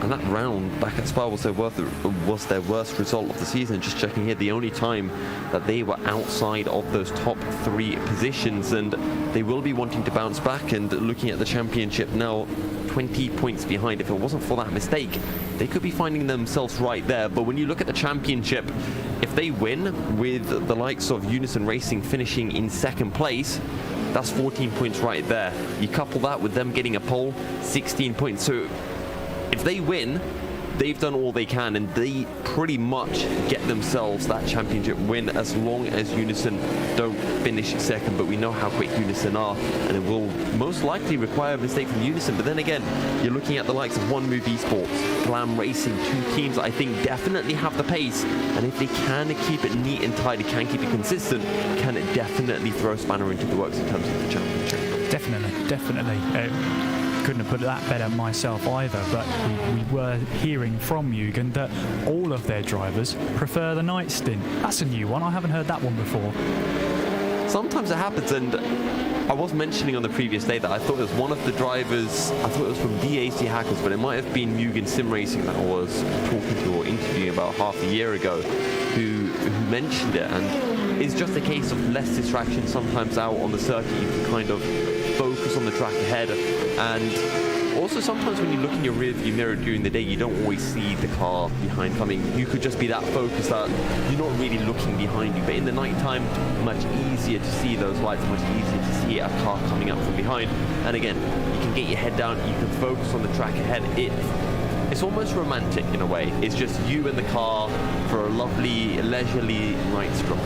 And that round back at Spa was their worst result of the season. Just checking here, the only time that they were outside of those top 3 positions, and they will be wanting to bounce back. And looking at the championship now, 20 points behind. If it wasn't for that mistake, they could be finding themselves right there. But when you look at the championship, if they win, with the likes of Unison Racing finishing in 2nd place, that's 14 points right there. You couple that with them getting a pole, 16 points. So if they win, they've done all they can, and they pretty much get themselves that championship win as long as Unison don't finish second. But we know how quick Unison are, and it will most likely require a mistake from Unison. But then again, you're looking at the likes of One Move Esports, Glam Racing, two teams I think definitely have the pace, and if they can keep it neat and tidy, can keep it consistent, can it definitely throw a spanner into the works in terms of the championship. Definitely. Couldn't have put it that better myself either, but we were hearing from Eugen that all of their drivers prefer the night stint. That's a new one. I haven't heard that one before. Sometimes it happens, and I was mentioning on the previous day that I thought it was one of the drivers, I thought it was from DAC Hackers, but it might have been Mugen Sim Racing that I was talking to or interviewing about half a year ago, who mentioned it. And it's just a case of less distraction sometimes out on the circuit. You can kind of focus on the track ahead, and also sometimes when you look in your rear view mirror during the day, you don't always see the car behind coming. You could just be that focused that you're not really looking behind you, but in the night time, much easier to see those lights, much easier to see a car coming up from behind. And again, you can get your head down, you can focus on the track ahead. It's almost romantic in a way. It's just you and the car for a lovely leisurely night stroll.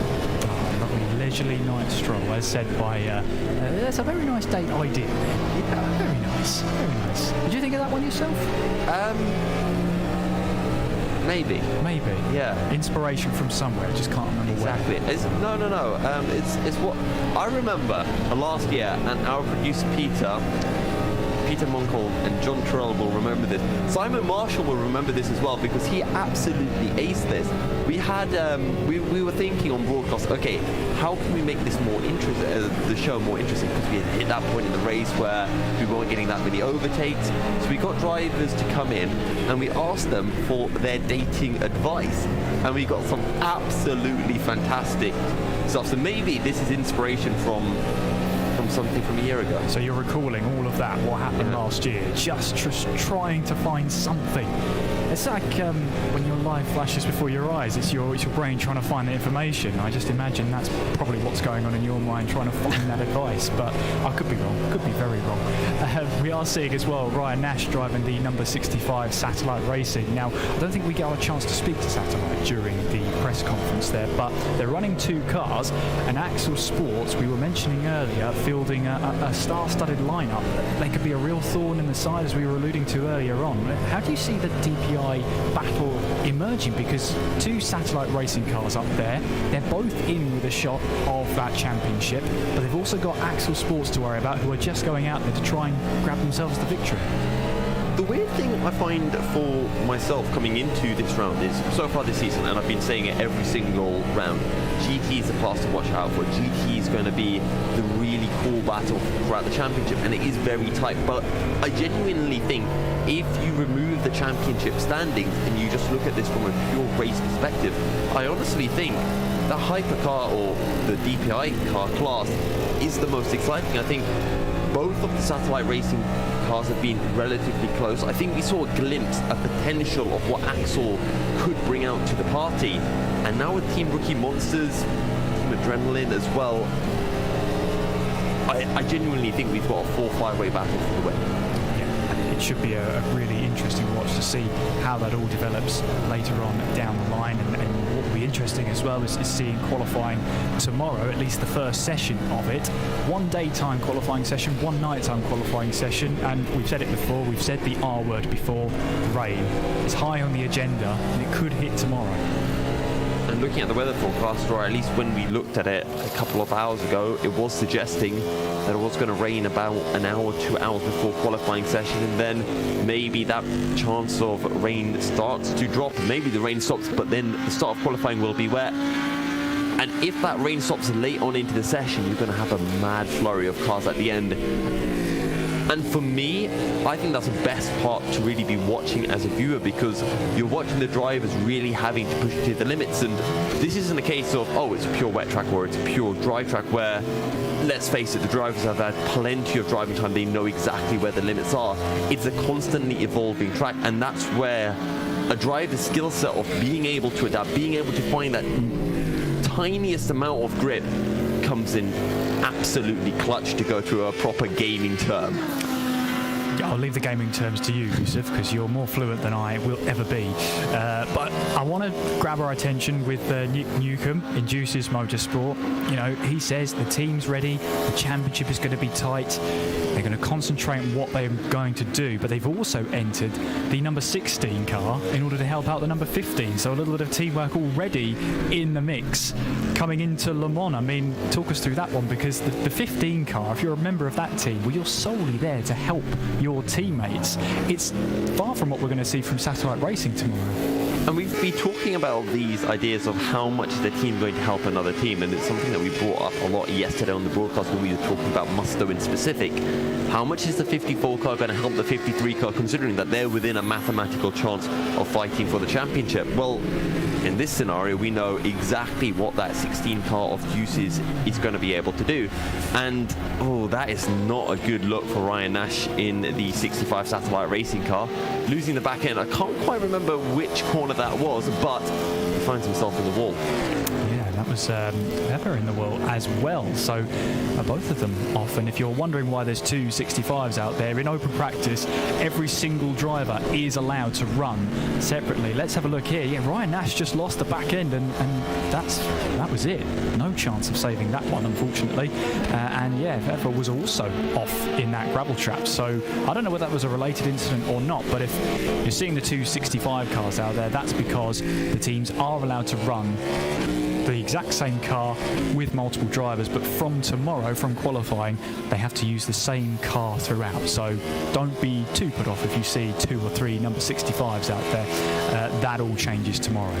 Leisurely night stroll, as said by that's a very nice date idea. Yeah, very nice. Did you think of that one yourself? Maybe. Yeah. Inspiration from somewhere. I just can't remember exactly. where. It's what I remember last year, and our producer Peter Monkle and John Terrell will remember this. Simon Marshall will remember this as well, because he absolutely aced this. We had, we were thinking on broadcast, okay, how can we make this more interesting, the show more interesting? Because we had hit that point in the race where we weren't getting that many overtakes. So we got drivers to come in and we asked them for their dating advice. And we got some absolutely fantastic stuff. So maybe this is inspiration from something from a year ago. So you're recalling all of that, what happened last year, just trying to find something. It's like when your life flashes before your eyes, it's your brain trying to find the information. I just imagine that's probably what's going on in your mind, trying to find that advice, but I could be wrong, could be very wrong. We are seeing as well Ryan Nash driving the number 65 Satellite Racing. Now, I don't think we got a chance to speak to Satellite during the press conference there, but they're running two cars, and Axel Sports, we were mentioning earlier, fielding a star-studded lineup. They could be a real thorn in the side, as we were alluding to earlier on. How do you see the DPI battle emerging? Because two Satellite Racing cars up there, they're both in with a shot of that championship, but they've also got Axel Sports to worry about, who are just going out there to try and grab themselves the victory. The weird thing I find for myself coming into this round is, so far this season, and I've been saying it every single round, GT is the class to watch out for. GT is going to be the really cool battle throughout the championship, and it is very tight. But I genuinely think if you remove the championship standings and you just look at this from a pure race perspective, I honestly think the hypercar or the DPI car class is the most exciting. I think both of the Satellite Racing cars have been relatively close. I think we saw a glimpse, a potential of what Axel could bring out to the party. And now with Team Rookie Monsters, Team Adrenaline as well, I genuinely think we've got a 4-5-way battle for the win. It should be a really interesting watch to see how that all develops later on down the line, and what will be interesting as well is seeing qualifying tomorrow, at least the first session of it. One daytime qualifying session, one nighttime qualifying session, and we've said it before, we've said the R word before, rain. It's high on the agenda and it could hit tomorrow. And looking at the weather forecast, or at least when we looked at it a couple of hours ago, it was suggesting that it was going to rain about an hour, 2 hours before qualifying session, and then maybe that chance of rain starts to drop. Maybe the rain stops, but then the start of qualifying will be wet. And if that rain stops late on into the session, you're going to have a mad flurry of cars at the end. And for me, I think that's the best part to really be watching as a viewer, because you're watching the drivers really having to push to the limits. And this isn't a case of, oh, it's a pure wet track or it's a pure dry track, where, let's face it, the drivers have had plenty of driving time. They know exactly where the limits are. It's a constantly evolving track, and that's where a driver's skill set of being able to adapt, being able to find that tiniest amount of grip comes in absolutely clutch, to go through a proper gaming term. I'll leave the gaming terms to you, Yusuf, because you're more fluent than I will ever be. But I want to grab our attention with Nick Newcomb in Juice's Motorsport. You know, he says the team's ready, the championship is going to be tight, they're going to concentrate on what they're going to do, but they've also entered the number 16 car in order to help out the number 15. So a little bit of teamwork already in the mix coming into Le Mans. I mean, talk us through that one, because the 15 car, if you're a member of that team, well, you're solely there to help your teammates. It's far from what we're going to see from Satellite Racing tomorrow. And we've been talking about these ideas of how much is the team going to help another team, and it's something that we brought up a lot yesterday on the broadcast when we were talking about Musto in specific. How much is the 54 car going to help the 53 car, considering that they're within a mathematical chance of fighting for the championship? Well, in this scenario, we know exactly what that 16 car of Juice's is going to be able to do. And, oh, that is not a good look for Ryan Nash in the 65 Satellite Racing car. Losing the back end, I can't quite remember which corner that was, but he finds himself in the wall. Yeah, that was Pfeiffer in the wall as well. So both of them off. And if you're wondering why there's two 65s out there, in open practice, every single driver is allowed to run separately. Let's have a look here. Yeah, Ryan Nash just lost the back end, and that was it. No chance of saving that one, unfortunately. And yeah, Pfeiffer was also off in that gravel trap. So I don't know whether that was a related incident or not, but if you're seeing the two 65 cars out there, that's because the teams are allowed to run the exact same car with multiple drivers, but from tomorrow, from qualifying, they have to use the same car throughout. So don't be too put off if you see 2 or 3 number 65s out there. That all changes tomorrow.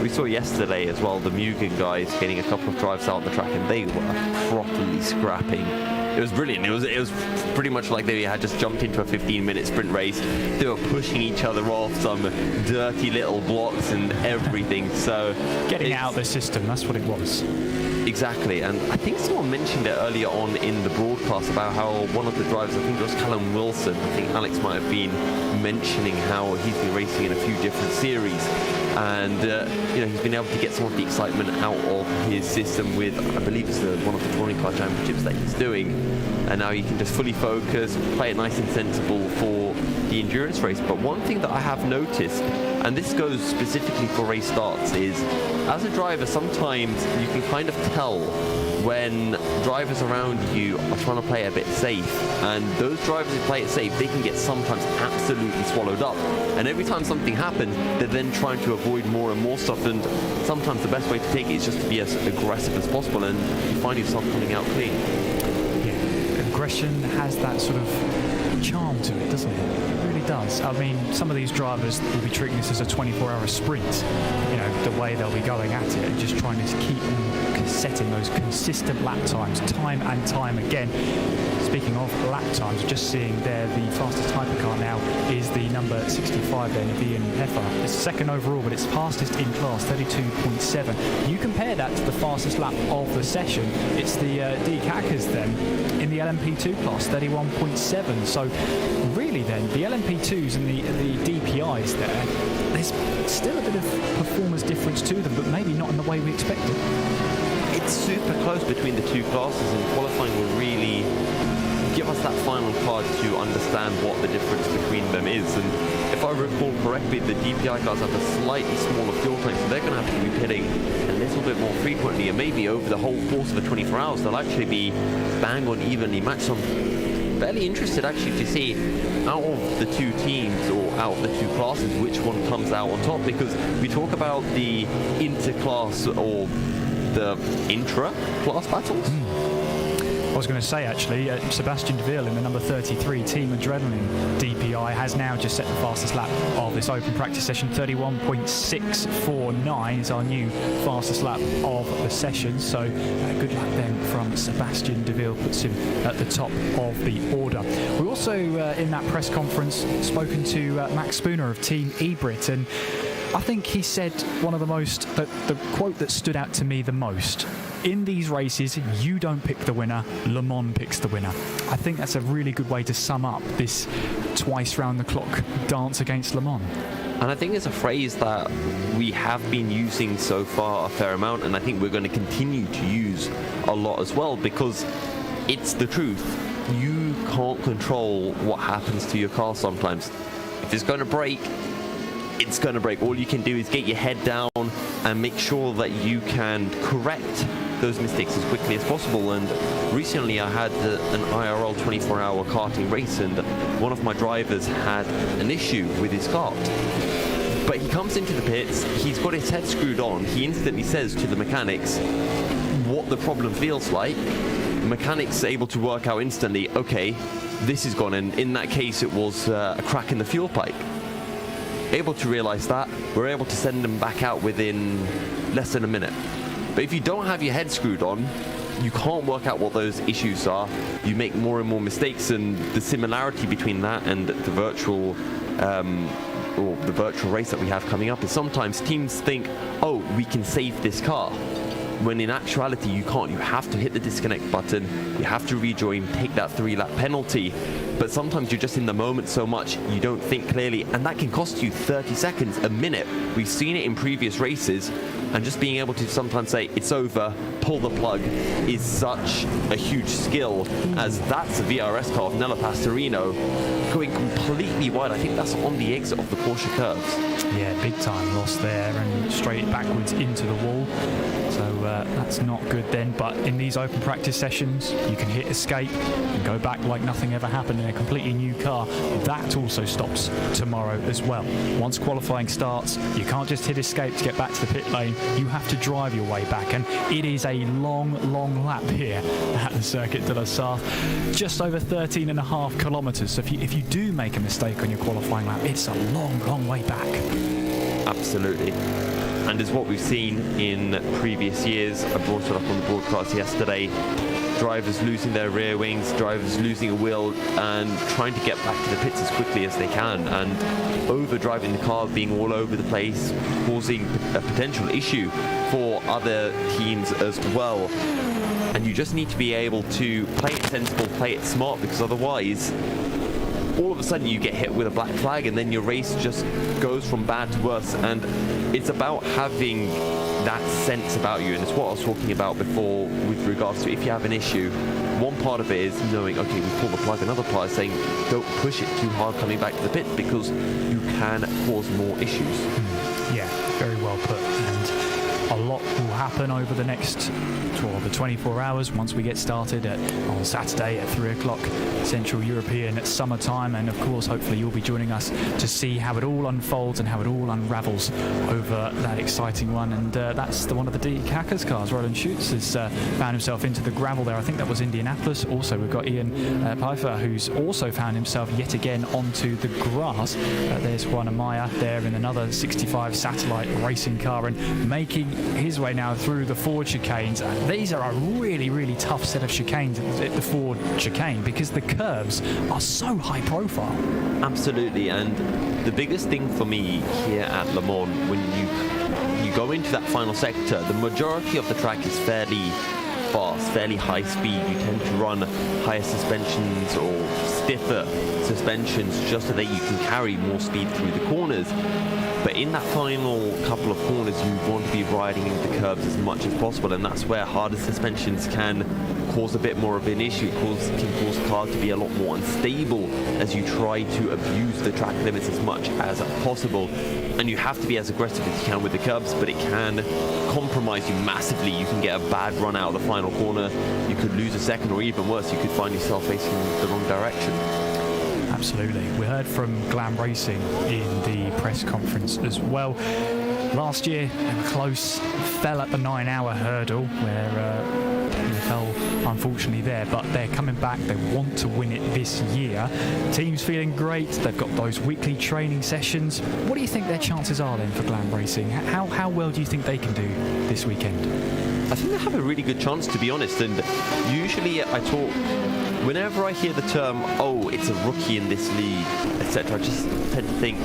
We saw yesterday as well the Mugen guys getting a couple of drives out on the track, and they were properly scrapping. It was brilliant. It was pretty much like they had just jumped into a 15-minute sprint race. They were pushing each other off some dirty little blocks and everything. So getting out of the system, that's what it was. Exactly, and I think someone mentioned it earlier on in the broadcast about how one of the drivers, I think it was Callum Wilson, I think Alex might have been mentioning how he's been racing in a few different series, and he's been able to get some of the excitement out of his system with, I believe it's one of the touring car championships that he's doing, and now he can just fully focus, play it nice and sensible for the endurance race. But one thing that I have noticed, and this goes specifically for race starts, is as a driver sometimes you can kind of tell when drivers around you are trying to play a bit safe, and those drivers who play it safe, they can get sometimes absolutely swallowed up, and every time something happens they're then trying to avoid more and more stuff, and sometimes the best way to take it is just to be as aggressive as possible, and you find yourself coming out clean. Yeah, aggression has that sort of charm to it, doesn't it? It really does. I mean, some of these drivers will be treating this as a 24-hour sprint, you know, the way they'll be going at it and just trying to keep setting those consistent lap times time and time again. Speaking of lap times, just seeing there the fastest hypercar now is the number 65 there, Ian Pfeiffer. It's second overall, but it's fastest in class, 32.7. You compare that to the fastest lap of the session, it's the D-Cackers then in the LMP2 class, 31.7. So really then, the LMP2s and the DPIs there, there's still a bit of performance difference to them, but maybe not in the way we expected. It's super close between the two classes, and qualifying will really give us that final card to understand what the difference between them is. And if I recall correctly, the DPI cars have a slightly smaller fuel tank, so they're going to have to be pitting a little bit more frequently, and maybe over the whole course of the 24 hours they'll actually be bang on evenly matched. So I'm fairly interested actually to see out of the two teams, or out of the two classes, which one comes out on top, because we talk about the inter-class or the intra-class battles. I was going to say, actually, Sebastian Deville in the number 33 Team Adrenaline DPI has now just set the fastest lap of this open practice session. 31.649 is our new fastest lap of the session. So good luck then from Sebastian Deville, puts him at the top of the order. We also, in that press conference, spoken to Max Spooner of Team Ebrit, and I think he said one of the quote that stood out to me the most. In these races, you don't pick the winner, Le Mans picks the winner. I think that's a really good way to sum up this twice round the clock dance against Le Mans. And I think it's a phrase that we have been using so far a fair amount, and I think we're going to continue to use a lot as well, because it's the truth. You can't control what happens to your car sometimes. If it's going to break, it's going to break. All you can do is get your head down and make sure that you can correct those mistakes as quickly as possible. And recently I had an IRL 24-hour karting race, and one of my drivers had an issue with his kart. But he comes into the pits, he's got his head screwed on, he instantly says to the mechanics what the problem feels like. The mechanics are able to work out instantly, okay, this is gone, and in that case it was a crack in the fuel pipe. Able to realize that, we're able to send them back out within less than a minute. But if you don't have your head screwed on, you can't work out what those issues are. You make more and more mistakes, and the similarity between that and the virtual or the virtual race that we have coming up is sometimes teams think, oh, we can save this car, when in actuality you can't. You have to hit the disconnect button, you have to rejoin, take that 3-lap penalty. But sometimes you're just in the moment so much you don't think clearly, and that can cost you 30 seconds, a minute. We've seen it in previous races, and just being able to sometimes say it's over, pull the plug, is such a huge skill, as that's a VRS car of Nella Pastorino going completely wide. I think that's on the exit of the Porsche curves. Yeah, big time loss there and straight backwards into the wall. So that's not good then. But in these open practice sessions, you can hit escape and go back like nothing ever happened in a completely new car. That also stops tomorrow as well. Once qualifying starts, you can't just hit escape to get back to the pit lane. You have to drive your way back, and it is a long lap here at the Circuit de la Sarthe. Just over 13.5 kilometres. So if you do make a mistake on your qualifying lap, it's a long way back. Absolutely. And as what we've seen in previous years, I brought it up on the broadcast yesterday, drivers losing their rear wings, drivers losing a wheel and trying to get back to the pits as quickly as they can, and over-driving the car, being all over the place, causing a potential issue for other teams as well. And you just need to be able to play it sensible, play it smart, because otherwise all of a sudden you get hit with a black flag, and then your race just goes from bad to worse. And it's about having that sense about you, and it's what I was talking about before with regards to if you have an issue. One part of it is knowing, okay, we pull the plug. Another part is saying, don't push it too hard coming back to the pit, because you can cause more issues. Yeah, very well put. And a lot will happen over the next the 24 hours once we get started on Saturday at 3 o'clock Central European summertime. And of course, hopefully you'll be joining us to see how it all unfolds and how it all unravels over that exciting one. And that's one of the D Hackers cars. Roland Schutz has found himself into the gravel there. I think that was Indianapolis. Also, we've got Ian Pfeiffer, who's also found himself yet again onto the grass. There's Juan Amaya there in another 65 Satellite racing car, and making his way now through the Ford chicanes. These are a really tough set of chicanes at the Ford chicane, because the curves are so high profile. Absolutely. And the biggest thing for me here at Le Mans, when you go into that final sector, the majority of the track is fairly fast, fairly high speed. You tend to run higher suspensions or stiffer suspensions just so that you can carry more speed through the corners. But in that final couple of corners, you want to be riding into the curbs as much as possible, and that's where harder suspensions can cause a bit more of an issue. It can cause the car to be a lot more unstable as you try to abuse the track limits as much as possible. And you have to be as aggressive as you can with the curbs, but it can compromise you massively. You can get a bad run out of the final corner, you could lose a second, or even worse, you could find yourself facing the wrong direction. Absolutely. We heard from Glam Racing in the press conference as well. Last year, they were close, fell at the 9-hour hurdle where he fell unfortunately there, but they're coming back. They want to win it this year. Team's feeling great. They've got those weekly training sessions. What do you think their chances are then for Glam Racing? How well do you think they can do this weekend? I think they have a really good chance, to be honest. And usually I talk, whenever I hear the term, oh, it's a rookie in this league, etc., I just tend to think,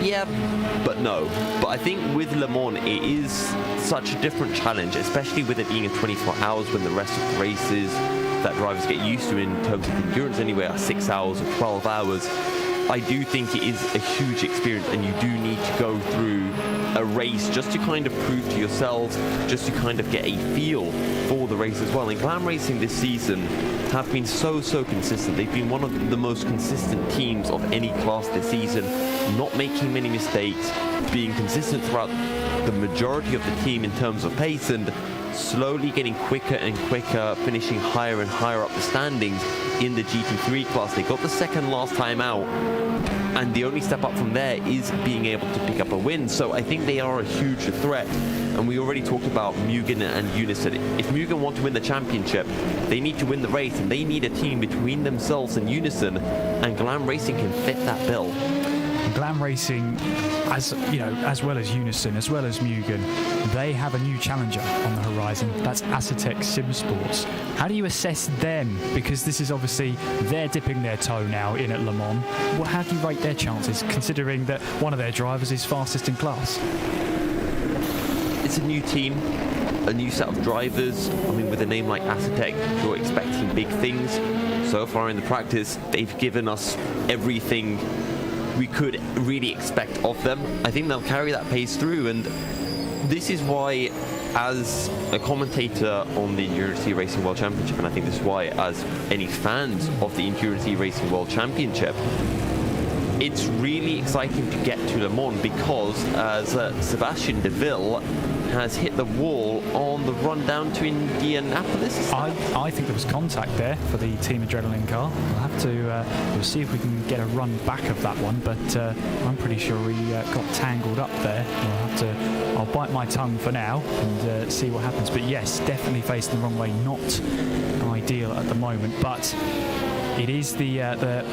yeah, but no. But I think with Le Mans, it is such a different challenge, especially with it being a 24 hours when the rest of the races that drivers get used to in terms of endurance anyway are 6 hours or 12 hours. I do think it is a huge experience, and you do need to go through a race just to kind of prove to yourselves, just to kind of get a feel for the race as well. And Glam Racing this season have been so consistent. They've been one of the most consistent teams of any class this season, not making many mistakes, being consistent throughout the majority of the team in terms of pace, and slowly getting quicker and quicker, finishing higher and higher up the standings in the GT3 class. They got the second last time out, and the only step up from there is being able to pick up a win. So I think they are a huge threat. And we already talked about Mugen and Unison. If Mugen want to win the championship, they need to win the race, and they need a team between themselves and Unison, and Glam Racing can fit that bill. Glam Racing, as you know, as well as Unison, as well as Mugen, they have a new challenger on the horizon. That's Acetec Sim Sports. How do you assess them? Because this is obviously, they're dipping their toe now in at Le Mans. Well, how do you rate their chances, considering that one of their drivers is fastest in class? It's a new team, a new set of drivers. I mean, with a name like Acetec, you're expecting big things. So far in the practice, they've given us everything we could really expect of them. I think they'll carry that pace through, and this is why, as a commentator on the Endurance Racing World Championship, and I think this is why, as any fans of the Endurance Racing World Championship, it's really exciting to get to Le Mans, because as Sebastian Deville has hit the wall on the run down to Indianapolis. I think there was contact there for the Team Adrenaline car. We'll have to we'll see if we can get a run back of that one, but I'm pretty sure he got tangled up there. I'll bite my tongue for now and see what happens. But yes, definitely facing the wrong way, not ideal at the moment, but it is the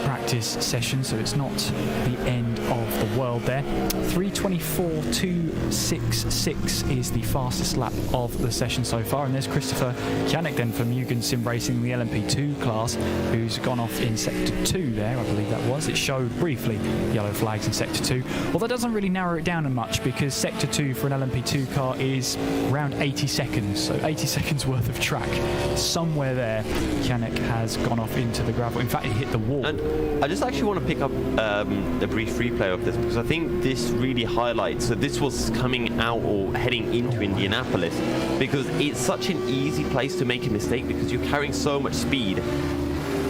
practice session, so it's not the end of the world there. 3:24.266 is the fastest lap of the session so far, and there's Christopher Kianek then for Mugen Sim Racing, the LMP2 class, who's gone off in Sector 2 there, I believe that was. It showed briefly yellow flags in Sector 2, well, that doesn't really narrow it down much, because Sector 2 for an LMP2 car is around 80 seconds, so 80 seconds worth of track. Somewhere there, Kianek has gone off into the gravel. In fact, he hit the wall. And I just actually want to pick up a brief replay of this, because I think this really highlights that this was coming out or heading into Indianapolis, because it's such an easy place to make a mistake, because you're carrying so much speed.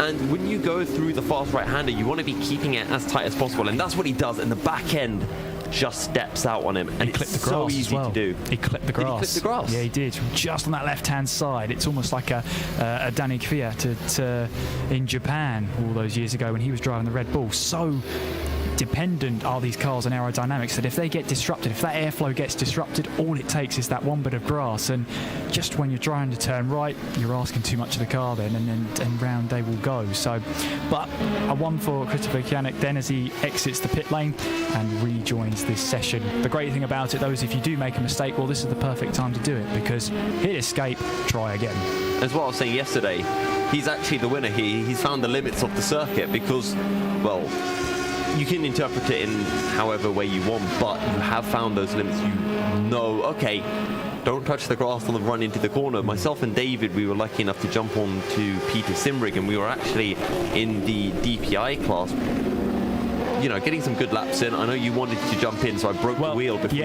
And when you go through the fast right-hander, you want to be keeping it as tight as possible, and that's what he does, and the back end just steps out on him, and it's so easy to do. He clipped the grass. Did he clip the grass? Yeah, he did. Just on that left-hand side. It's almost like a Danny Kvyat in Japan all those years ago when he was driving the Red Bull. So dependent are these cars on aerodynamics that if they get disrupted, if that airflow gets disrupted, all it takes is that one bit of grass, and just when you're trying to turn right, you're asking too much of the car then, and round they will go. So, but a 1 for Christopher Kianek then as he exits the pit lane and rejoins this session. The great thing about it though is if you do make a mistake, well, this is the perfect time to do it, because hit escape, try again. As what I was saying yesterday, he's actually the winner here. He's found the limits of the circuit, because, well, you can interpret it in however way you want, but you have found those limits. You know, okay, don't touch the grass on the run into the corner. Myself and David, we were lucky enough to jump on to Peter Simrig, and we were actually in the DPI class, you know, getting some good laps in. I know you wanted to jump in, so I broke the wheel before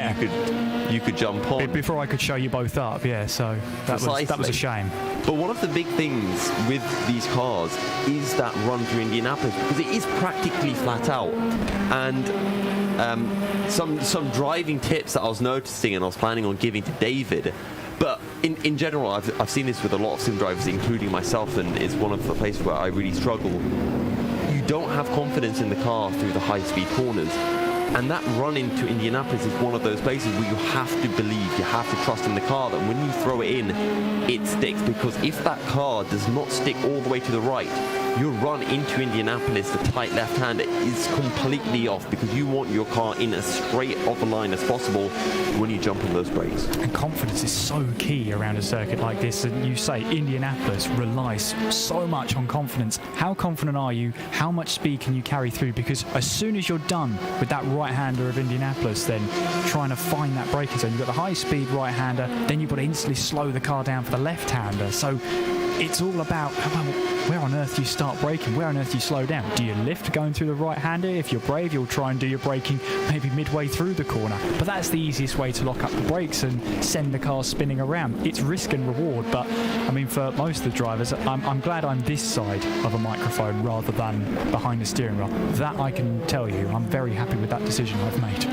you could jump on. Before I could show you both up, yeah, so that was a shame. But one of the big things with these cars is that run through Indianapolis, because it is practically flat out. And some driving tips that I was noticing and I was planning on giving to David, but in general, I've seen this with a lot of sim drivers, including myself, and it's one of the places where I really struggle. You don't have confidence in the car through the high-speed corners. And that run into Indianapolis is one of those places where you have to believe, you have to trust in the car, that when you throw it in, it sticks. Because if that car does not stick all the way to the right, your run into Indianapolis, the tight left-hander, is completely off, because you want your car in as straight of a line as possible when you jump on those brakes. And confidence is so key around a circuit like this. And you say Indianapolis relies so much on confidence. How confident are you? How much speed can you carry through? Because as soon as you're done with that right-hander of Indianapolis, then trying to find that braking zone, you've got the high-speed right-hander, then you've got to instantly slow the car down for the left-hander. So it's all about, well, where on earth do you start braking? Where on earth do you slow down? Do you lift going through the right-hander? If you're brave, you'll try and do your braking maybe midway through the corner. But that's the easiest way to lock up the brakes and send the car spinning around. It's risk and reward, but I mean, for most of the drivers, I'm glad I'm this side of a microphone rather than behind the steering wheel. That I can tell you, I'm very happy with that decision I've made.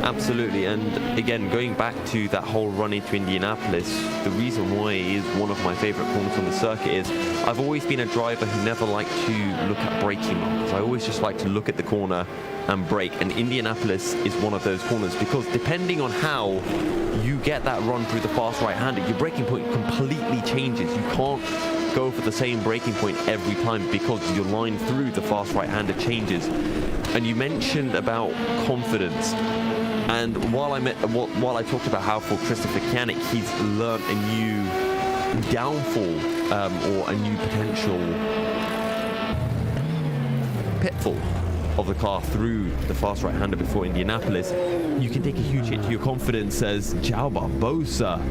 Absolutely, and again, going back to that whole run into Indianapolis, the reason why it is one of my favourite corners on the circuit is I've always been a driver who never liked to look at braking markers. I always just like to look at the corner and brake, and Indianapolis is one of those corners because depending on how you get that run through the fast right-hander, your braking point completely changes. You can't go for the same braking point every time because your line through the fast right-hander changes. And you mentioned about confidence. And while I talked about how for Christopher Kianik, he's learned a new downfall or a new potential pitfall of the car through the fast right-hander before Indianapolis, you can take a huge hit to your confidence as João Barbosa.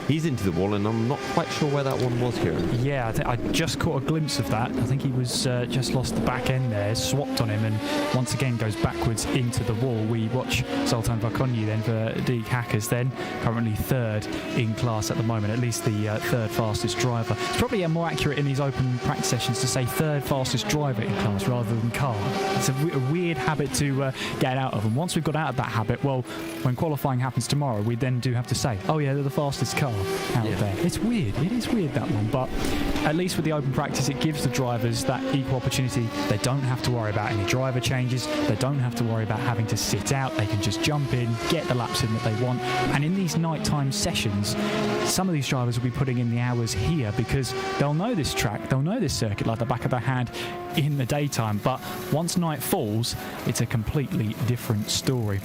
He's into the wall, and I'm not quite sure where that one was, Kieran. Yeah, I just caught a glimpse of that. I think he was just lost the back end there, swapped on him, and once again goes backwards into the wall. We watch Zoltan Varkonyi then for Deke Hackers, then currently third in class at the moment, at least the third fastest driver. It's probably more accurate in these open practice sessions to say third fastest driver in class rather than car. It's a weird habit to get out of, and once we've got out of that habit, well, when qualifying happens tomorrow, we then do have to say, oh yeah, they're the fastest car out there. It's weird. It is weird, that one, but at least with the open practice, it gives the drivers that equal opportunity. They don't have to worry about any driver changes. They don't have to worry about having to sit out. They can just jump in, get the laps in that they want. And in these nighttime sessions, some of these drivers will be putting in the hours here because they'll know this track, they'll know this circuit like the back of their hand in the daytime. But once night falls, it's a completely different story.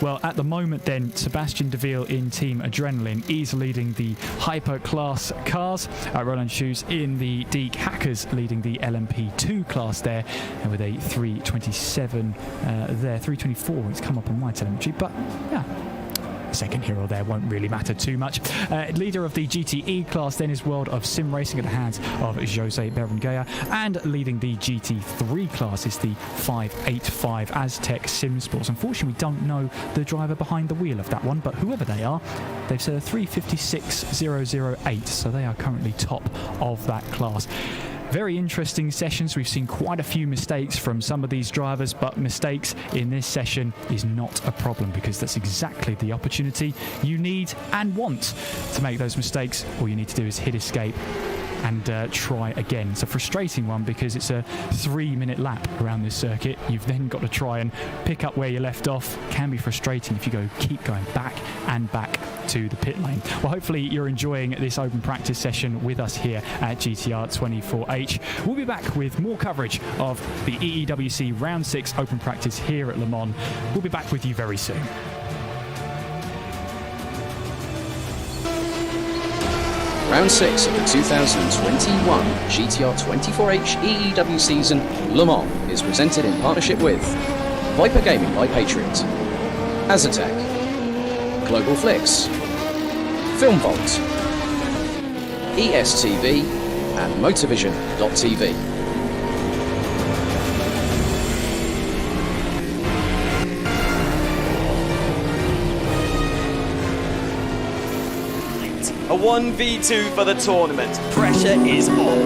Well, at the moment then, Sebastian Deville in Team Adrenaline is leading the hyper class cars. Roland Shoes in the Deke Hackers leading the LMP2 class there, and with a 3:27 there, 3:24. It's come up on my telemetry, but yeah. Second here or there won't really matter too much. Leader of the GTE class then is World of Sim Racing at the hands of Jose Berenguer, and leading the GT3 class is the 585 Aztec Sim Sports. Unfortunately, we don't know the driver behind the wheel of that one, but whoever they are, they've said a 3:56.008, so they are currently top of that class. Very interesting sessions. We've seen quite a few mistakes from some of these drivers, but mistakes in this session is not a problem because that's exactly the opportunity you need and want to make those mistakes. All you need to do is hit escape and try again. It's a frustrating one because it's a 3-minute lap around this circuit. You've then got to try and pick up where you left off. Can be frustrating if you keep going back and back to the pit lane. Well, hopefully you're enjoying this open practice session with us here at GTR24H. We'll be back with more coverage of the EEWC Round 6 open practice here at Le Mans. We'll be back with you very soon. Round 6 of the 2021 GTR24H EEW season Le Mans is presented in partnership with Viper Gaming by Patriot, Azatec, Global Flicks, Film Vault, ESTV, and Motorvision.tv. A 1v2 for the tournament. Pressure is on.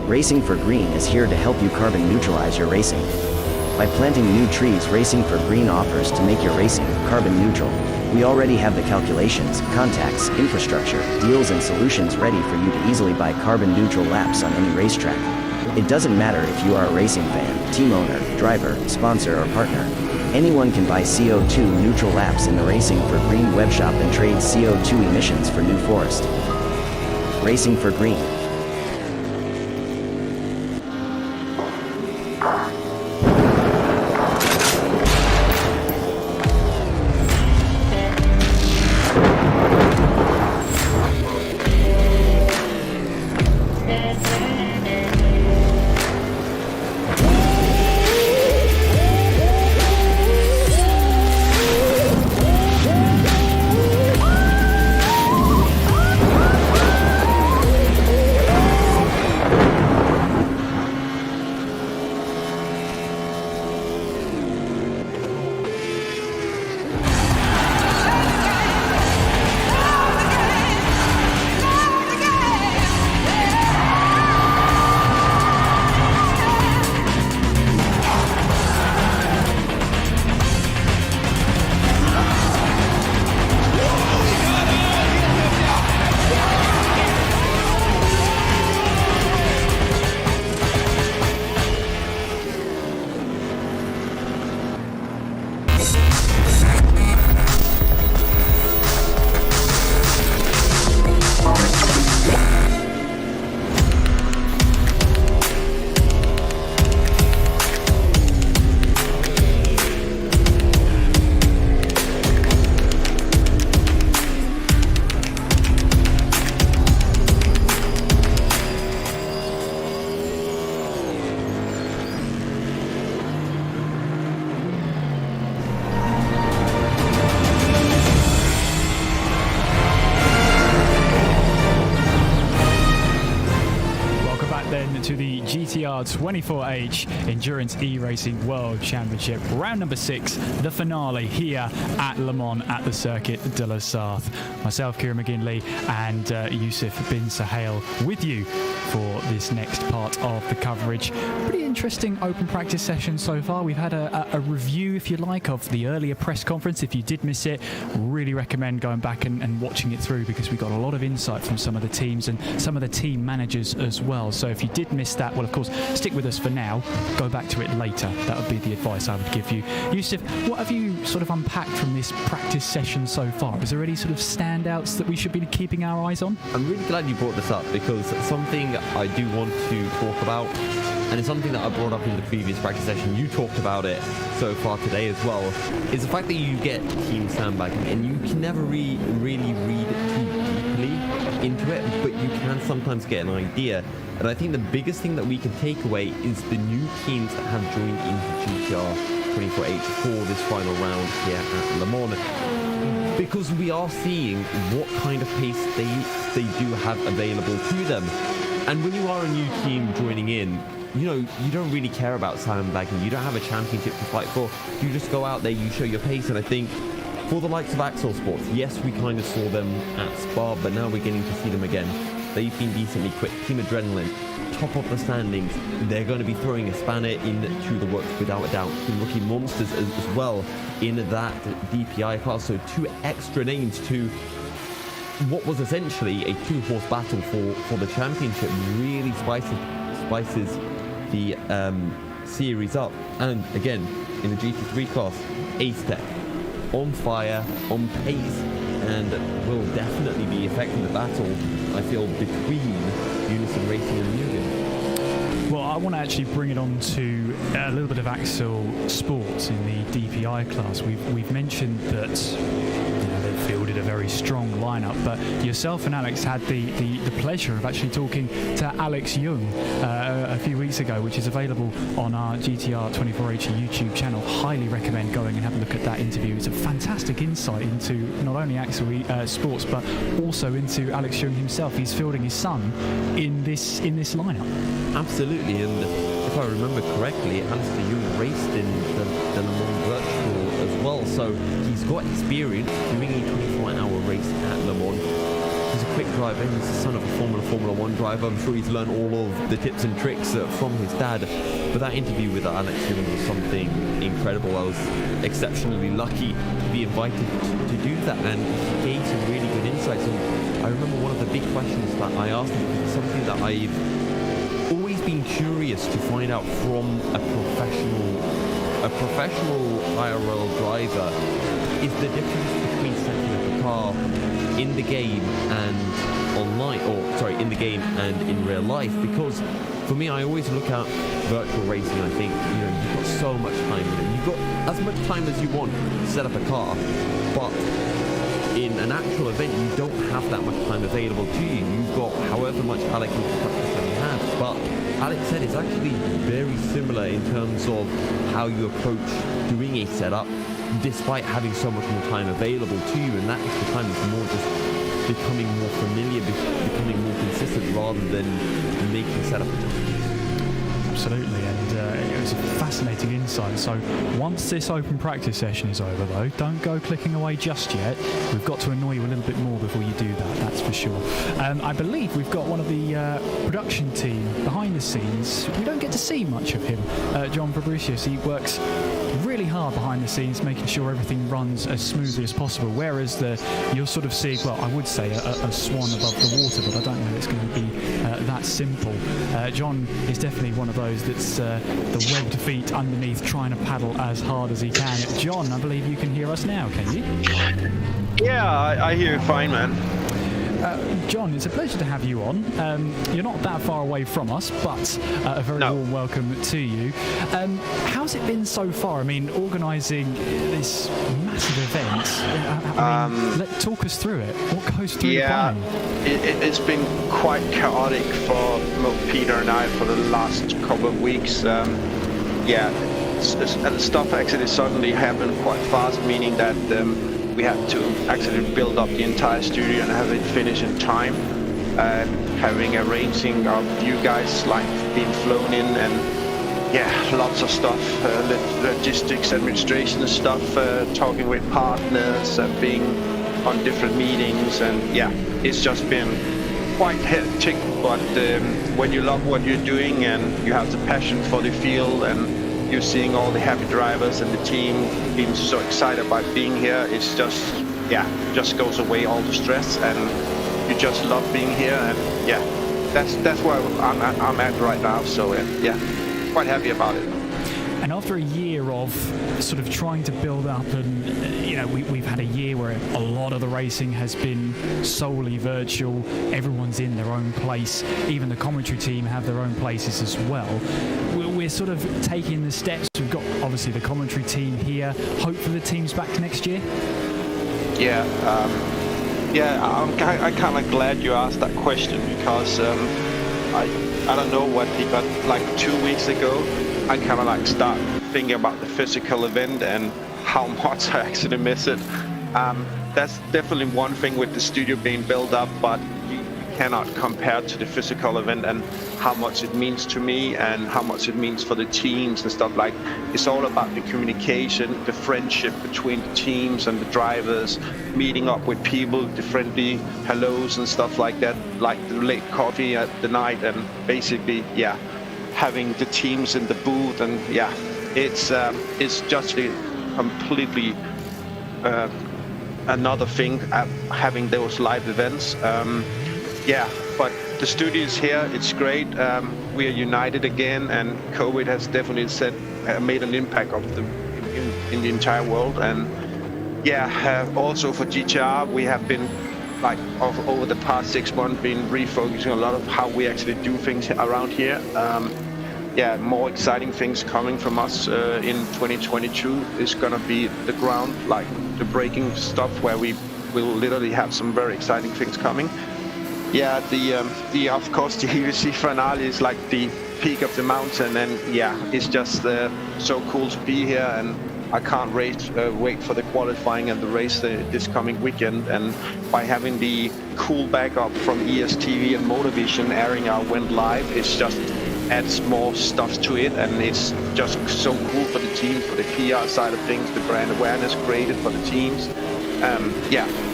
Racing for Green is here to help you carbon neutralize your racing. By planting new trees, Racing for Green offers to make your racing carbon neutral. We already have the calculations, contacts, infrastructure, deals, and solutions ready for you to easily buy carbon neutral laps on any racetrack. It doesn't matter if you are a racing fan, team owner, driver, sponsor, or partner. Anyone can buy CO2 neutral laps in the Racing for Green webshop and trade CO2 emissions for New Forest. Racing for Green. in to the GTR24H Endurance E-Racing World Championship. Round number 6, the finale here at Le Mans at the Circuit de la Sarthe. Myself, Kieran McGinley, and Yousef bin Suhail with you for this next part of the coverage. Pretty interesting open practice session so far. We've had a review, if you like, of the earlier press conference. If you did miss it, really recommend going back and watching it through, because we got a lot of insight from some of the teams and some of the team managers as well. So if you did miss that, well, of course, stick with us for now. Go back to it later. That would be the advice I would give you. Yousef, what have you sort of unpacked from this practice session so far? Is there any sort of standouts that we should be keeping our eyes on? I'm really glad you brought this up, because something I do want to talk about, and it's something that I brought up in the previous practice session, you talked about it so far today as well, is the fact that you get team sandbagging, and you can never really read too deeply into it, but you can sometimes get an idea. And I think the biggest thing that we can take away is the new teams that have joined into GTR24H for this final round here at Le Mans, because we are seeing what kind of pace they do have available to them. And when you are a new team joining in, you know, you don't really care about sandbagging. You don't have a championship to fight for. You just go out there, you show your pace. And I think for the likes of Axel Sports, yes, we kind of saw them at Spa, but now we're getting to see them again. They've been decently quick. Team Adrenaline, top of the standings. They're going to be throwing a spanner into the works without a doubt. Team Rookie Monsters as well in that DPI class. So 2 extra names to what was essentially a 2-horse battle for the championship. Really spices the series up. And again, in the GT3 class, Ace Tech on fire, on pace, and will definitely be affecting the battle, I feel, between Unison Racing and Mugen. Well, I want to actually bring it on to a little bit of Axel Sports in the DPI class. We've mentioned that they've fielded a very strong lineup, but yourself and Alex had the pleasure of actually talking to Alex Young a few weeks ago, which is available on our GTR24H YouTube channel. Highly recommend going and have a look at that interview. It's a fantastic insight into not only Axel Sports, but also into Alex Young himself. He's fielding his son in this lineup. Absolutely, and if I remember correctly, Alistair Young raced in the Le Mans Virtual as well, so he's got experience doing a 24-hour race at Le Mans. He's a quick driver. He's the son of a Formula 1 driver. I'm sure he's learned all of the tips and tricks from his dad. But that interview with Alex Young was something incredible. I was exceptionally lucky to be invited to do that, and he gave some really good insights. And I remember one of the big questions that I asked him, something that I've always been curious to find out from a professional IRL driver, is the difference between setting up a car in the game and online, or sorry, in the game and in real life. Because for me, I always look at virtual racing. I think, you know, you've got so much time. You've got as much time as you want to set up a car, but in an actual event, you don't have that much time available to you. You've got however much allocated practice that you have. But Alex said it's actually very similar in terms of how you approach doing a setup, despite having so much more time available to you. And that extra time is more just becoming more familiar, becoming more consistent, rather than making setup. Absolutely, and it was a fascinating insight. So once this open practice session is over, though, don't go clicking away just yet. We've got to annoy you a little bit more before you do that, that's for sure. I believe we've got one of the production team behind the scenes. We don't get to see much of him, John Fabricius. He works really hard behind the scenes, making sure everything runs as smoothly as possible, whereas you'll sort of see, well, I would say a swan above the water, but I don't know it's going to be that simple. John is definitely one of those that's the webbed feet underneath, trying to paddle as hard as he can. John, I believe you can hear us now, can you? Yeah, I hear you fine, man. John, it's a pleasure to have you on. You're not that far away from us, but a very warm welcome to you. How's it been so far? I mean, organising this massive event, talk us through it. What goes through the planning? It's been quite chaotic for Peter and I for the last couple of weeks. Stuff actually suddenly happened quite fast, meaning that we had to actually build up the entire studio and have it finished in time. having a ranging of you guys like being flown in, and lots of stuff, logistics, administration stuff, talking with partners and being on different meetings, and it's just been quite hectic. But when you love what you're doing and you have the passion for the field, and you're seeing all the happy drivers and the team being so excited about being here, it's just goes away all the stress, and you just love being here, and that's where I'm at right now. So quite happy about it. And after a year of sort of trying to build up, and we've had a year where a lot of the racing has been solely virtual. Everyone's in their own place. Even the commentary team have their own places as well. We're sort of taking the steps. We've got obviously the commentary team here. Hopefully the team's back next year. I'm kind of glad you asked that question, because I don't know what, but like 2 weeks ago, I kind of like start thinking about the physical event and how much I actually miss it. That's definitely one thing with the studio being built up, but you cannot compare to the physical event and how much it means to me and how much it means for the teams and stuff. Like, it's all about the communication, the friendship between the teams and the drivers, meeting up with people, the friendly hellos and stuff like that, like the late coffee at the night, and basically, having the teams in the booth, and it's just completely another thing, having those live events. But the studio is here, it's great. We are united again, and COVID has definitely made an impact in the entire world. And also for GTR, we have been over the past 6 months been refocusing a lot of how we actually do things around here. More exciting things coming from us in 2022 is gonna be the ground, like the braking stuff, where we will literally have some very exciting things coming. Of course the EEWC finale is like the peak of the mountain, and it's just so cool to be here, and I can't wait for the qualifying and the race this coming weekend. And by having the cool backup from ESTV and Motorvision airing our win live, it's just adds more stuff to it, and it's just so cool for the team, for the PR side of things, the brand awareness created for the teams.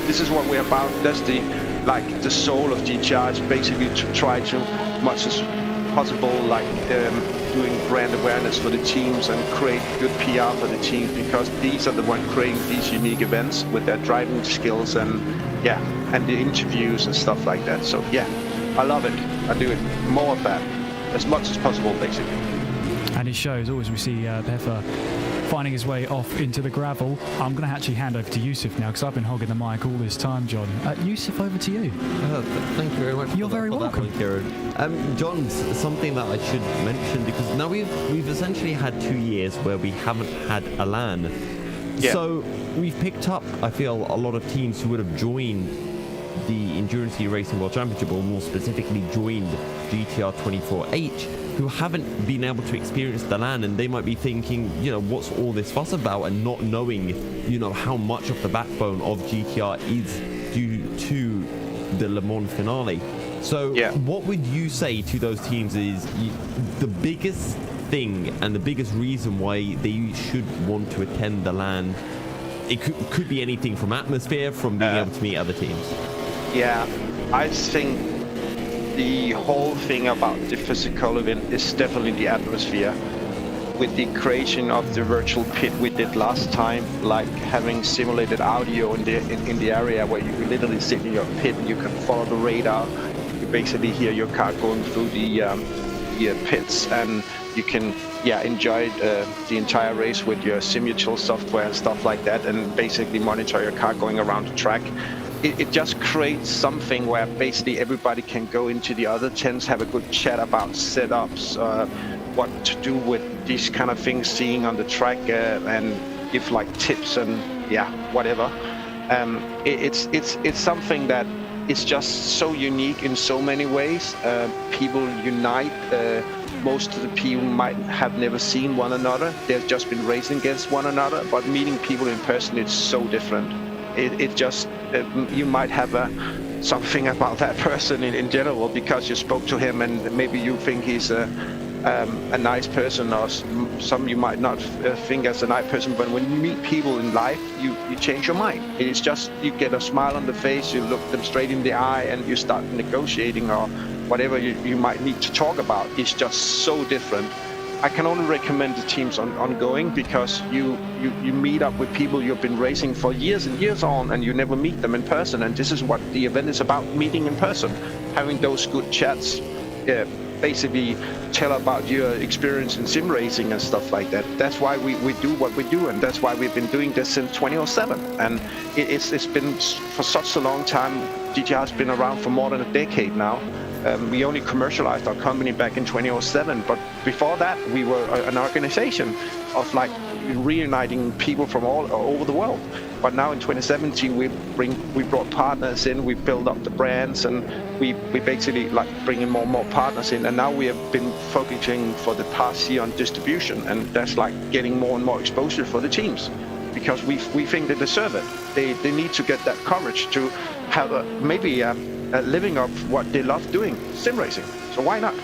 This is what we're about. That's the soul of GTR, is basically to try to, much as possible, doing brand awareness for the teams and create good PR for the teams, because these are the ones creating these unique events with their driving skills and the interviews and stuff like that. So I love it. I do it more of that, as much as possible, basically. And it shows. Always we see Pfeiffer finding his way off into the gravel. I'm going to actually hand over to Yusuf now, because I've been hogging the mic all this time, John. Yusuf, over to you. Thank you very much. You're very welcome. John, something that I should mention, because now we've essentially had 2 years where we haven't had a LAN. So we've picked up, I feel, a lot of teams who would have joined the Endurance Racing World Championship, or more specifically joined GTR24H, who haven't been able to experience the LAN, and they might be thinking, what's all this fuss about, and not knowing, how much of the backbone of GTR is due to the Le Mans finale. So what would you say to those teams is the biggest thing and the biggest reason why they should want to attend the LAN? It could be anything from atmosphere, from being able to meet other teams. I think the whole thing about the physical event is definitely the atmosphere. With the creation of the virtual pit we did last time, like having simulated audio in the area where you literally sit in your pit and you can follow the radar. You basically hear your car going through the pits, and you can enjoy the entire race with your simulator software and stuff like that, and basically monitor your car going around the track. It just creates something where basically everybody can go into the other tents, have a good chat about setups, what to do with these kind of things, seeing on the track, and give tips and whatever. It's something that is just so unique in so many ways. People unite. Most of the people might have never seen one another. They've just been racing against one another, but meeting people in person, it's so different. It just, you might have something about that person in general because you spoke to him and maybe you think he's a nice person, or some you might not think as a nice person, but when you meet people in life, you change your mind. It's just you get a smile on the face, you look them straight in the eye, and you start negotiating or whatever you might need to talk about. It's just so different. I can only recommend the teams ongoing because you meet up with people you've been racing for years and years on, and you never meet them in person. And this is what the event is about: meeting in person, having those good chats. Basically tell about your experience in sim racing and stuff like that. That's why we do what we do, and that's why we've been doing this since 2007. And it's been for such a long time. GTR has been around for more than a decade now. We only commercialized our company back in 2007, but before that we were an organization of like reuniting people from all over the world. But now in 2017 we brought partners in, we built up the brands, and we basically like bringing more and more partners in. And now we have been focusing for the past year on distribution, and that's like getting more and more exposure for the teams because we think they deserve it. They need to get that courage to have a living of what they love doing, sim racing. So why not?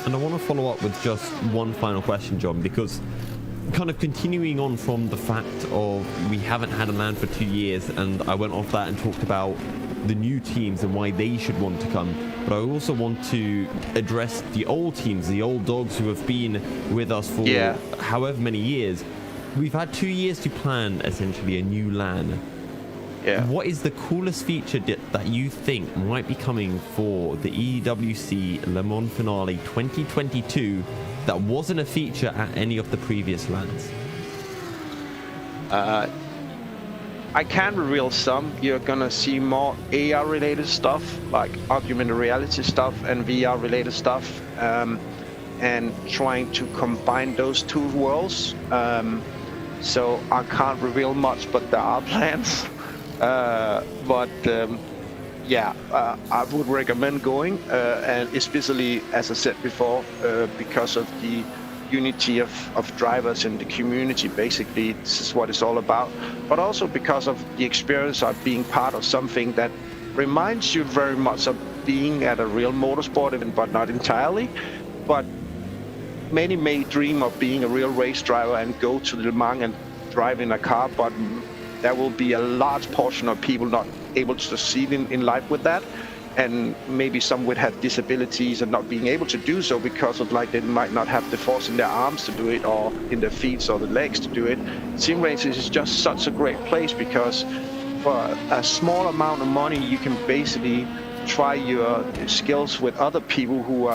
And I want to follow up with just one final question, John, because kind of continuing on from the fact of we haven't had a LAN for 2 years, and I went off that and talked about the new teams and why they should want to come, but I also want to address the old teams, the old dogs who have been with us for however many years. We've had 2 years to plan essentially a new LAN. What is the coolest feature that you think might be coming for the EEWC Le Mans Finale 2022 that wasn't a feature at any of the previous LANs? I can reveal some. You're gonna see more AR related stuff, like augmented reality stuff and VR related stuff, and trying to combine those two worlds. So I can't reveal much, but there are plans. I would recommend going, and especially, as I said before, because of the unity of drivers in the community. Basically, this is what it's all about. But also because of the experience of being part of something that reminds you very much of being at a real motorsport event, but not entirely. But many may dream of being a real race driver and go to Le Mans and drive in a car, but there will be a large portion of people not able to succeed in life with that, and maybe some would have disabilities and not being able to do so because of like they might not have the force in their arms to do it, or in their feet or the legs to do it. Sim races is just such a great place because for a small amount of money you can basically try your skills with other people who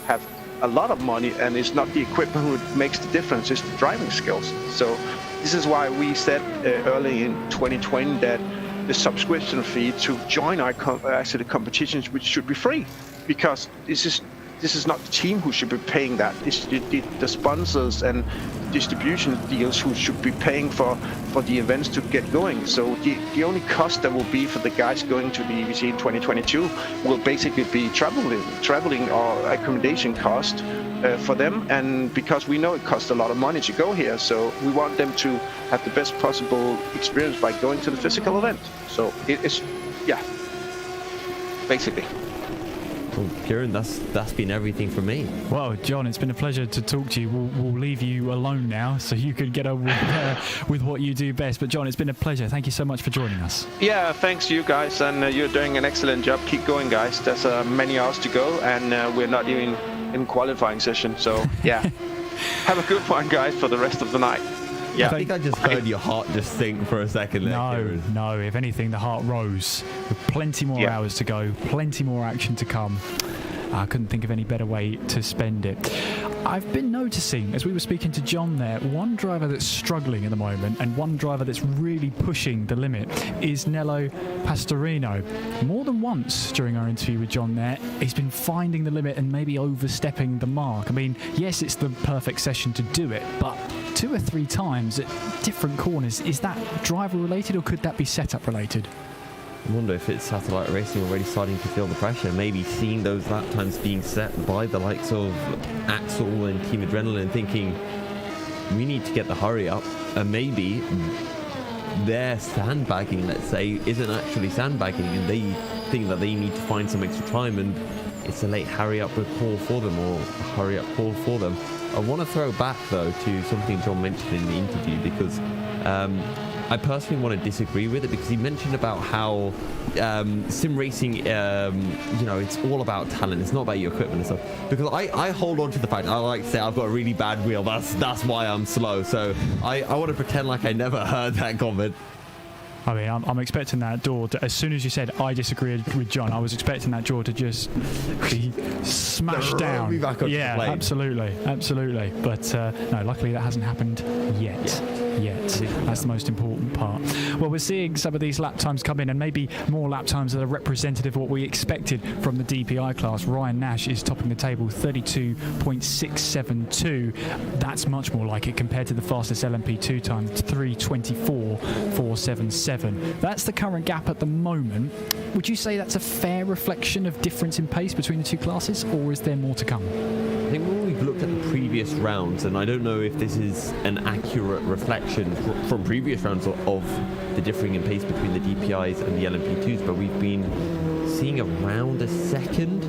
have a lot of money, and it's not the equipment who makes the difference, it's the driving skills. So this is why we said early in 2020 that the subscription fee to join our actually the competitions which should be free, because this is not the team who should be paying that. It's the sponsors and distribution deals who should be paying for the events to get going. So the only cost that will be for the guys going to the EWC in 2022 will basically be traveling or accommodation cost for them, and because we know it costs a lot of money to go here, so we want them to have the best possible experience by going to the physical event. So it's basically. Well, Kieran, that's been everything for me. Well, John, it's been a pleasure to talk to you. We'll leave you alone now so you could get on with what you do best. But John, it's been a pleasure. Thank you so much for joining us. Yeah, thanks you guys, and you're doing an excellent job. Keep going, guys. There's many hours to go, and we're not even in qualifying session. So yeah, have a good one, guys, for the rest of the night. Yeah. I think I just heard your heart just sink for a second there. No, if anything, the heart rose. With plenty more hours to go, plenty more action to come. I couldn't think of any better way to spend it. I've been noticing, as we were speaking to John there, one driver that's struggling at the moment and one driver that's really pushing the limit is Nello Pastorino. More than once during our interview with John there, he's been finding the limit and maybe overstepping the mark. I mean, yes, it's the perfect session to do it, but 2 or 3 times at different corners. Is that driver related, or could that be setup related? I wonder if it's satellite racing already starting to feel the pressure, maybe seeing those lap times being set by the likes of Axel and Team Adrenaline, thinking we need to get the hurry up, and maybe their sandbagging, let's say, isn't actually sandbagging, and they think that they need to find some extra time, and it's a late hurry up call for them, or a hurry up call for them. I want to throw back though to something John mentioned in the interview, because I personally want to disagree with it, because he mentioned about how sim racing, it's all about talent. It's not about your equipment and stuff. Because I hold on to the fact, I like to say I've got a really bad wheel. That's why I'm slow. So I want to pretend like I never heard that comment. I mean, I'm expecting that door to, as soon as you said I disagreed with John, I was expecting that door to just be smashed down. Yeah, absolutely. But no, luckily that hasn't happened yet. That's the most important part. Well, we're seeing some of these lap times come in, and maybe more lap times that are representative of what we expected from the DPI class. Ryan Nash is topping the table, 32.672. That's much more like it compared to the fastest LMP2 time, 3:24.477. That's the current gap at the moment. Would you say that's a fair reflection of difference in pace between the two classes, or is there more to come? I think when we've looked at the previous rounds, and I don't know if this is an accurate reflection from previous rounds of the differing in pace between the DPIs and the LMP2s, but we've been seeing around a second,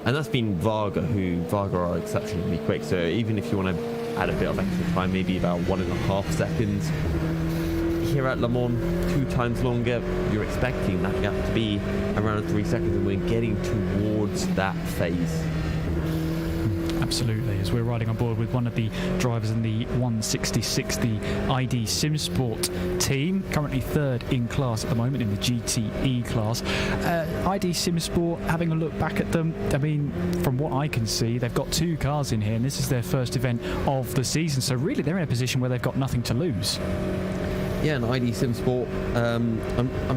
and that's been Varga are exceptionally quick. So even if you want to add a bit of extra time, maybe about 1.5 seconds. Here at Le Mans, 2 times longer, you're expecting that gap to be around 3 seconds, and we're getting towards that phase. Absolutely, as we're riding on board with one of the drivers in the 166, the ID SimSport team, currently third in class at the moment in the GTE class. ID SimSport, having a look back at them, I mean, from what I can see, they've got 2 cars in here, and this is their first event of the season, so really they're in a position where they've got nothing to lose. Yeah, and ID SimSport, I'm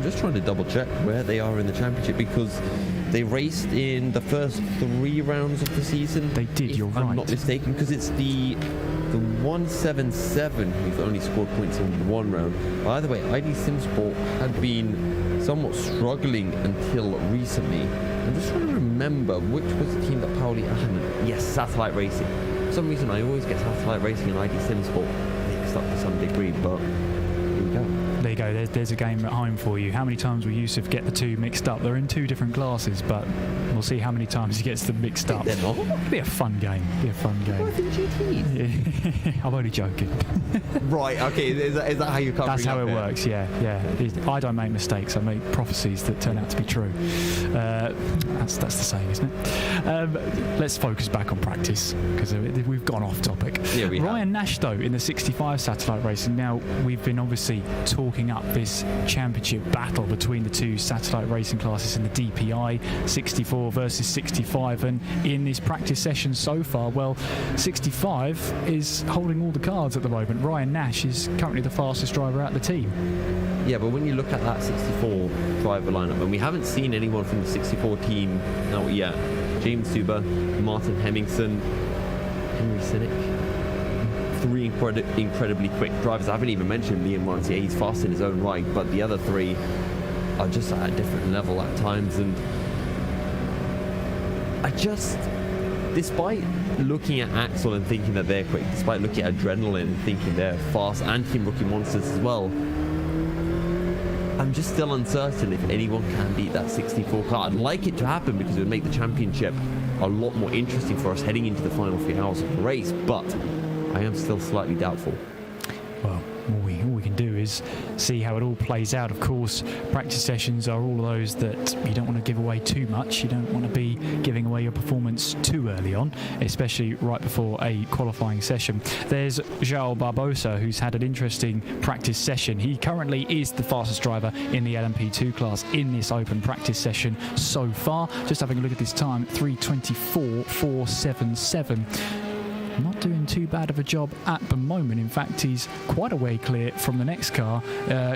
just trying to double check where they are in the championship, because they raced in the first 3 rounds of the season. They did, you're right. I'm not mistaken, because it's the 177 who've only scored points in 1 round. By the way, ID SimSport had been somewhat struggling until recently. I'm just trying to remember which was the team that Pauli had. Yes, Satellite Racing. For some reason, I always get Satellite Racing and ID SimSport mixed up to some degree, but there you go. There's a game at home for you. How many times will Yusuf get the 2 mixed up? They're in 2 different classes, but we'll see how many times he gets them mixed up. They're not. It'll be a fun game. I'm only joking. Right, okay. Is that how you come? That's how it works, yeah. I don't make mistakes. I make prophecies that turn out to be true. That's the saying, isn't it? Let's focus back on practice, because we've gone off topic. Yeah, Ryan Nash, though, in the 65 Satellite Racing. Now, we've been obviously talking up this championship battle between the 2 satellite racing classes in the DPI, 64 versus 65, and in this practice session so far, well, 65 is holding all the cards at the moment. Ryan Nash is currently the fastest driver out the team. Yeah, but when you look at that 64 driver lineup, and we haven't seen anyone from the 64 team out yet. James Suber, Martin Hemmingson, Henry Sinek. 3 incredibly quick drivers. I haven't even mentioned Liam Martier. He's fast in his own right, but the other 3 are just at a different level at times. And despite looking at Axel and thinking that they're quick, despite looking at Adrenaline and thinking they're fast, and Team Rookie Monsters as well, I'm just still uncertain if anyone can beat that 64 car. I'd like it to happen, because it would make the championship a lot more interesting for us heading into the final 3 hours of the race, but I am still slightly doubtful. Well, all we can do is see how it all plays out. Of course, practice sessions are all of those that you don't want to give away too much. You don't want to be giving away your performance too early on, especially right before a qualifying session. There's João Barbosa, who's had an interesting practice session. He currently is the fastest driver in the LMP2 class in this open practice session so far. Just having a look at this time, 3:24.477. Not doing too bad of a job at the moment. In fact, he's quite a way clear from the next car,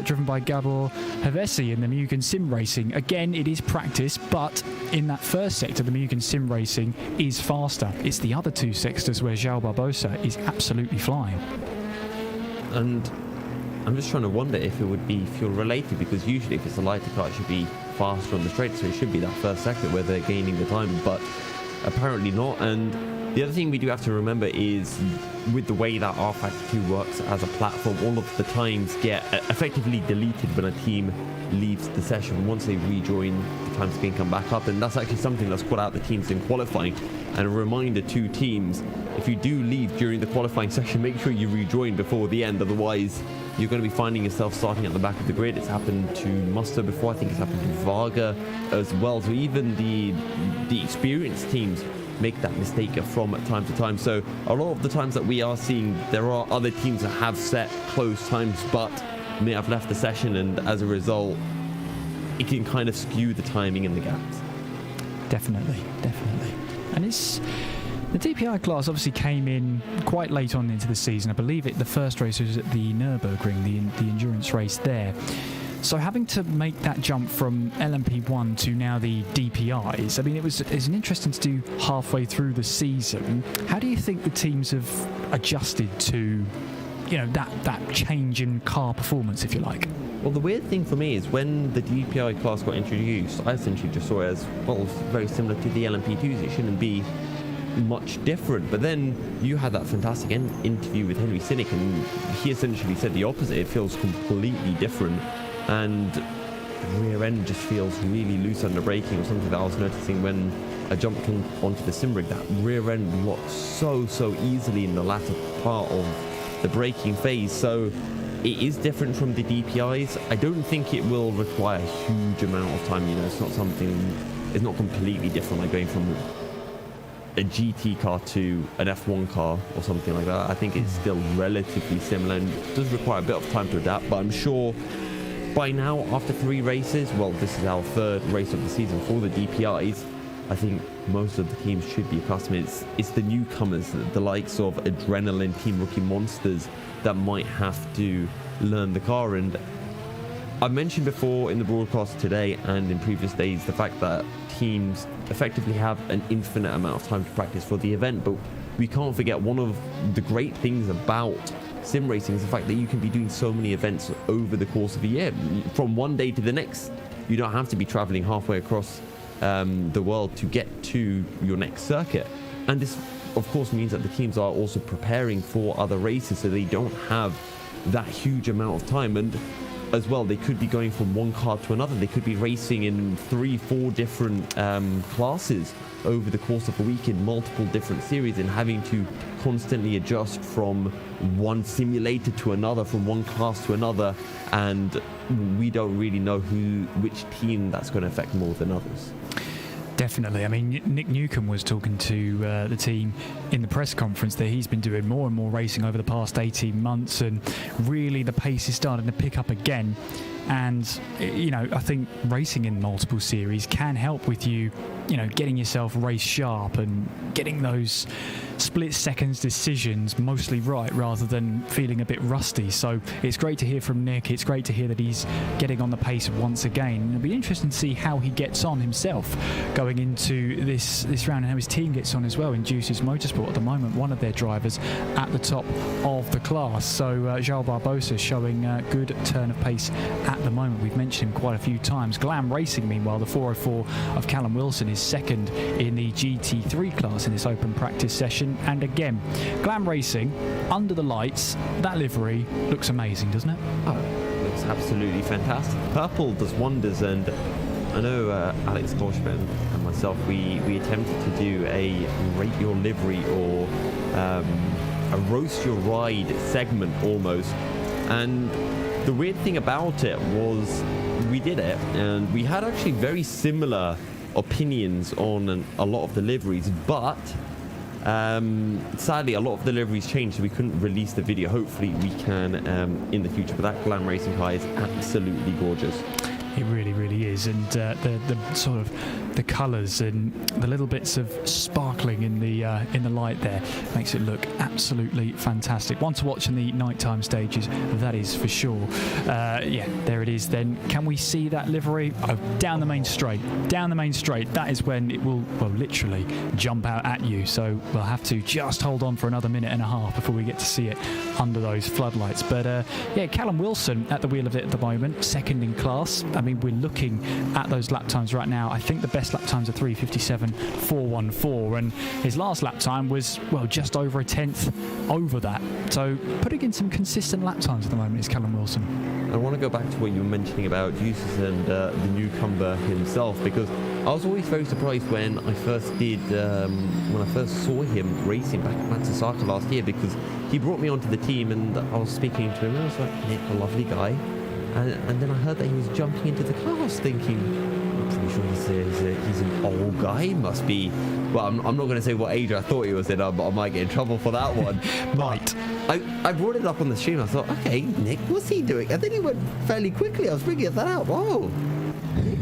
driven by Gabor Havesi in the Mugen Sim Racing. Again, it is practice, but in that first sector, the Mugen Sim Racing is faster. It's the other 2 sectors where João Barbosa is absolutely flying. And I'm just trying to wonder if it would be fuel related, because usually if it's a lighter car, it should be faster on the straight, so it should be that first sector where they're gaining the time, but apparently not. And The other thing we do have to remember is with the way that R Factor 2 works as a platform, all of the times get effectively deleted when a team leaves the session. Once they rejoin, the times can come back up, and that's actually something that's caught out the teams in qualifying. And a reminder to teams, if you do leave during the qualifying session, make sure you rejoin before the end, otherwise you're going to be finding yourself starting at the back of the grid. It's happened to Musto before, I think it's happened to Varga as well. So even the experienced teams make that mistake from time to time. So a lot of the times that we are seeing, there are other teams that have set close times but may have left the session, and as a result it can kind of skew the timing and the gaps. Definitely. And it's the DPI class obviously came in quite late on into the season. I believe the first race was at the Nürburgring, the endurance race there. So having to make that jump from LMP1 to now the DPIs, I mean, it's an interesting to do halfway through the season. How do you think the teams have adjusted to, that change in car performance, if you like? Well, the weird thing for me is when the DPI class got introduced, I essentially just saw it as, well, very similar to the LMP2s. It shouldn't be much different. But then you had that fantastic interview with Henry Sinek, and he essentially said the opposite. It feels completely different. And the rear end just feels really loose under braking, or something that I was noticing when I jumped onto the sim rig. That rear end locks so easily in the latter part of the braking phase. So it is different from the DPIs. I don't think it will require a huge amount of time. It's not completely different, like going from a GT car to an F1 car or something like that. I think it's still relatively similar and does require a bit of time to adapt, but I'm sure by now, after 3 races, well, this is our 3rd race of the season for the DPIs, I think most of the teams should be accustomed. It's the newcomers, the likes of Adrenaline, Team Rookie Monsters, that might have to learn the car. And I mentioned before in the broadcast today and in previous days the fact that teams effectively have an infinite amount of time to practice for the event, but we can't forget one of the great things about sim racing is the fact that you can be doing so many events over the course of a year. From one day to the next, you don't have to be traveling halfway across the world to get to your next circuit. And this, of course, means that the teams are also preparing for other races, so they don't have that huge amount of time. And as well, they could be going from one car to another. They could be racing in 3-4 different classes over the course of a week in multiple different series, and having to constantly adjust from one simulator to another, from one class to another, and we don't really know which team that's going to affect more than others. Definitely. I mean, Nick Newcomb was talking to the team in the press conference that he's been doing more and more racing over the past 18 months, and really the pace is starting to pick up again. And, I think racing in multiple series can help with you, getting yourself race sharp and getting those split seconds decisions mostly right, rather than feeling a bit rusty. So it's great to hear from Nick. It's great to hear that he's getting on the pace once again. And it'll be interesting to see how he gets on himself going into this round, and how his team gets on as well. In Juice's Motorsport at the moment, one of their drivers at the top of the class. So João Barbosa showing good turn of pace at the moment. We've mentioned him quite a few times. Glam Racing, meanwhile, the 404 of Callum Wilson, is second in the GT3 class in this open practice session. And again, Glam Racing, under the lights, that livery looks amazing, doesn't it? Oh, it looks absolutely fantastic. Purple does wonders, and I know Alex Korschman and myself, we attempted to do a rate your livery or a roast your ride segment almost, and the weird thing about it was we did it, and we had actually very similar opinions on a lot of the liveries, but sadly a lot of the liveries changed, so we couldn't release the video. Hopefully we can in the future, but that Glam Racing car is absolutely gorgeous. It really, really is, and the sort of the colours and the little bits of sparkling in the light there makes it look absolutely fantastic. One to watch in the nighttime stages, that is for sure. Yeah, there it is. Then can we see that livery? Oh, down the main straight. That is when it will, well, literally jump out at you. So we'll have to just hold on for another minute and a half before we get to see it under those floodlights. But yeah, Callum Wilson at the wheel of it at the moment, second in class. I mean, we're looking at those lap times right now. I think the best lap times are 3:57.414, and his last lap time was, well, just over a tenth over that. So putting in some consistent lap times at the moment is Callum Wilson. I want to go back to what you were mentioning about Jesus and the newcomer himself, because I was always very surprised when I first saw him racing back at Matsusaka last year, because he brought me onto the team and I was speaking to him and I was like, Nick, a lovely guy. And then I heard that he was jumping into the car. I was thinking, I'm pretty sure he's an old guy. He must be, well, I'm not going to say what age I thought he was in, but I might get in trouble for that one. Right. I brought it up on the stream. I thought, okay, Nick, what's he doing? And then he went fairly quickly. I was bringing that out. Whoa.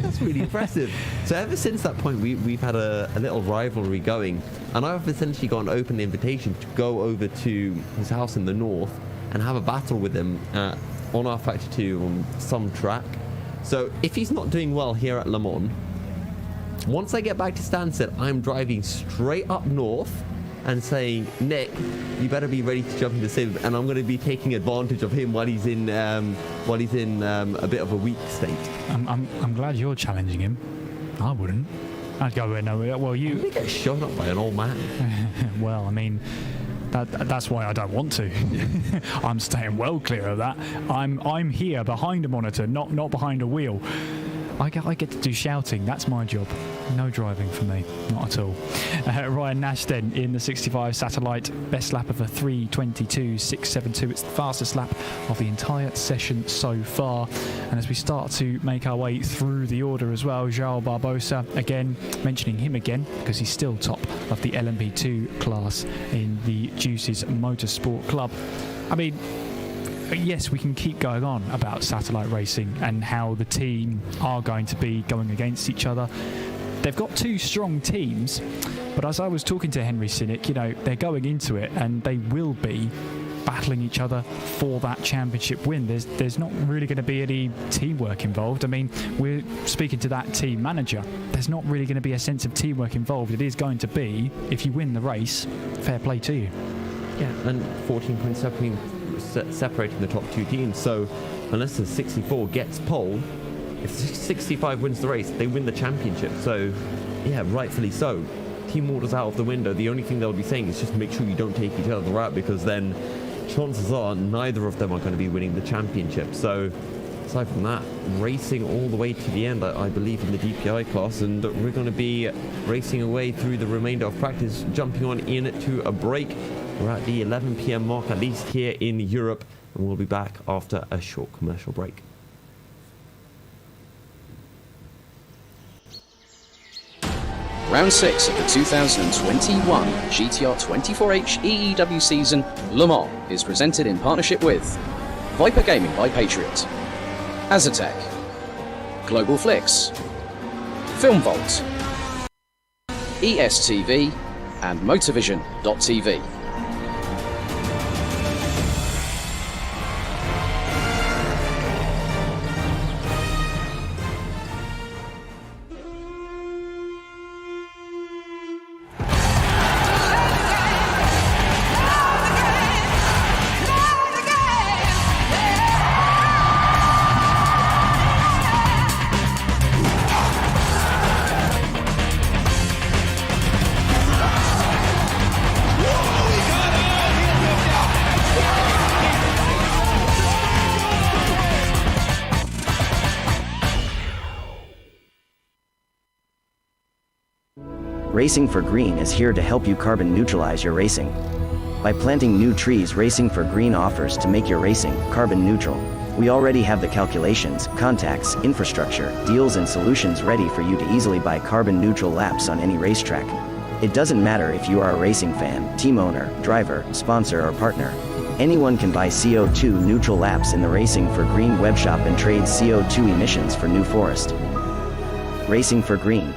That's really impressive. So ever since that point, we've had a little rivalry going, and I've essentially got an open invitation to go over to his house in the north and have a battle with him on our Factor 2 on some track. So if he's not doing well here at Le Mans, once I get back to Stansted, I'm driving straight up north and saying, Nick, you better be ready to jump into sim, and I'm going to be taking advantage of him while he's in a bit of a weak state. I'm glad you're challenging him. I wouldn't. I'd go in. Well, you get shot up by an old man. Well, I mean, that's why I don't want to. I'm staying well clear of that. I'm here behind a monitor, not behind a wheel. I get to do shouting. That's my job. No driving for me, not at all. Ryan Nash then in the 65 Satellite, best lap of a 3:22.672. It's the fastest lap of the entire session so far. And as we start to make our way through the order as well, João Barbosa, again, mentioning him again, because he's still top of the LMP2 class in the Juices Motorsport Club. I mean, yes, we can keep going on about satellite racing and how the team are going to be going against each other. They've got two strong teams, but as I was talking to Henry Sinek, they're going into it and they will be battling each other for that championship win. There's not really going to be any teamwork involved. I mean, we're speaking to that team manager. There's not really going to be a sense of teamwork involved. It is going to be, if you win the race, fair play to you. Yeah, and 14 points separating the top two teams. So unless the 64 gets pole, if 65 wins the race, they win the championship. So yeah, rightfully so. Team order's out of the window. The only thing they'll be saying is just make sure you don't take each other out, because then chances are neither of them are going to be winning the championship. So aside from that, racing all the way to the end, I believe, in the DPI class, and we're going to be racing away through the remainder of practice, jumping on into a break. We're at the 11 p.m. mark, at least here in Europe, and we'll be back after a short commercial break. Round 6 of the 2021 GTR24H EEW season, Le Mans, is presented in partnership with Viper Gaming by Patriot, Azatec, Global Flix, Film Vault, ESTV, and Motorvision.tv. Racing for Green is here to help you carbon neutralize your racing. By planting new trees, Racing for Green offers to make your racing carbon neutral. We already have the calculations, contacts, infrastructure, deals and solutions ready for you to easily buy carbon neutral laps on any racetrack. It doesn't matter if you are a racing fan, team owner, driver, sponsor or partner. Anyone can buy CO2 neutral laps in the Racing for Green webshop and trade CO2 emissions for New Forest. Racing for Green.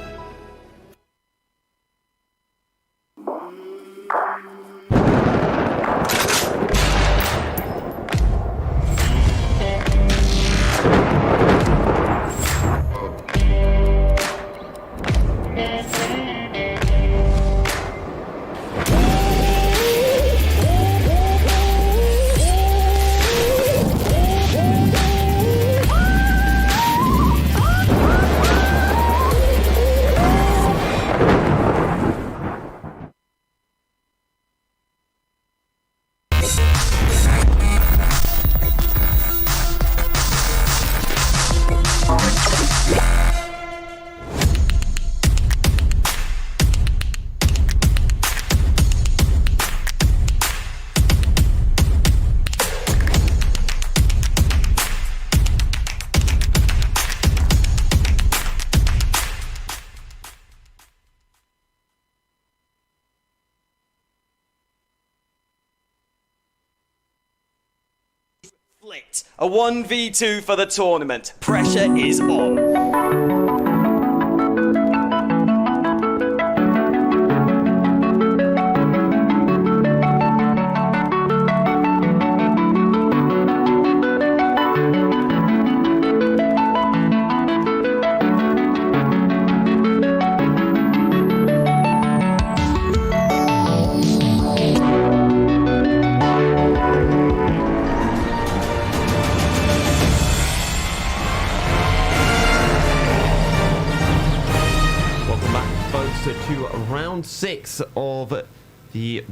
Flicked. A 1v2 for the tournament. Pressure is on. To round 6 of the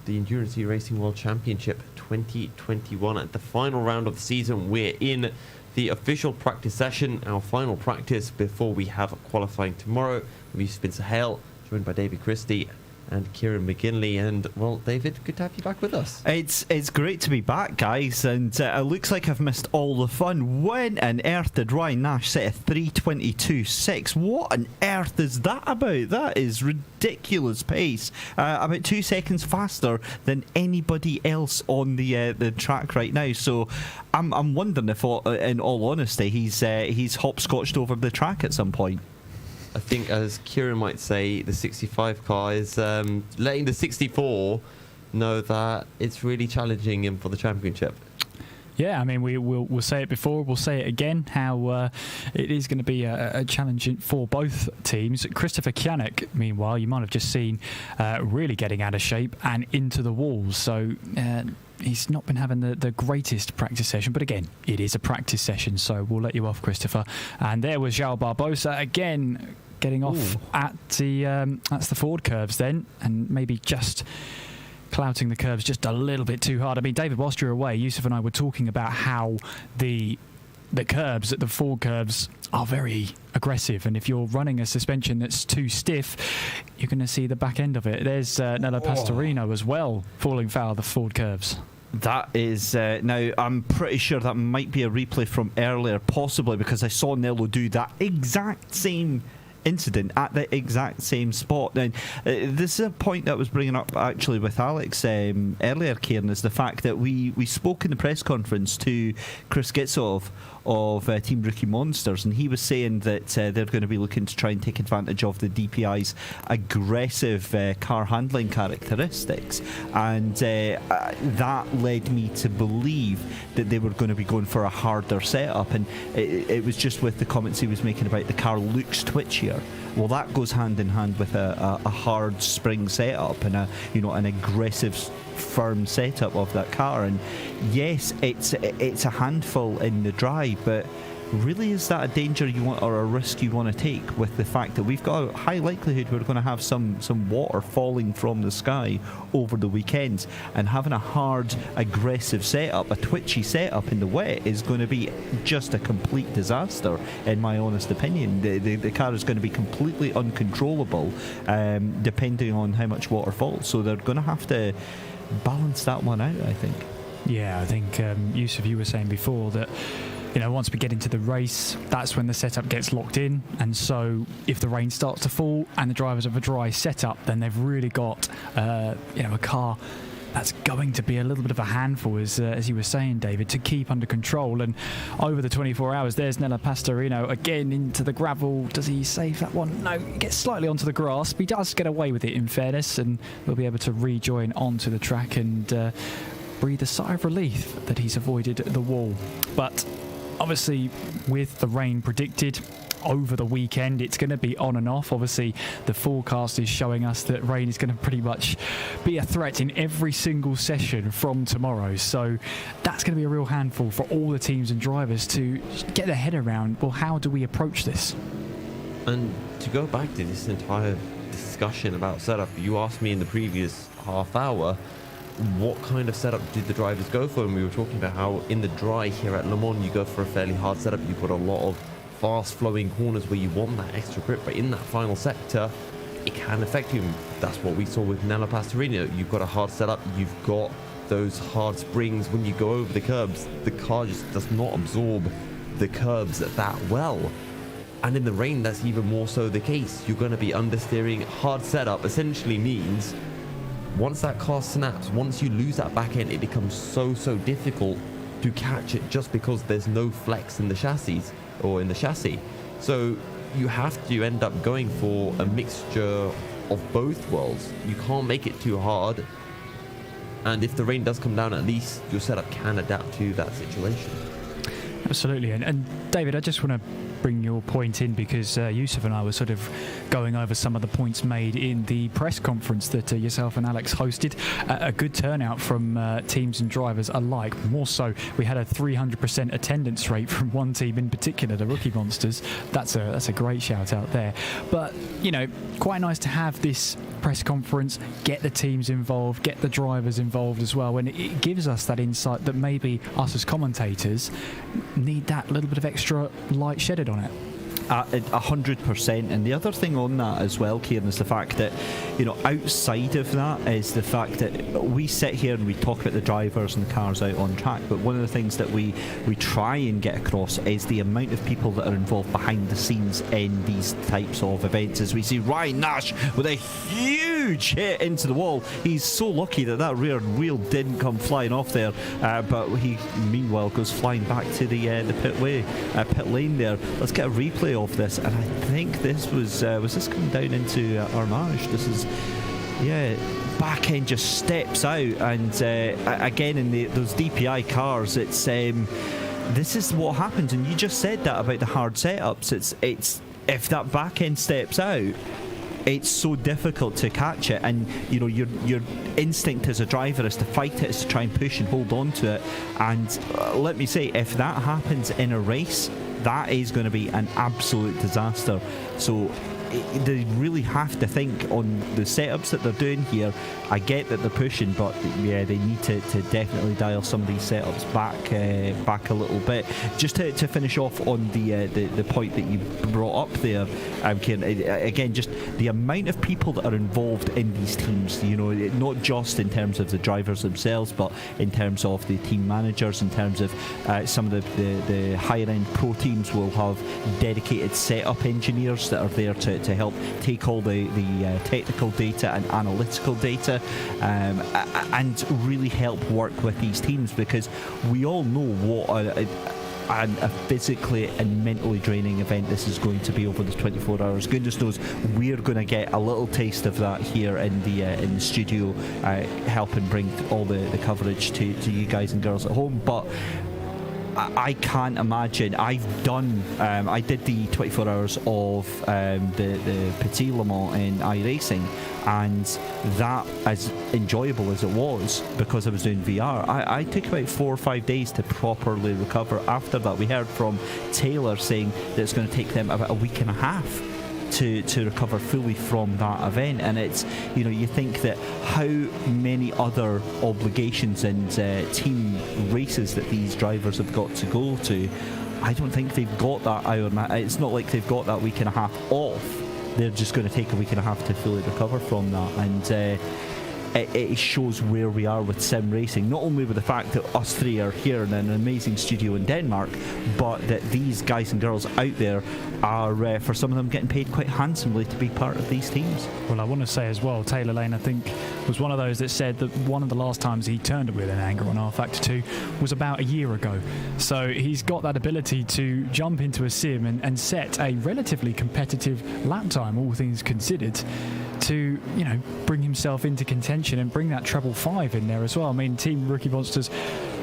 Endurance Racing World Championship 2021. At the final round of the season, we're in the official practice session, our final practice before we have qualifying tomorrow. We've Spencer Hale, joined by David Christie and Kieran McGinley. And, well, David, good to have you back with us. It's great to be back, guys, and it looks like I've missed all the fun. When on earth did Ryan Nash set a 3:22.6? What on earth is that about? That is ridiculous pace. About 2 seconds faster than anybody else on the track right now. So I'm wondering if, in all honesty, he's hopscotched over the track at some point. I think, as Kieran might say, the 65 car is letting the 64 know that it's really challenging him for the championship. Yeah, I mean, we'll say it before, we'll say it again, how it is going to be a challenge for both teams. Christopher Kianek, meanwhile, you might have just seen really getting out of shape and into the walls. So he's not been having the greatest practice session, but again, it is a practice session, so we'll let you off, Christopher. And there was João Barbosa again getting off at that's the forward curves then, and maybe just clouting the curves just a little bit too hard. I mean, David, whilst you're away, Yusuf and I were talking about how the curbs at the forward curves are very aggressive, and if you're running a suspension that's too stiff, you're going to see the back end of it. There's Nello Pastorino as well, falling foul of the forward curves. That is now, I'm pretty sure that might be a replay from earlier, possibly because I saw Nello do that exact same incident at the exact same spot. Now, this is a point that I was bringing up actually with Alex earlier, Kieran, is the fact that we spoke in the press conference to Chris Kitsoff of Team Rookie Monsters, and he was saying that they're going to be looking to try and take advantage of the DPI's aggressive car handling characteristics, and that led me to believe that they were going to be going for a harder setup, and it was just with the comments he was making about the car looks twitchier. Well, that goes hand in hand with a hard spring setup and an aggressive, firm setup of that car. And yes, it's a handful in the dry, but really, is that a danger you want or a risk you want to take with the fact that we've got a high likelihood we're going to have some water falling from the sky over the weekend, and having a hard, aggressive setup, a twitchy setup in the wet is going to be just a complete disaster, in my honest opinion. The car is going to be completely uncontrollable depending on how much water falls, so they're going to have to balance that one out, I think. Yeah, I think Yusuf, you were saying before that once we get into the race, that's when the setup gets locked in, and so if the rain starts to fall and the drivers have a dry setup, then they've really got a car that's going to be a little bit of a handful, as you were saying, David, to keep under control. And over the 24 hours, there's Nello Pastorino again into the gravel. Does he save that one? No, he gets slightly onto the grass, but he does get away with it, in fairness, and we'll be able to rejoin onto the track and breathe a sigh of relief that he's avoided the wall. But obviously, with the rain predicted over the weekend, it's going to be on and off. Obviously, the forecast is showing us that rain is going to pretty much be a threat in every single session from tomorrow. So that's going to be a real handful for all the teams and drivers to get their head around, well, how do we approach this? And to go back to this entire discussion about setup, you asked me in the previous half hour, what kind of setup did the drivers go for? And we were talking about how in the dry here at Le Mans, you go for a fairly hard setup. You've got a lot of fast flowing corners where you want that extra grip, but in that final sector, it can affect you. That's what we saw with Nello Pastorino. You've got a hard setup, you've got those hard springs. When you go over the curbs, the car just does not absorb the curbs that well. And in the rain, that's even more so the case. You're going to be understeering. Hard setup essentially means once that car snaps, once you lose that back end, it becomes so difficult to catch it just because there's no flex in the chassis or in the chassis. So you have to end up going for a mixture of both worlds. You can't make it too hard, and if the rain does come down, at least your setup can adapt to that situation. Absolutely. And David, I just want to bring your point in because Yusuf and I were sort of going over some of the points made in the press conference that yourself and Alex hosted. A good turnout from teams and drivers alike. More so, we had a 300% attendance rate from one team in particular, the Rookie Monsters. That's a great shout out there. But, you know, quite nice to have this press conference, get the teams involved, get the drivers involved as well, and it gives us that insight that maybe us as commentators need that little bit of extra light shedded on it. 100%. And the other thing on that as well, Kieran, is the fact that, you know, outside of that is the fact that we sit here and we talk about the drivers and the cars out on track, but one of the things that we try and get across is the amount of people that are involved behind the scenes in these types of events. As we see Ryan Nash with a huge hit into the wall, he's so lucky that rear wheel didn't come flying off there, but he meanwhile goes flying back to the pit lane there. Let's get a replay of this, and I think this was this coming down into Armage. This is, back end just steps out, and again in those DPI cars, it's this is what happens. And you just said that about the hard setups. It's if that back end steps out, it's so difficult to catch it, and you know your instinct as a driver is to fight it, is to try and push and hold on to it. And let me say, if that happens in a race, that is going to be an absolute disaster. So they really have to think on the setups that they're doing here. I get that they're pushing, but yeah, they need to definitely dial some of these setups back a little bit. Just to finish off on the point that you brought up there, Kieran, again, just the amount of people that are involved in these teams, you know, not just in terms of the drivers themselves, but in terms of the team managers, in terms of some of the higher end pro teams will have dedicated setup engineers that are there to help take all the technical data and analytical data and really help work with these teams, because we all know what a physically and mentally draining event this is going to be over the 24 hours. Goodness knows we're going to get a little taste of that here in the studio, helping bring all the coverage to you guys and girls at home. But I can't imagine. I did the 24 hours of the Petit Le Mans in iRacing, and that, as enjoyable as it was, because I was doing VR, I took about 4 or 5 days to properly recover after that. We heard from Taylor saying that it's going to take them about a week and a half to recover fully from that event. And it's, you know, you think that how many other obligations and team races that these drivers have got to go to. I don't think they've got that hour. It's not like they've got that week and a half off. They're just going to take a week and a half to fully recover from that. And it shows where we are with sim racing, not only with the fact that us three are here in an amazing studio in Denmark, but that these guys and girls out there are, for some of them, getting paid quite handsomely to be part of these teams. Well, I want to say as well, Taylor Lane, I think, was one of those that said that one of the last times he turned a wheel in anger on R-Factor 2 was about a year ago. So he's got that ability to jump into a sim and set a relatively competitive lap time, all things considered, to, you know, bring himself into contention and bring that treble 5 in there as well. I mean, Team Rookie Monsters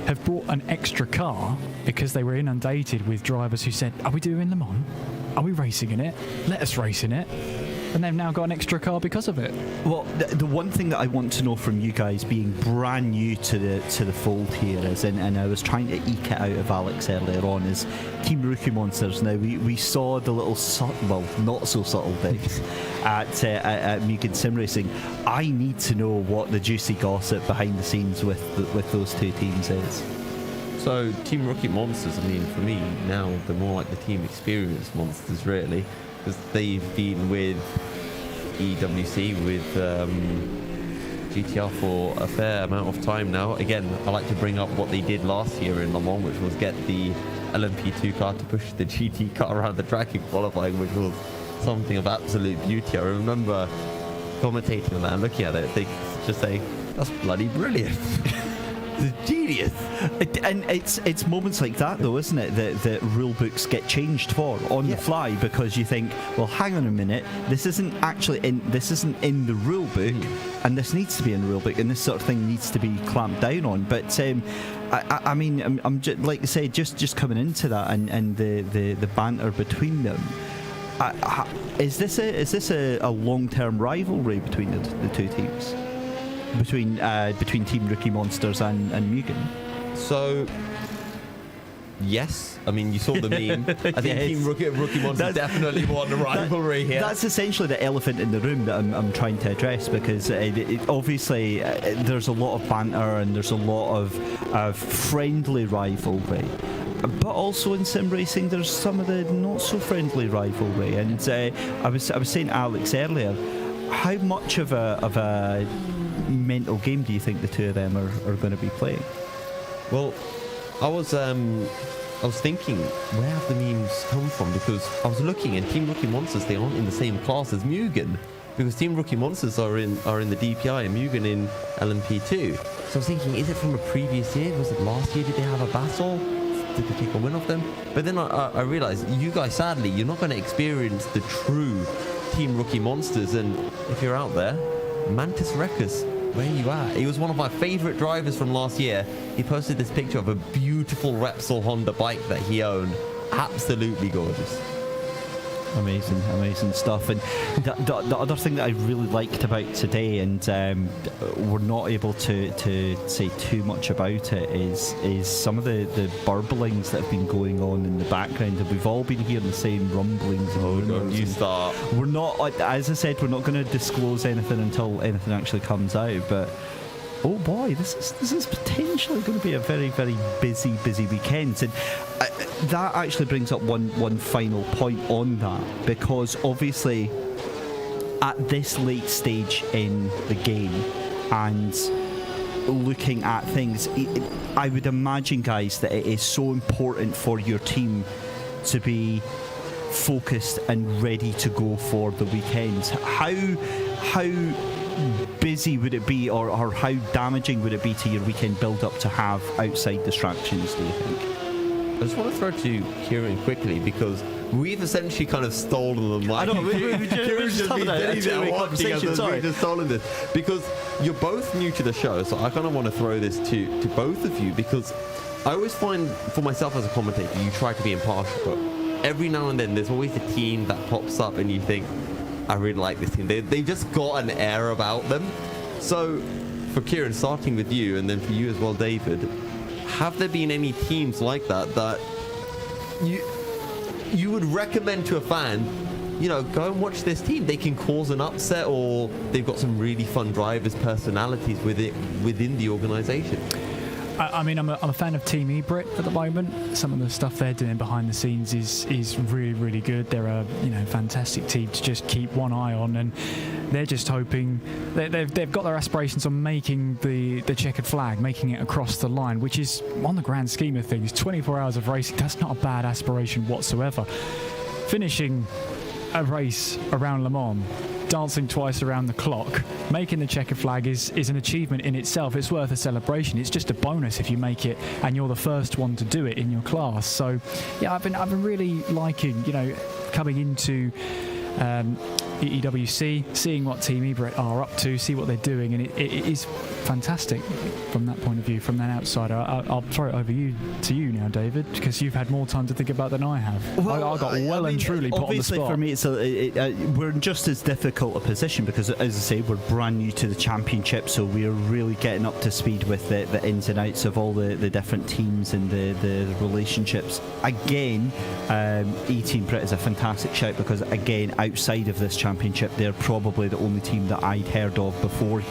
have brought an extra car because they were inundated with drivers who said, are we doing Le Mans? Are we racing in it? Let us race in it. And they've now got an extra car because of it. Well, the one thing that I want to know from you guys, being brand new to the fold here, is, and I was trying to eke it out of Alex earlier on, is Team Rookie Monsters. Now we saw the little not so subtle things at Mugen Sim Racing. I need to know what the juicy gossip behind the scenes with those two teams is. So Team Rookie Monsters, I mean, for me now, they're more like the Team Experience Monsters, really, because they've been with EEWC, with GTR for a fair amount of time now. Again, I like to bring up what they did last year in Le Mans, which was get the LMP2 car to push the GT car around the track in qualifying, which was something of absolute beauty. I remember commentating on that and looking at it, they just say, that's bloody brilliant. genius. And it's moments like that, though, isn't it, that rule books get changed for on the fly, because you think, well, hang on a minute, this isn't in the rule book, and this needs to be in the rule book, and this sort of thing needs to be clamped down on. But I mean, I'm just, like I say, just coming into that and the banter between them. Is this a long-term rivalry between the two teams? Between Team Rookie Monsters and Mugen? So, yes. I mean, you saw the meme. I think Team Rookie Monsters definitely won the rivalry here. That's essentially the elephant in the room that I'm trying to address, because obviously there's a lot of banter and there's a lot of friendly rivalry. But also in sim racing, there's some of the not so friendly rivalry. And I was saying to Alex earlier, how much of a mental game do you think the two of them are going to be playing? Well, I was thinking, where have the memes come from? Because I was looking, and Team Rookie Monsters, they aren't in the same class as Mugen, because Team Rookie Monsters are in the DPI and Mugen in LMP2. So I was thinking, is it from a previous year? Was it last year? Did they have a battle? Did they take a win off them? But then I realised, you guys, sadly, you're not going to experience the true Team Rookie Monsters. And if you're out there, Mantis Wreckers, where are you at? He was one of my favourite drivers from last year. He posted this picture of a beautiful Repsol Honda bike that he owned. Absolutely gorgeous. Amazing stuff. And the other thing that I really liked about today, and we're not able to say too much about it, is some of the burblings that have been going on in the background. And we've all been hearing the same rumblings. Don't you start. We're not, as I said, we're not going to disclose anything until anything actually comes out. But oh boy, this is potentially going to be a very, very busy weekend. And that actually brings up one final point on that, because obviously at this late stage in the game and looking at things, I would imagine, guys, that it is so important for your team to be focused and ready to go for the weekend. How busy would it be, or how damaging would it be to your weekend build-up to have outside distractions, do you think? I just want to throw to Kieran quickly, because we've essentially kind of stolen the mic. I know, we've just been sitting there watching us, we've just stolen this, because you're both new to the show, so I kind of want to throw this to both of you, because I always find, for myself as a commentator, you try to be impartial, but every now and then there's always a team that pops up and you think, I really like this team. They've just got an air about them. So, for Kieran, starting with you, and then for you as well, David, have there been any teams like that you would recommend to a fan, go and watch this team? They can cause an upset, or they've got some really fun drivers, personalities within the organisation. I mean, I'm a fan of Team Ebrit at the moment. Some of the stuff they're doing behind the scenes is really, really good. They're a fantastic team to just keep one eye on, and they're just hoping they've got their aspirations on making the checkered flag, making it across the line, which is, on the grand scheme of things, 24 hours of racing. That's not a bad aspiration whatsoever. Finishing a race around Le Mans, dancing twice around the clock, making the checkered flag is an achievement in itself. It's worth a celebration. It's just a bonus if you make it and you're the first one to do it in your class. So yeah, I've been really liking, coming into EEWC, seeing what Team Ebrit are up to, see what they're doing, and it is fantastic from that point of view, from that outsider. I'll throw it over to you now, David, because you've had more time to think about than I have. I got and truly put on the spot. For me, we're in just as difficult a position, because, as I say, we're brand new to the championship, so we're really getting up to speed with the ins and outs of all the different teams and the relationships. Again, E-Team Brit is a fantastic shout, because, again, outside of this championship, they're probably the only team that I'd heard of before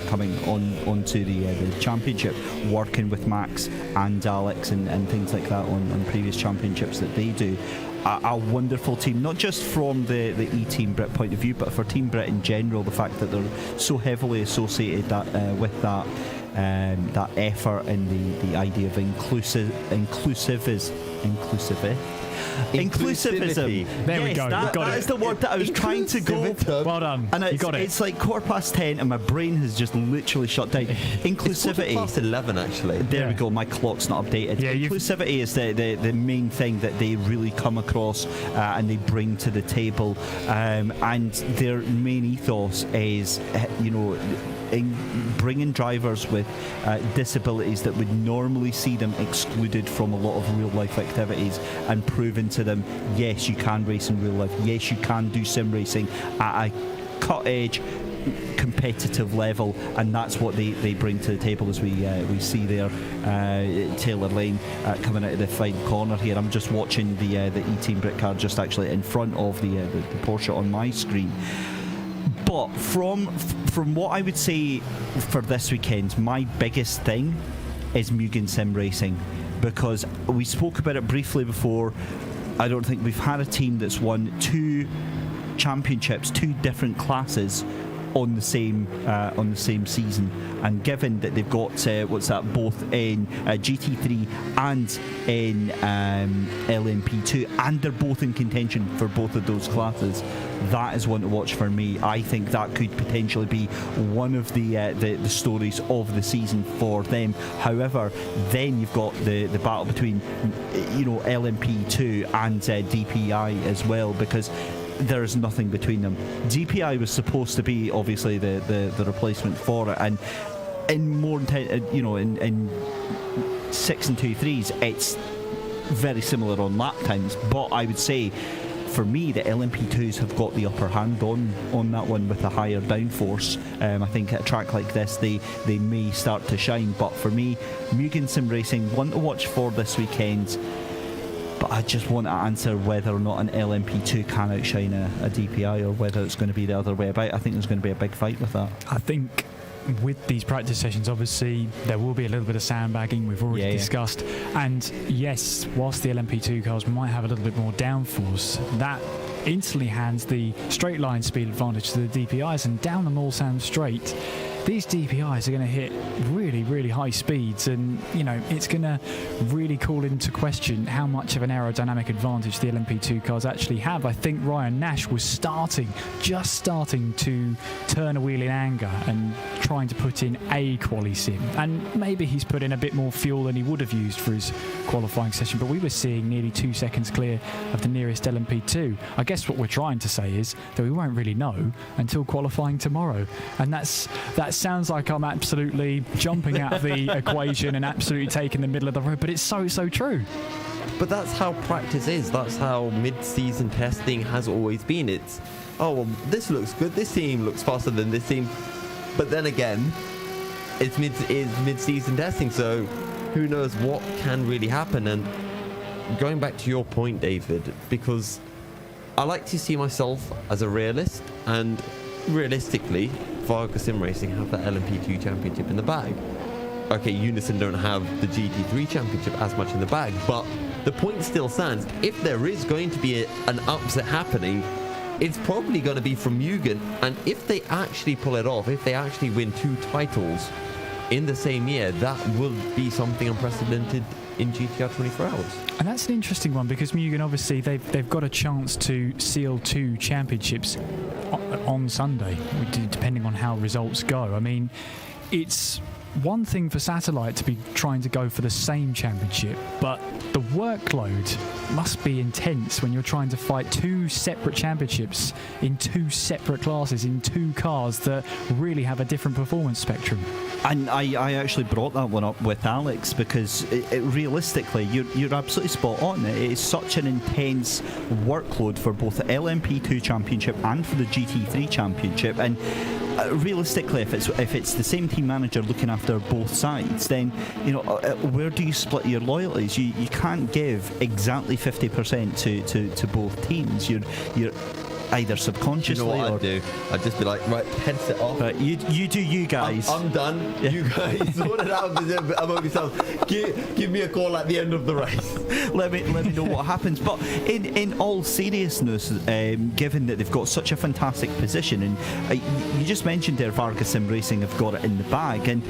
coming onto the championship, working with Max and Alex and things like that on previous championships that they do. A wonderful team, not just from the E-Team Brit point of view, but for Team Brit in general. The fact that they're so heavily associated with that effort and the idea of inclusivism Inclusivism. There we go. That is the word that I was trying to go. Well done. And You got it. It's like 10:15 and my brain has just literally shut down. Inclusivity. It's 11 actually. There we go. My clock's not updated. Yeah, Inclusivity is the main thing that they really come across and they bring to the table. And their main ethos is, in bringing drivers with disabilities that would normally see them excluded from a lot of real life activities and proving to them, yes, you can race in real life, yes, you can do sim racing at a cut edge competitive level, and that's what they bring to the table. As we see there Taylor Lane coming out of the final corner here. I'm just watching the E-Team Brit car just actually in front of the Porsche on my screen. But from what I would say for this weekend, my biggest thing is Mugen Sim Racing, because we spoke about it briefly before. I don't think we've had a team that's won 2 championships, 2 different classes on the same season, and given that they've got both in GT3 and in LMP2, and they're both in contention for both of those classes, that is one to watch for me. I think that could potentially be one of the stories of the season for them. However, then you've got the battle between LMP2 and DPI as well, because there is nothing between them. DPI was supposed to be obviously the replacement for it, and in more in 6 and 2 3s, it's very similar on lap times. But I would say, for me, the LMP2s have got the upper hand on that one with a higher downforce. I think at a track like this, they may start to shine. But for me, Mugen Sim Racing, one to watch for this weekend. But I just want to answer whether or not an LMP2 can outshine a DPI, or whether it's going to be the other way about. I think there's going to be a big fight with that. I think with these practice sessions, obviously, there will be a little bit of sandbagging. We've already discussed. And yes, whilst the LMP2 cars might have a little bit more downforce, that instantly hands the straight line speed advantage to the DPIs. And down the Mulsanne straight, these DPIs are going to hit really, really high speeds, and it's going to really call into question how much of an aerodynamic advantage the LMP2 cars actually have. I think Ryan Nash was just starting to turn a wheel in anger and trying to put in a quali sim, and maybe he's put in a bit more fuel than he would have used for his qualifying session, but we were seeing nearly 2 seconds clear of the nearest LMP2. I guess what we're trying to say is that we won't really know until qualifying tomorrow, and that sounds like I'm absolutely jumping out of the equation and absolutely taking the middle of the road, but it's so true. But that's how practice is. That's how mid-season testing has always been. It's, this looks good, this team looks faster than this team. But then again, it's mid-season testing, so who knows what can really happen. And going back to your point, David, because I like to see myself as a realist, and realistically, Varga Sim Racing have that LMP2 championship in the bag. Okay, Unison don't have the GT3 championship as much in the bag, but the point still stands. If there is going to be an upset happening, it's probably going to be from Mugen, and if they actually pull it off, if they actually win 2 titles in the same year, that will be something unprecedented in GTR 24 Hours. And that's an interesting one, because Mugen, obviously, they've got a chance to seal 2 championships on Sunday, depending on how results go. I mean, it's one thing for Satellite to be trying to go for the same championship, but the workload must be intense when you're trying to fight 2 separate championships in 2 separate classes, in 2 cars that really have a different performance spectrum. And I actually brought that one up with Alex, because realistically, you're absolutely spot on. It is such an intense workload for both the LMP2 championship and for the GT3 championship, and realistically, if it's the same team manager looking after both sides, then where do you split your loyalties? You can't give exactly 50% to both teams. You're either subconsciously, you know what I'd do? I'd just be like, right, heads it off. You do you guys. I'm done. Yeah. You guys sort it out among yourselves. Give me a call at the end of the race. Let me know what happens. But in all seriousness, given that they've got such a fantastic position, and you just mentioned there, Varga Sim Racing have got it in the bag, and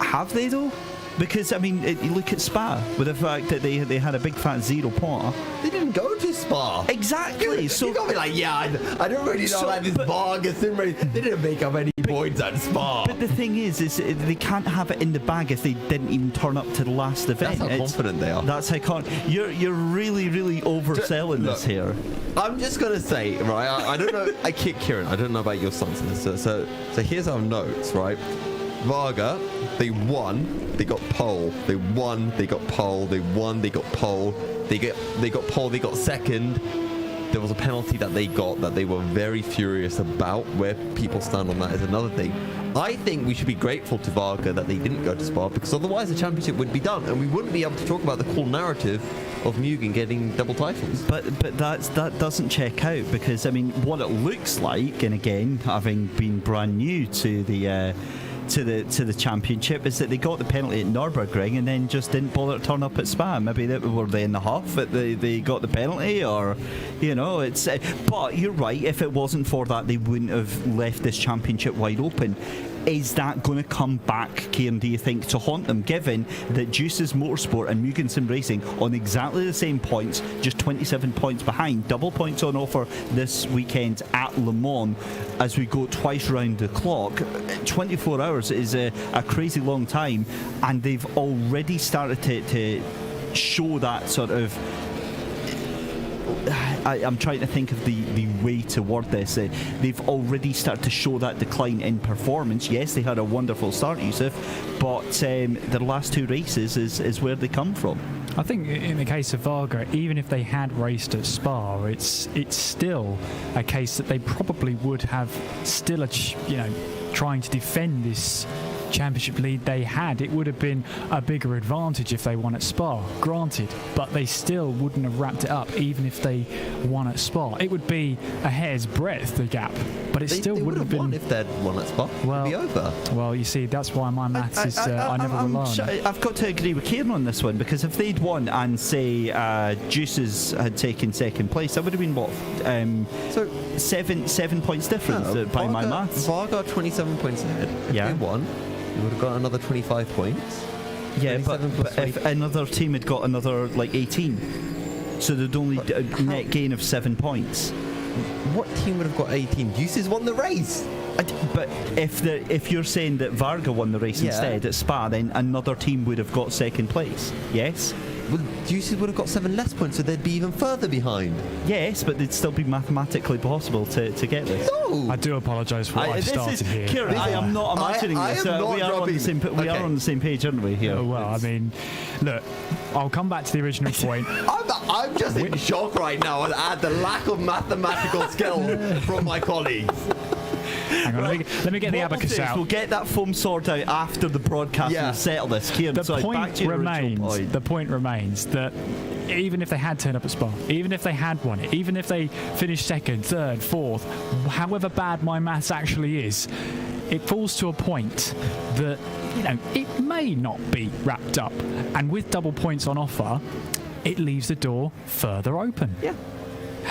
have they though? Because, I mean, you look at Spa, with the fact that they had a big fat 0 point. They didn't go to Spa. Exactly. So you got to be like, yeah, I don't really know about this Vargas. They didn't make up any points at Spa. But the thing is they can't have it in the bag if they didn't even turn up to the last event. That's how confident they are. That's how you're really, really overselling this here. I'm just gonna say, right? I don't know. Kieran, I don't know about your sons in this. So here's our notes, right? Varga, they won, they got pole. They won, they got pole. They won, they got pole. They got pole, they got second. There was a penalty that they got that they were very furious about. Where people stand on that is another thing. I think we should be grateful to Varga that they didn't go to Spa, because otherwise the championship would be done and we wouldn't be able to talk about the cool narrative of Mugen getting double titles. But that doesn't check out, because I mean what it looks like, and again having been brand new to the championship, is that they got the penalty at Nürburgring and then just didn't bother to turn up at Spa. Maybe were they in the huff that they got the penalty, or it's. But you're right. If it wasn't for that, they wouldn't have left this championship wide open. Is that going to come back, Kieran, do you think, to haunt them, given that Juice's Motorsport and Mugen Sim Racing on exactly the same points, just 27 points behind, double points on offer this weekend at Le Mans as we go twice round the clock? 24 hours is a crazy long time, and they've already started to show that sort of... I'm trying to think of the way to word this. They've already started to show that decline in performance. Yes, they had a wonderful start, Yusuf, but their last two races is where they come from. I think in the case of Varga, even if they had raced at Spa, it's still a case that they probably would have still, trying to defend this championship lead they had. It would have been a bigger advantage if they won at Spa, granted, but they still wouldn't have wrapped it up even if they won at Spa. It would be a hair's breadth, the gap, but it still wouldn't have been. Won if they'd won at Spa. Well, it'd be over. Well, you see, that's why my maths is I never rely on it. I've got to agree with Kieran on this one, because if they'd won and say Juices had taken second place, that would have been what? So 7 points difference by my maths. Varga 27 points ahead. If they won, you would have got another 25 points. Yeah, but if another team had got another 18, so there'd only a net gain of 7 points. What team would have got 18? Juices won the race. But if you're saying that Varga won the race instead at Spa, then another team would have got second place. Yes. Well, Juices would have got 7 less points, so they'd be even further behind. Yes, but it'd still be mathematically possible to get this. No! I do apologise for what I've started here. Kieran, I am not imagining this. We are on the same page, aren't we, here? Well, I mean, look, I'll come back to the original point. I'm just in shock right now at the lack of mathematical skill from my colleagues. Hang on, let me get the abacus out. We'll get that foam sword out after the broadcast and settle this. Kieran, the point remains that even if they had turned up at Spa, even if they had won it, even if they finished second, third, fourth, however bad my maths actually is, it falls to a point that, it may not be wrapped up. And with double points on offer, it leaves the door further open. Yeah.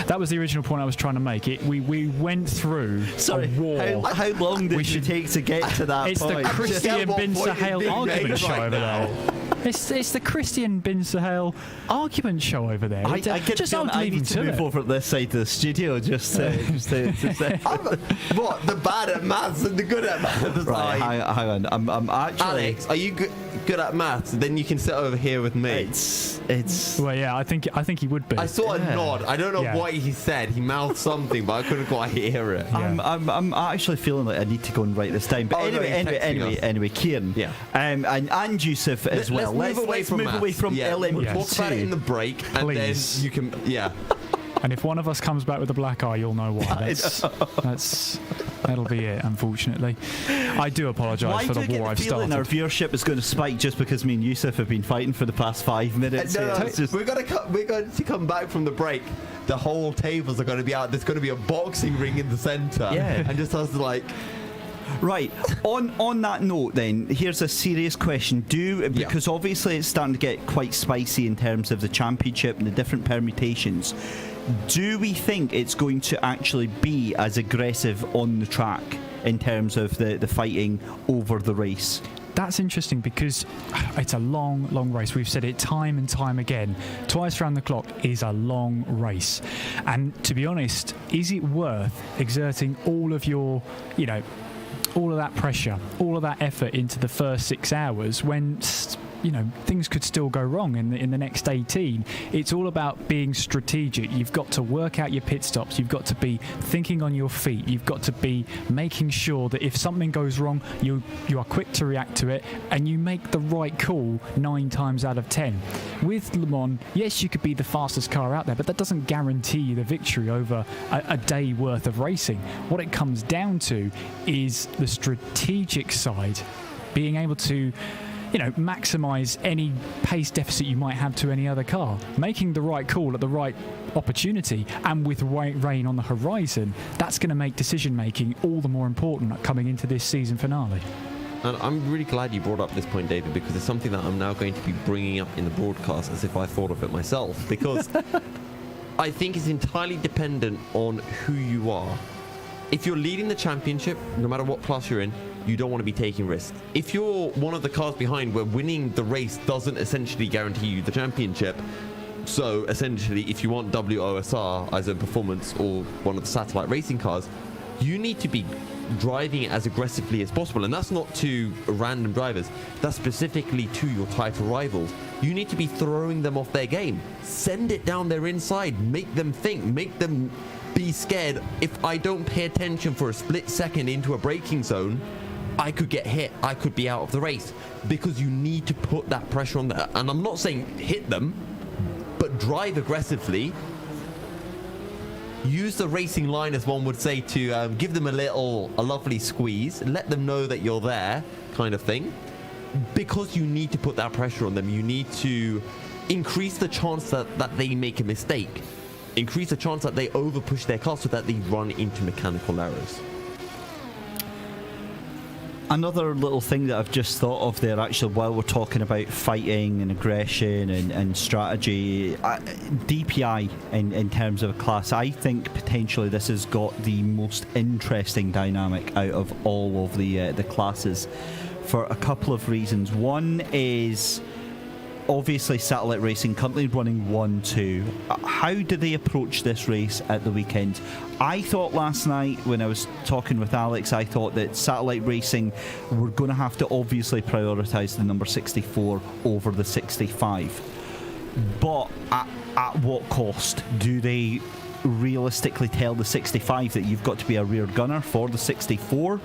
That was the original point I was trying to make. We went through a war. How long did it take to get to that it's point? It's the Christian Bin Sahel argument show over there. It's the Christian Bin Sahel argument show over there. I need to move over to this side of the studio just to say. What? The bad at maths and the good at maths. Right, hang on. I'm actually. Alex, are you good at maths? Then you can sit over here with me. It's. Well, yeah, I think he would be. I saw a nod. I don't know what he said. He mouthed something, but I couldn't quite hear it. Yeah. I'm actually feeling like I need to go and write this down. But anyway, Kieran. Yeah. And Yusuf as well. Let's move away from LMP2. We'll talk about it in the break, and then you can. Yeah. And if one of us comes back with a black eye, you'll know why. That'll be it, unfortunately. I do apologise for the war I've started. Our viewership is going to spike just because me and Yusuf have been fighting for the past 5 minutes. We're going to come back from the break. The whole tables are going to be out. There's going to be a boxing ring in the centre. Yeah. And just us like. Right, on that note then, here's a serious question. Because obviously it's starting to get quite spicy in terms of the championship and the different permutations. Do we think it's going to actually be as aggressive on the track in terms of the fighting over the race? that's interesting because it's a long race. We've said it time and time again. Twice round the clock is a long race. And to be honest, is it worth exerting all of your, all of that pressure, all of that effort into the first 6 hours when things could still go wrong in the next 18. It's all about being strategic. You've got to work out your pit stops. You've got to be thinking on your feet. You've got to be making sure that if something goes wrong, you are quick to react to it and you make the right call 9 times out of 10. With Le Mans, yes, you could be the fastest car out there, but that doesn't guarantee you the victory over a day worth of racing. What it comes down to is the strategic side, being able to maximise any pace deficit you might have to any other car. Making the right call at the right opportunity and with rain on the horizon, that's going to make decision-making all the more important coming into this season finale. And I'm really glad you brought up this point, David, because it's something that I'm now going to be bringing up in the broadcast as if I thought of it myself, because I think it's entirely dependent on who you are. If you're leading the championship, no matter what class you're in, you don't want to be taking risks. If you're one of the cars behind where winning the race doesn't essentially guarantee you the championship, so essentially if you want WOSR as a performance or one of the satellite racing cars, you need to be driving it as aggressively as possible. And that's not to random drivers, that's specifically to your title rivals. You need to be throwing them off their game. Send it down their inside, make them think, make them be scared. If I don't pay attention for a split second into a braking zone, I could get hit, I could be out of the race, because you need to put that pressure on them. And I'm not saying hit them, but drive aggressively. Use the racing line, as one would say, to give them a lovely squeeze, let them know that you're there, kind of thing, because you need to put that pressure on them. You need to increase the chance that they make a mistake, increase the chance that they over push their car so that they run into mechanical errors. Another little thing that I've just thought of there, actually, while we're talking about fighting and aggression and strategy, DPI in terms of a class, I think potentially this has got the most interesting dynamic out of all of the classes for a couple of reasons. One is obviously satellite racing currently running 1-2. How do they approach this race at the weekend? I thought last night when I was talking with Alex, I thought that satellite racing were going to have to obviously prioritise the number 64 over the 65. But at what cost? Do they realistically tell the 65 that you've got to be a rear gunner for the 64?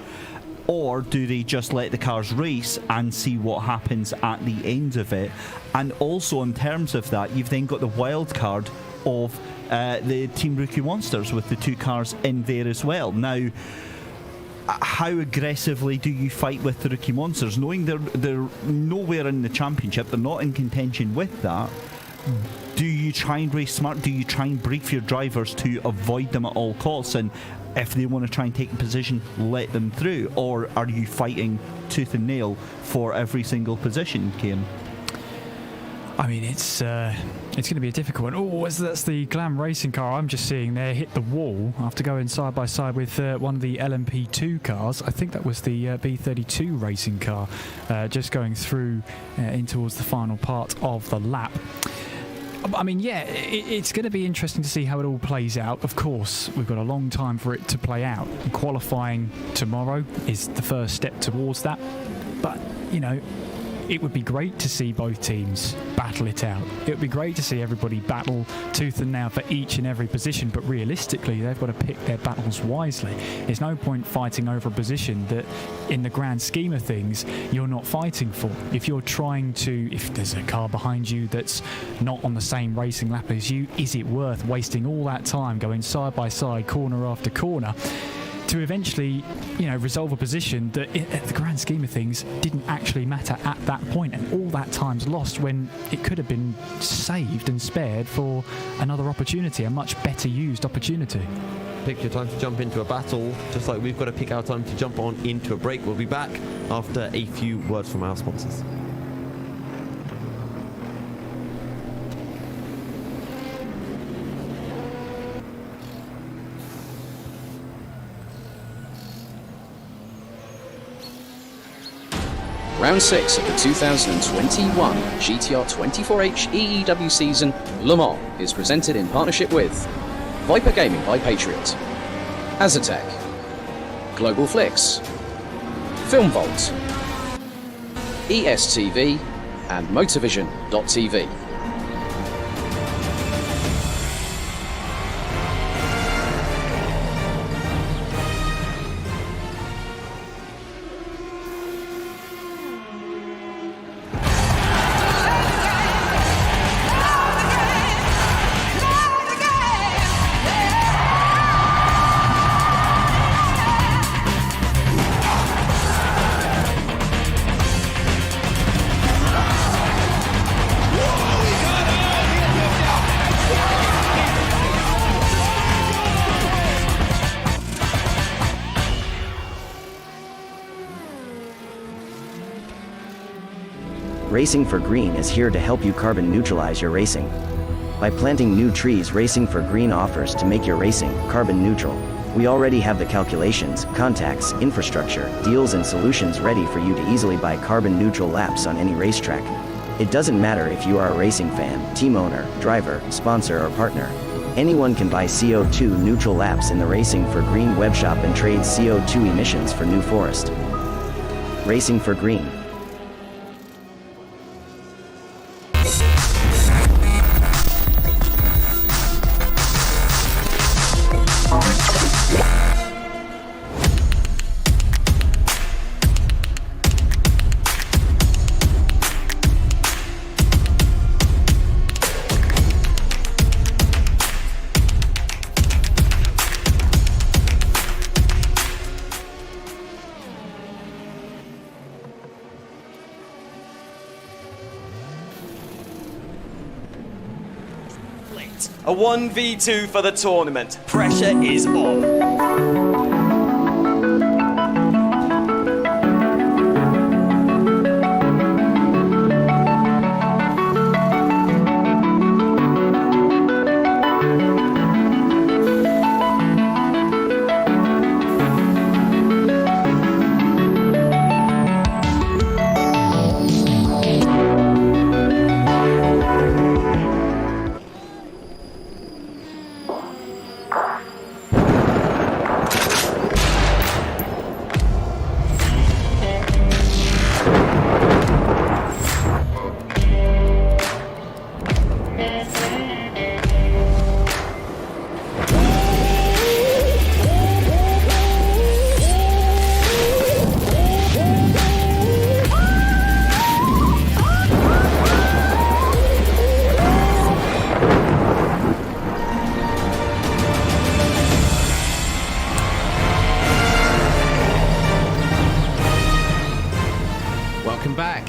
Or do they just let the cars race and see what happens at the end of it? And also in terms of that, you've then got the wild card of the Team Rookie Monsters with the 2 cars in there as well. Now, how aggressively do you fight with the Rookie Monsters? Knowing they're nowhere in the championship, they're not in contention with that. Do you try and race smart? Do you try and brief your drivers to avoid them at all costs? And if they want to try and take a position, let them through? Or are you fighting tooth and nail for every single position, Kieran? I mean, it's going to be a difficult one. Oh, that's the Glam racing car I'm just seeing there hit the wall after going side by side with one of the LMP2 cars. I think that was the B32 racing car, just going through in towards the final part of the lap. I mean, yeah, it's going to be interesting to see how it all plays out. Of course, we've got a long time for it to play out. Qualifying tomorrow is the first step towards that. But, it would be great to see both teams battle it out. It would be great to see everybody battle tooth and nail for each and every position, but realistically, they've got to pick their battles wisely. There's no point fighting over a position that, in the grand scheme of things, you're not fighting for. If there's a car behind you that's not on the same racing lap as you, is it worth wasting all that time going side by side, corner after corner, to eventually, resolve a position that, at the grand scheme of things, didn't actually matter at that point, and all that time's lost when it could have been saved and spared for another opportunity, a much better used opportunity. Pick your time to jump into a battle, just like we've got to pick our time to jump on into a break. We'll be back after a few words from our sponsors. Round 6 of the 2021 GTR24H EEW season Le Mans is presented in partnership with Viper Gaming by Patriot, Azatec, Global Flix, Film Vault, ESTV, and Motorvision.tv. Racing for Green is here to help you carbon neutralize your racing. By planting new trees, Racing for Green offers to make your racing carbon neutral. We already have the calculations, contacts, infrastructure, deals and solutions ready for you to easily buy carbon neutral laps on any racetrack. It doesn't matter if you are a racing fan, team owner, driver, sponsor or partner. Anyone can buy CO2 neutral laps in the Racing for Green webshop and trade CO2 emissions for New Forest. Racing for Green. A 1v2 for the tournament. Pressure is on.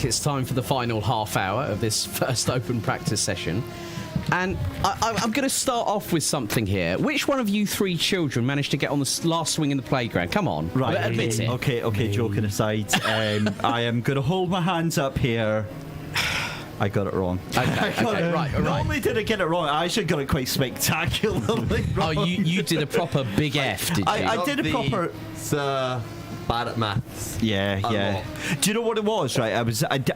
It's time for the final half hour of this first open practice session. And I'm going to start off with something here. Which one of you three children managed to get on the last swing in the playground? Come on. Right. Admit it. Okay, joking aside. I am going to hold my hands up here. I got it wrong. Okay, right. Not only did I get it wrong, I actually got it quite spectacularly wrong. Oh, you did a proper big F, did you? I did a proper... Bad at maths. Yeah. Do you know what it was, right?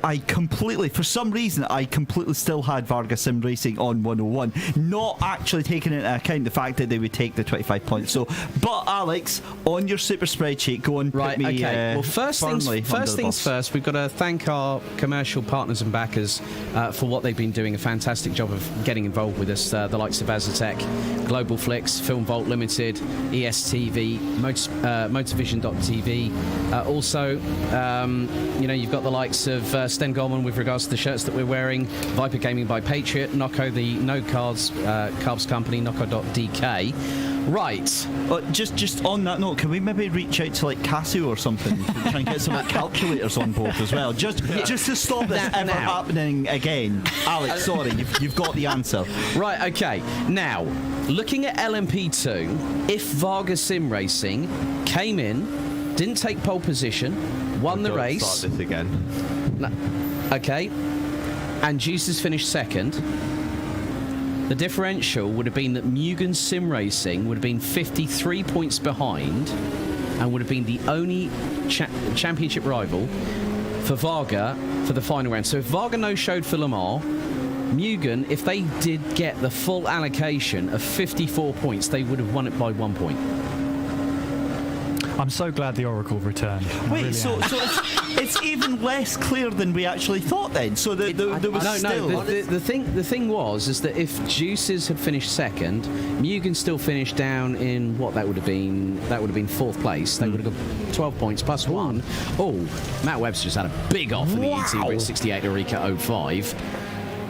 I completely, for some reason, I completely still had Varga Sim Racing on 101, not actually taking into account the fact that they would take the 25 points. So, but Alex, on your super spreadsheet, go and put me well, first things first, we've got to thank our commercial partners and backers for what they've been doing. A fantastic job of getting involved with us. The likes of Azatec, Global Flix, Film Vault Limited, ESTV, Motorvision.tv. Also, you've got the likes of Sten Goldman with regards to the shirts that we're wearing, Viper Gaming by Patriot, Nocco, the no carbs company, Nocco.dk. Right. Just on that note, can we maybe reach out to like Casio or something to try and get some calculators on board as well? Just to stop this ever happening again. Alex, sorry, you've got the answer. Right, okay. Now, looking at LMP2, if Varga Sim Racing came in, didn't take pole position, won the race. Start this again. No, okay. And Jesus finished second. The differential would have been that Mugen Sim Racing would have been 53 points behind and would have been the only championship rival for Varga for the final round. So if Varga no-showed for Le Mans, Mugen, if they did get the full allocation of 54 points, they would have won it by 1 point. I'm so glad the Oracle returned. Wait, really so it's even less clear than we actually thought then. So there was still... The thing was that if Juices had finished second, Mugen still finished down in what that would have been 4th place. They would have got 12 points plus 1. Oh, Matt Webster just had a big off in the ET with 68 Eureka 05.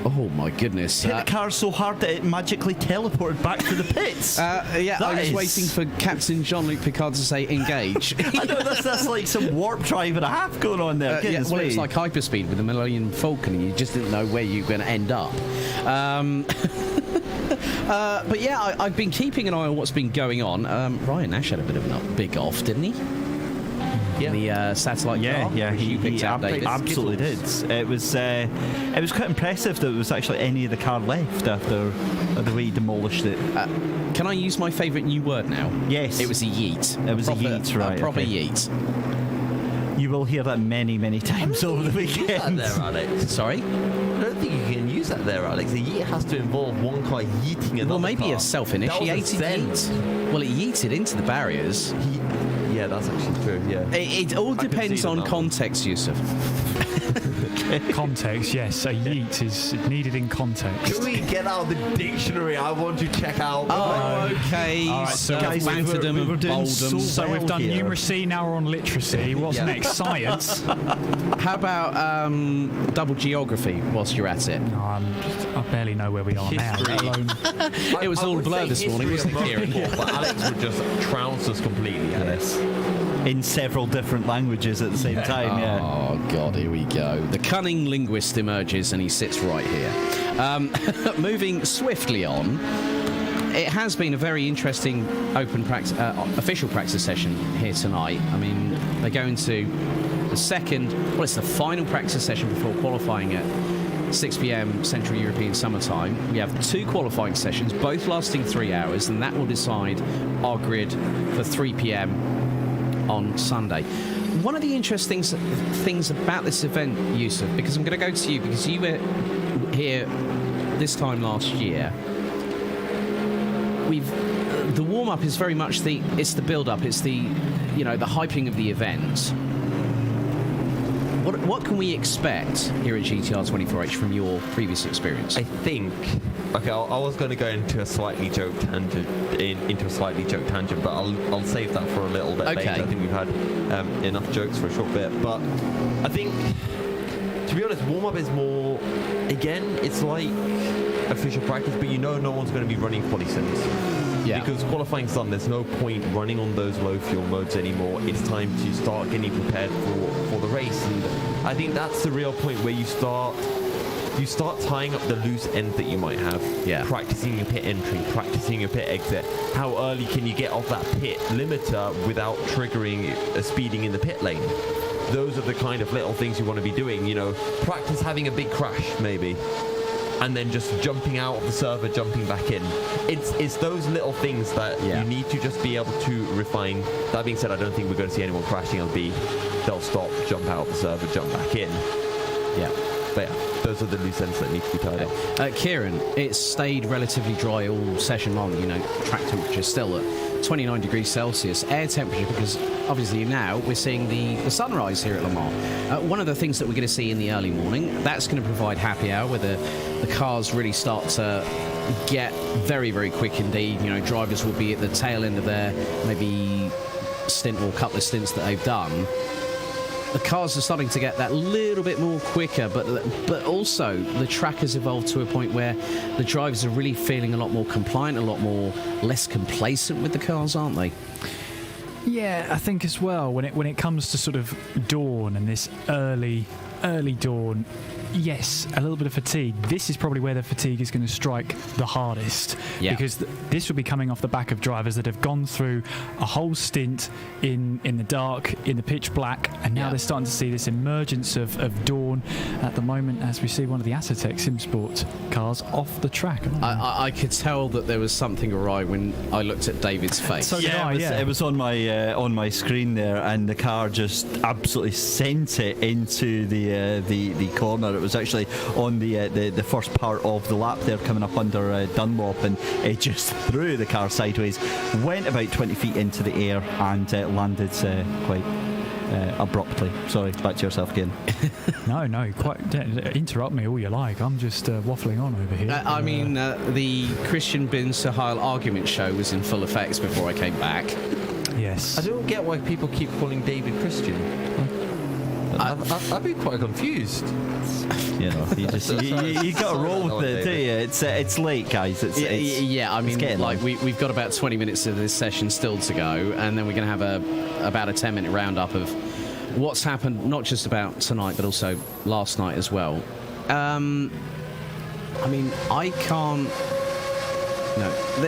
Oh my goodness! Hit the car so hard that it magically teleported back to the pits. Yeah, I was waiting for Captain Jean-Luc Picard to say engage. I know that's like some warp drive and a half going on there. Yeah, well, it's like hyperspeed with the Millennium Falcon, and you just didn't know where you were going to end up. But yeah, I've been keeping an eye on what's been going on. Ryan Nash had a bit of a big off, didn't he? In the satellite car. Yeah, he absolutely did. It was quite impressive that there was actually any of the car left after the way he demolished it. Can I use my favourite new word now? Yes. It was a yeet. It was a yeet, right. A proper okay. yeet. You will hear that many, many times over the weekend. That there, Alex. Sorry? I don't think you can use that there, Alex. A yeet has to involve one car yeeting another Well, maybe car. a self-initiated yeet. Well, it yeeted into the barriers. Yeah, that's actually true, yeah. It all depends on context, Yusuf. Context, yes. A yeet is needed in context. Can we get out the dictionary? I want to check out. Oh, okay. All right, so guys, we've done here. numeracy, now we're on literacy. What's next? Science. How about double geography whilst you're at it? No, I barely know where we are now, let alone... It was all blur this morning, wasn't it, Kieran? But Alex would just trounce us completely, Alex. In several different languages at the same time, yeah. Oh, God, here we go. The cunning linguist emerges and he sits right here. Moving swiftly on, it has been a very interesting official practice session here tonight. I mean, they go into it's the final practice session before qualifying at 6 p.m. Central European Summertime. We have 2 qualifying sessions, both lasting 3 hours, and that will decide our grid for 3 p.m. on Sunday. One of the interesting things about this event, Yusuf, because I'm going to go to you, because you were here this time last year. The warm-up is very much the build-up, it's the hyping of the event. What can we expect here at GTR24H from your previous experience? I think. Okay, I was going to go into a slightly joke tangent, but I'll save that for a little bit later. I think we've had enough jokes for a short bit, but I think, to be honest, warm up is more. Again, it's like official practice, but no one's going to be running quali sims. Yeah. Because qualifying's done, there's no point running on those low fuel modes anymore. It's time to start getting prepared for the race, and I think that's the real point where you start tying up the loose ends that you might have. Yeah. Practicing your pit entry, practicing your pit exit. How early can you get off that pit limiter without triggering a speeding in the pit lane? Those are the kind of little things you want to be doing. Practice having a big crash maybe, and then just jumping out of the server, jumping back in. It's those little things that you need to just be able to refine. That being said, I don't think we're going to see anyone crashing. They'll stop, jump out of the server, jump back in. Yeah. But yeah, those are the loose ends that need to be tied up. Kieran, it's stayed relatively dry all session long. Track temperature still at 29 degrees Celsius. Air temperature, because obviously now we're seeing the sunrise here at Le Mans. One of the things that we're going to see in the early morning, that's going to provide happy hour where the cars really start to get very, very quick indeed. Drivers will be at the tail end of their maybe stint or couple of stints that they've done. The cars are starting to get that little bit more quicker, but also the track has evolved to a point where the drivers are really feeling a lot more compliant, less complacent with the cars, aren't they? Yeah, I think as well when it comes to sort of dawn and this early dawn, Yes, a little bit of fatigue. This is probably where the fatigue is going to strike the hardest, because this will be coming off the back of drivers that have gone through a whole stint in the dark, in the pitch black, and now they're starting to see this emergence of dawn at the moment as we see one of the Acertec SimSport cars off the track. I could tell that there was something awry when I looked at David's face. So did I, it was on my screen there, and the car just absolutely sent it into the corner. It was actually on the first part of the lap there, coming up under Dunlop, and it just threw the car sideways, went about 20 feet into the air, and landed quite abruptly. Sorry, back to yourself again. No, quite. Interrupt me all you like. I'm just waffling on over here. I mean, the Christian Bin Sahil argument show was in full effect before I came back. Yes. I don't get why people keep calling David Christian. I'd be quite confused. You know, you got to roll with it, do you? It's late, guys. I mean, like we've got about 20 minutes of this session still to go, and then we're going to have about a 10-minute roundup of what's happened, not just about tonight, but also last night as well. I mean, I can't.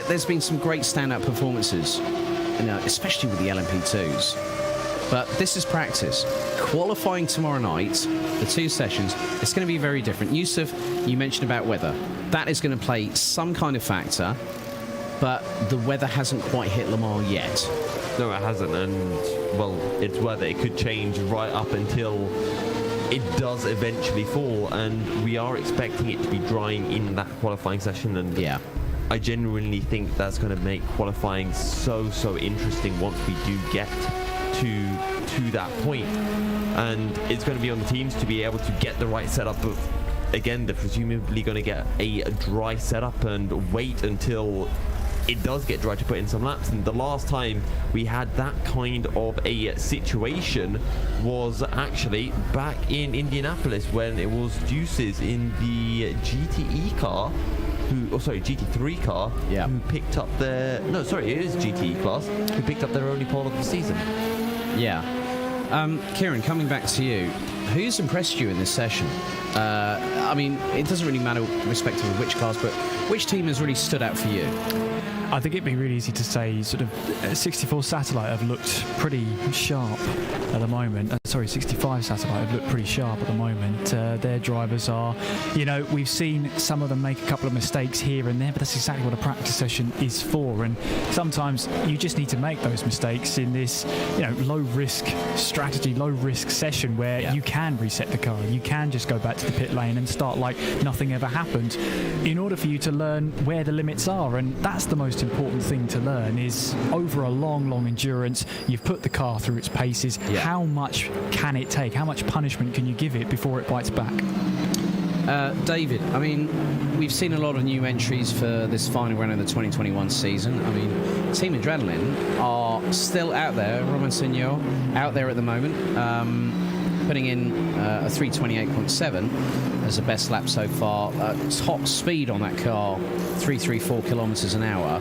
There's been some great standout performances, especially with the LMP2s. But this is practice. Qualifying tomorrow night, the two sessions, it's going to be very different. Yusuf, you mentioned about weather. That is going to play some kind of factor, but the weather hasn't quite hit Le Mans yet. No, it hasn't, and, well, it's weather. It could change right up until it does eventually fall, and we are expecting it to be drying in that qualifying session, and I genuinely think that's going to make qualifying so interesting once we do get to that point, and it's going to be on the teams to be able to get the right setup. But again, they're presumably going to get a dry setup and wait until it does get dry to put in some laps. And the last time we had that kind of a situation was actually back in Indianapolis when it was Deuces in the GTE car GT3 car, who picked up their... No, sorry, it is GTE class, who picked up their only pole of the season. Kieran, coming back to you, who's impressed you in this session? I mean, it doesn't really matter respective of which cars, but which team has really stood out for you? I think it'd be really easy to say sort of 64 Satellite have looked pretty sharp at the moment. 65 Satellite have looked pretty sharp at the moment. Their drivers are, we've seen some of them make a couple of mistakes here and there, but that's exactly what a practice session is for. And sometimes you just need to make those mistakes in this, low-risk strategy, low-risk session where you can reset the car. You can just go back to the pit lane and start like nothing ever happened in order for you to learn where the limits are. And that's the most important thing to learn, is over a long endurance, you've put the car through its paces. How much can it take? How much punishment can you give it before it bites back? David, I mean, we've seen a lot of new entries for this final round of the 2021 season. I mean, Team Adrenaline are still out there. Roman Signor out there at the moment, putting in a 328.7 as the best lap so far. Top speed on that car, 334 kilometers an hour.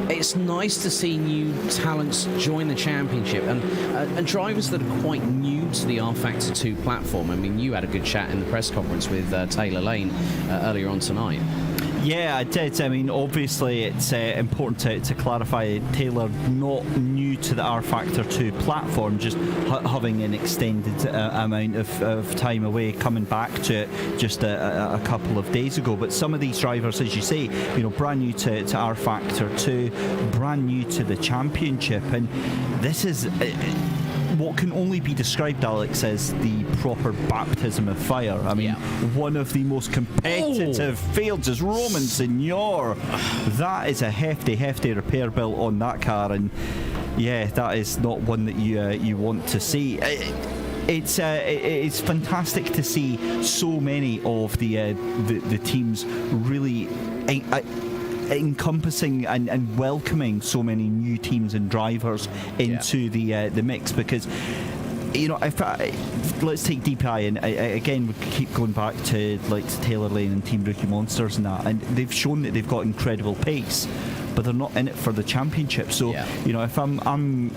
It's nice to see new talents join the championship and drivers that are quite new to the R Factor 2 platform. I mean, you had a good chat in the press conference with Taylor Lane earlier on tonight. Yeah, I did. I mean, obviously, it's important to clarify Taylor not new to the R Factor 2 platform, just having an extended amount of time away, coming back to it just a couple of days ago. But some of these drivers, as you say, brand new to R Factor 2, brand new to the championship, and this is what can only be described, Alex, as the proper baptism of fire. I mean, one of the most competitive fields is Roman Signor. That is a hefty repair bill on that car, and that is not one that you want to see. It's fantastic to see so many of the teams really encompassing and welcoming so many new teams and drivers into the mix, because let's take DPI, and again we keep going back to like Taylor Lane and Team Rookie Monsters and that, and they've shown that they've got incredible pace. but they're not in it for the championship. So if I'm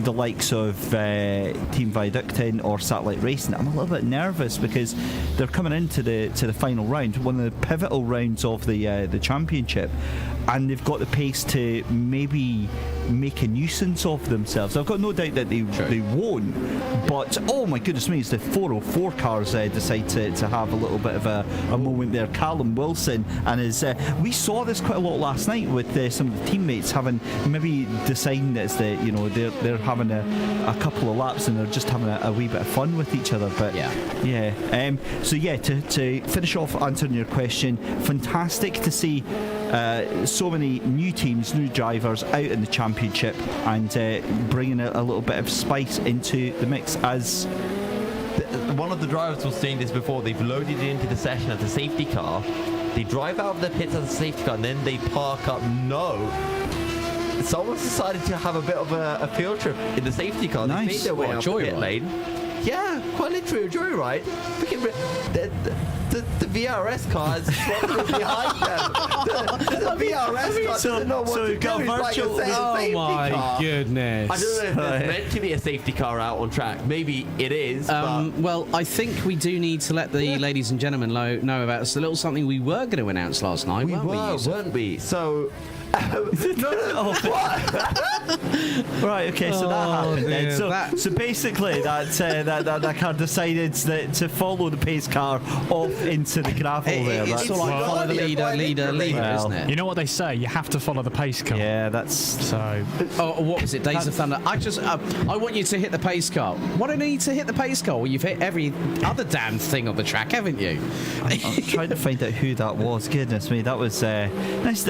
the likes of Team Viaductin or Satellite Racing, I'm a little bit nervous because they're coming into the final round, one of the pivotal rounds of the championship, and they've got the pace to maybe make a nuisance of themselves. I've got no doubt that they won't, but oh my goodness me, it's the 404 cars decide to have a little bit of a moment there. Callum Wilson and we saw this quite a lot last night with some of the teammates having maybe deciding that it's they're having a couple of laps and they're just having a wee bit of fun with each other. But to finish off answering your question, fantastic to see so many new teams, new drivers out in the championship and bringing a little bit of spice into the mix. As one of the drivers was saying this before, they've loaded it into the session as a safety car, they drive out of the pits as a safety car and then they park up. Someone's decided to have a bit of a field trip in the safety car. Nice. They made their way out the pit lane. Yeah, quite literally a joyride. The VRS car is struggling behind them. The VRS car doesn't know what to do. Oh my goodness. I don't know if there's meant to be a safety car out on track. Maybe it is. Well, I think we do need to let the ladies and gentlemen know about a little something we were going to announce last night, weren't we? So... Right, okay, so that happened then. So basically that car decided to follow the pace car off into the gravel there. It's sort of like follow the leader, isn't it? You know what they say, you have to follow the pace car. Yeah, that's so. Oh, what was it? Days of Thunder. I want you to hit the pace car. What do I need to hit the pace car? Well, you've hit every other damn thing on the track, haven't you? I'm trying to find out who that was. Goodness me, that was nice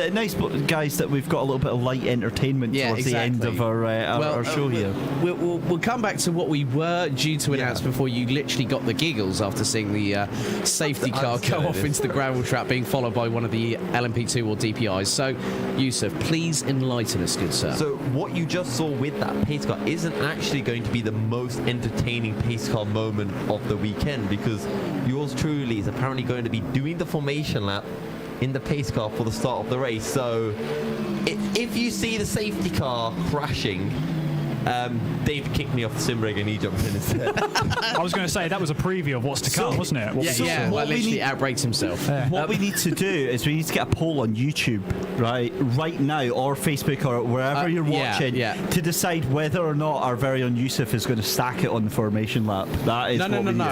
guys that we've got a little bit of light entertainment towards the end of our show here. We'll come back to what we were due to announce before you literally got the giggles after seeing the safety car go off into the gravel trap being followed by one of the LMP2 or DPIs. So, Yusuf, please enlighten us, good sir. So what you just saw with that pace car isn't actually going to be the most entertaining pace car moment of the weekend, because yours truly is apparently going to be doing the formation lap in the pace car for the start of the race. So if you see the safety car crashing, Dave kicked me off the sim rig and he jumped in instead. I was going to say that was a preview of what's to come, wasn't it? Literally outbraked himself. What we need to do is we need to get a poll on YouTube right now, or Facebook, or wherever you're watching, to decide whether or not our very own Yusuf is going to stack it on the formation lap. That is no.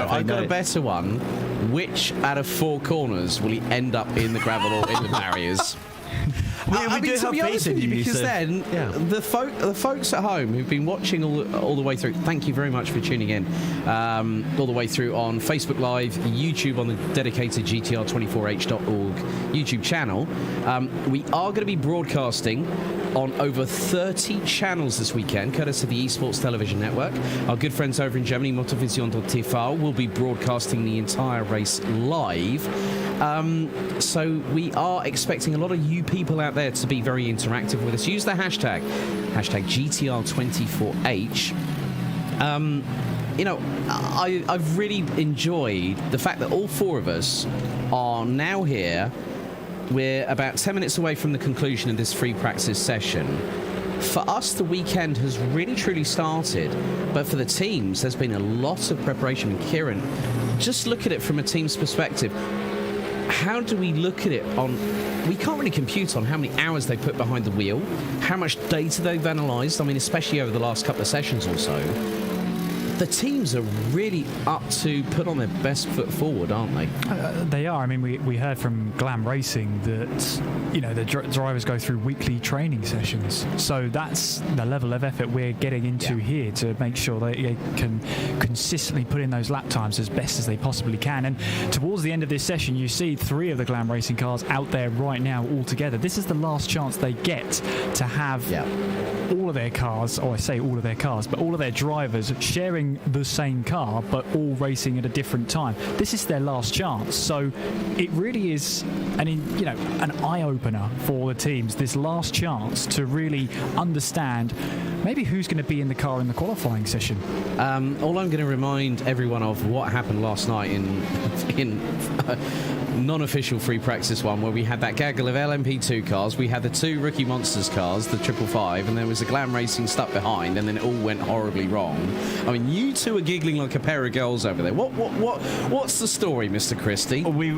I've got a better one. Which out of four corners will he end up in the gravel or in the barriers? We do have faith in you, because then the folks at home who've been watching all the way through, thank you very much for tuning in all the way through on Facebook Live, YouTube on the dedicated GTR24H.org YouTube channel. We are going to be broadcasting on over 30 channels this weekend, courtesy of the Esports Television Network. Our good friends over in Germany, Motovision.tv, will be broadcasting the entire race live. So we are expecting a lot of you people out there to be very interactive with us. Use the hashtag GTR24H. I've really enjoyed the fact that all four of us are now here. We're about 10 minutes away from the conclusion of this free practice session. For us, the weekend has really, truly started. But for the teams, there's been a lot of preparation. And Kieran, just look at it from a team's perspective. How do we look at it we can't really compute on how many hours they put behind the wheel, how much data they've analysed, especially over the last couple of sessions or so. The teams are really up to put on their best foot forward, aren't they? They are. We heard from Glam Racing that the drivers go through weekly training sessions. So that's the level of effort we're getting into here to make sure they can consistently put in those lap times as best as they possibly can. And towards the end of this session, you see 3 of the Glam Racing cars out there right now all together. This is the last chance they get to have all of their cars, or I say all of their cars, but all of their drivers sharing the same car but all racing at a different time. This is their last chance, so it really is an eye-opener for the teams, this last chance to really understand maybe who's going to be in the car in the qualifying session? All I'm going to remind everyone of what happened last night in non-official free practice one, where we had that gaggle of LMP2 cars, we had the 2 Rookie Monsters cars, the 555, and there was a Glam Racing stuck behind, and then it all went horribly wrong. I mean, you two are giggling like a pair of girls over there. What's the story, Mr. Christie? We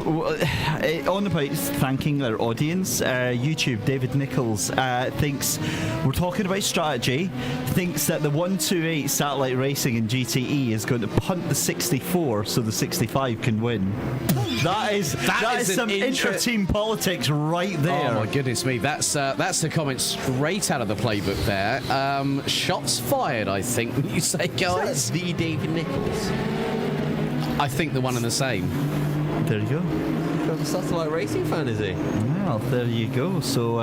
on the bikes, thanking our audience. YouTube, David Nichols thinks we're talking about strategy. Thinks that the 128 Satellite Racing in GTE is going to punt the 64 so the 65 can win. That is some inter-team politics right there. Oh my goodness me, that's a comment straight out of the playbook there. Shots fired, I think. When you say, guys, is that the David Nichols? I think the one and the same. There you go. A Satellite Racing fan, is he? Well, there you go. So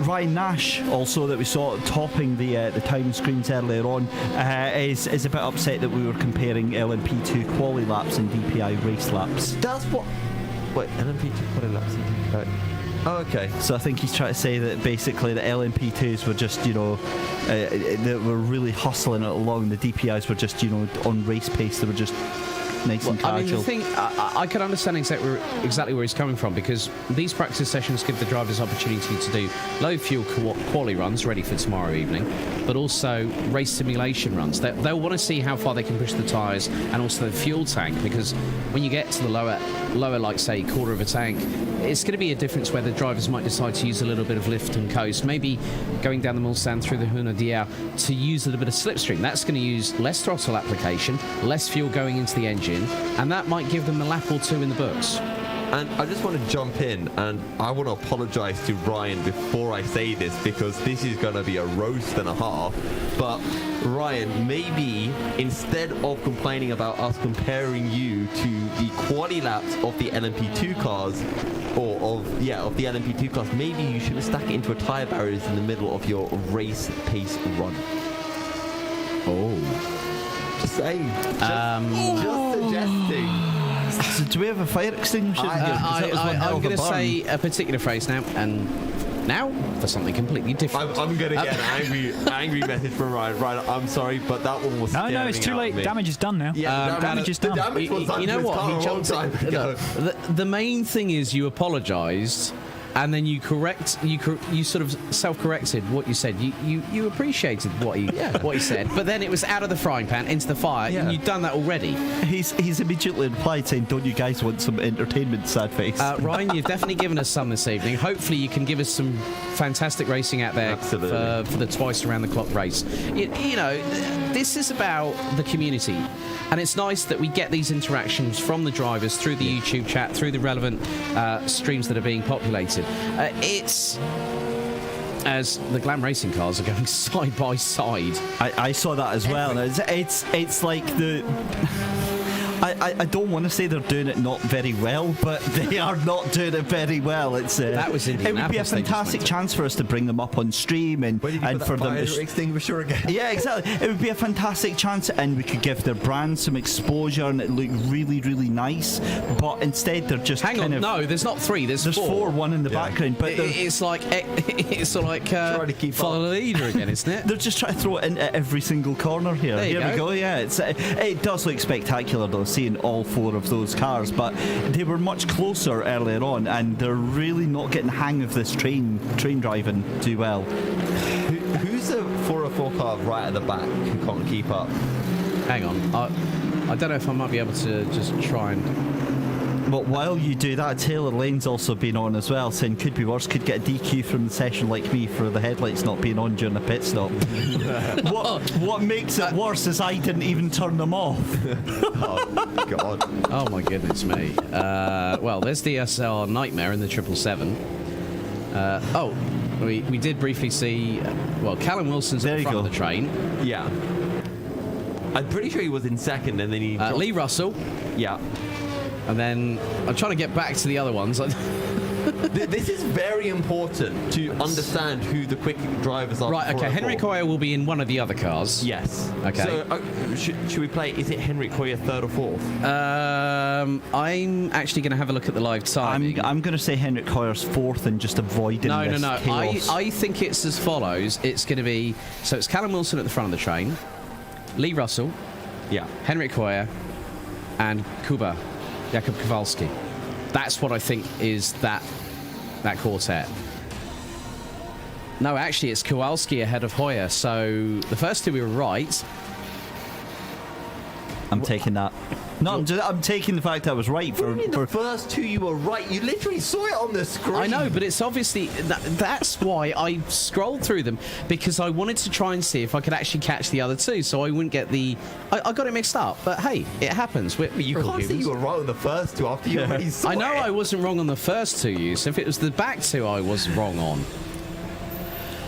Ryan Nash, also that we saw topping the time screens earlier on, is a bit upset that we were comparing LMP2 quali laps and DPI race laps. That's what. Wait, LMP2 quali laps and DPI. Oh, okay. So I think he's trying to say that basically the LMP2s were just, they were really hustling it along. The DPIs were just, on race pace. They were just nice and casual. I mean, the thing, I can understand exactly where he's coming from, because these practice sessions give the drivers opportunity to do low fuel quali runs ready for tomorrow evening, but also race simulation runs. They'll want to see how far they can push the tyres and also the fuel tank, because when you get to the lower, like say, quarter of a tank, it's going to be a difference where the drivers might decide to use a little bit of lift and coast, maybe going down the Mulsanne through the Hunaudière to use a little bit of slipstream. That's going to use less throttle application, less fuel going into the engine, and that might give them a lap or two in the books. And I just want to jump in, and I want to apologise to Ryan before I say this, because this is going to be a roast and a half. But Ryan, maybe instead of complaining about us comparing you to the quali laps of the LMP2 cars, or of the LMP2 cars, maybe you should have stuck it into a tyre barriers in the middle of your race pace run. Oh. Just saying. Just suggesting. So do we have a fire extinguisher? I'm going to say a particular phrase now, and now for something completely different. I'm going to get an angry message from Ryan. Ryan, I'm sorry, but that one was No, it's too late. Damage is done now. Yeah, damage is done. The damage was done. You know what? He jumped in. The main thing is you apologised, and then you sort of self-corrected what you said. You appreciated what he said, but then it was out of the frying pan into the fire, and you'd done that already. He's immediately replied saying, "Don't you guys want some entertainment?" Sad face. Ryan, you've definitely given us some this evening. Hopefully, you can give us some fantastic racing out there for the twice around the clock race. This is about the community, and it's nice that we get these interactions from the drivers through the YouTube chat, through the relevant streams that are being populated. It's as the Glam Racing cars are going side by side. I saw that as well. It's like the. I don't want to say they're doing it not very well, but they are not doing it very well. That was it would be a fantastic chance for us to bring them up on stream and for them to extinguisher again. Yeah, exactly. It would be a fantastic chance, and we could give their brand some exposure, and it look really, really nice. But instead, they're just no, there's not three. There's four. One in the background, but it's like trying to keep follow the leader again, isn't it? They're just trying to throw it into every single corner here. Here we go. Yeah, it does look spectacular though, seeing all four of those cars, but they were much closer earlier on, and they're really not getting the hang of this train driving too well. Who's the 404 car right at the back who can't keep up? Hang on, I don't know if I might be able to just try and. But while you do that, Taylor Lane's also been on as well, saying could be worse, could get a DQ from the session like me for the headlights not being on during a pit stop. What makes it worse is I didn't even turn them off. Oh, God. Oh, my goodness me. Well, there's the SR Nightmare in the 777. We did briefly see, Callum Wilson's at the front of the train. Yeah. I'm pretty sure he was in second, and then he... Lee Russell. Yeah. And then I'm trying to get back to the other ones. This is very important to understand who the quick drivers are. Right, okay. Henrik Hoyer will be in one of the other cars. Yes. Okay. So should we play, is it Henrik Hoyer third or fourth? I'm actually going to have a look at the live timing. I'm going to say Henrik Hoyer's fourth and just avoiding this chaos. I think it's as follows. It's going to be... So it's Callum Wilson at the front of the train, Lee Russell, Henrik Hoyer, and Jakub Kowalski. That's what I think is that quartet. No, actually, it's Kowalski ahead of Hoyer. So the first two we were right. I'm taking that. No, I'm taking the fact I was right. For the first two, you were right. You literally saw it on the screen. I know, but it's obviously that's why I scrolled through them, because I wanted to try and see if I could actually catch the other two, so I wouldn't get the. I got it mixed up, but hey, it happens. You can't say you were right on the first two after you already saw it. I know I wasn't wrong on the first two, Yusuf. It was the back two I was wrong on.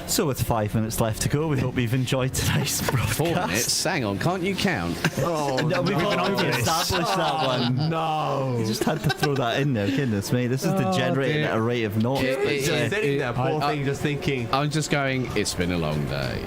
So with 5 minutes left to go, we hope you've enjoyed today's broadcast. 4 minutes? Hang on, can't you count? Oh, no, we've already established that one. No. You just had to throw that in there, goodness me. This is degenerating at a rate of knots. Just sitting there, poor thing, just thinking. I'm just going, it's been a long day.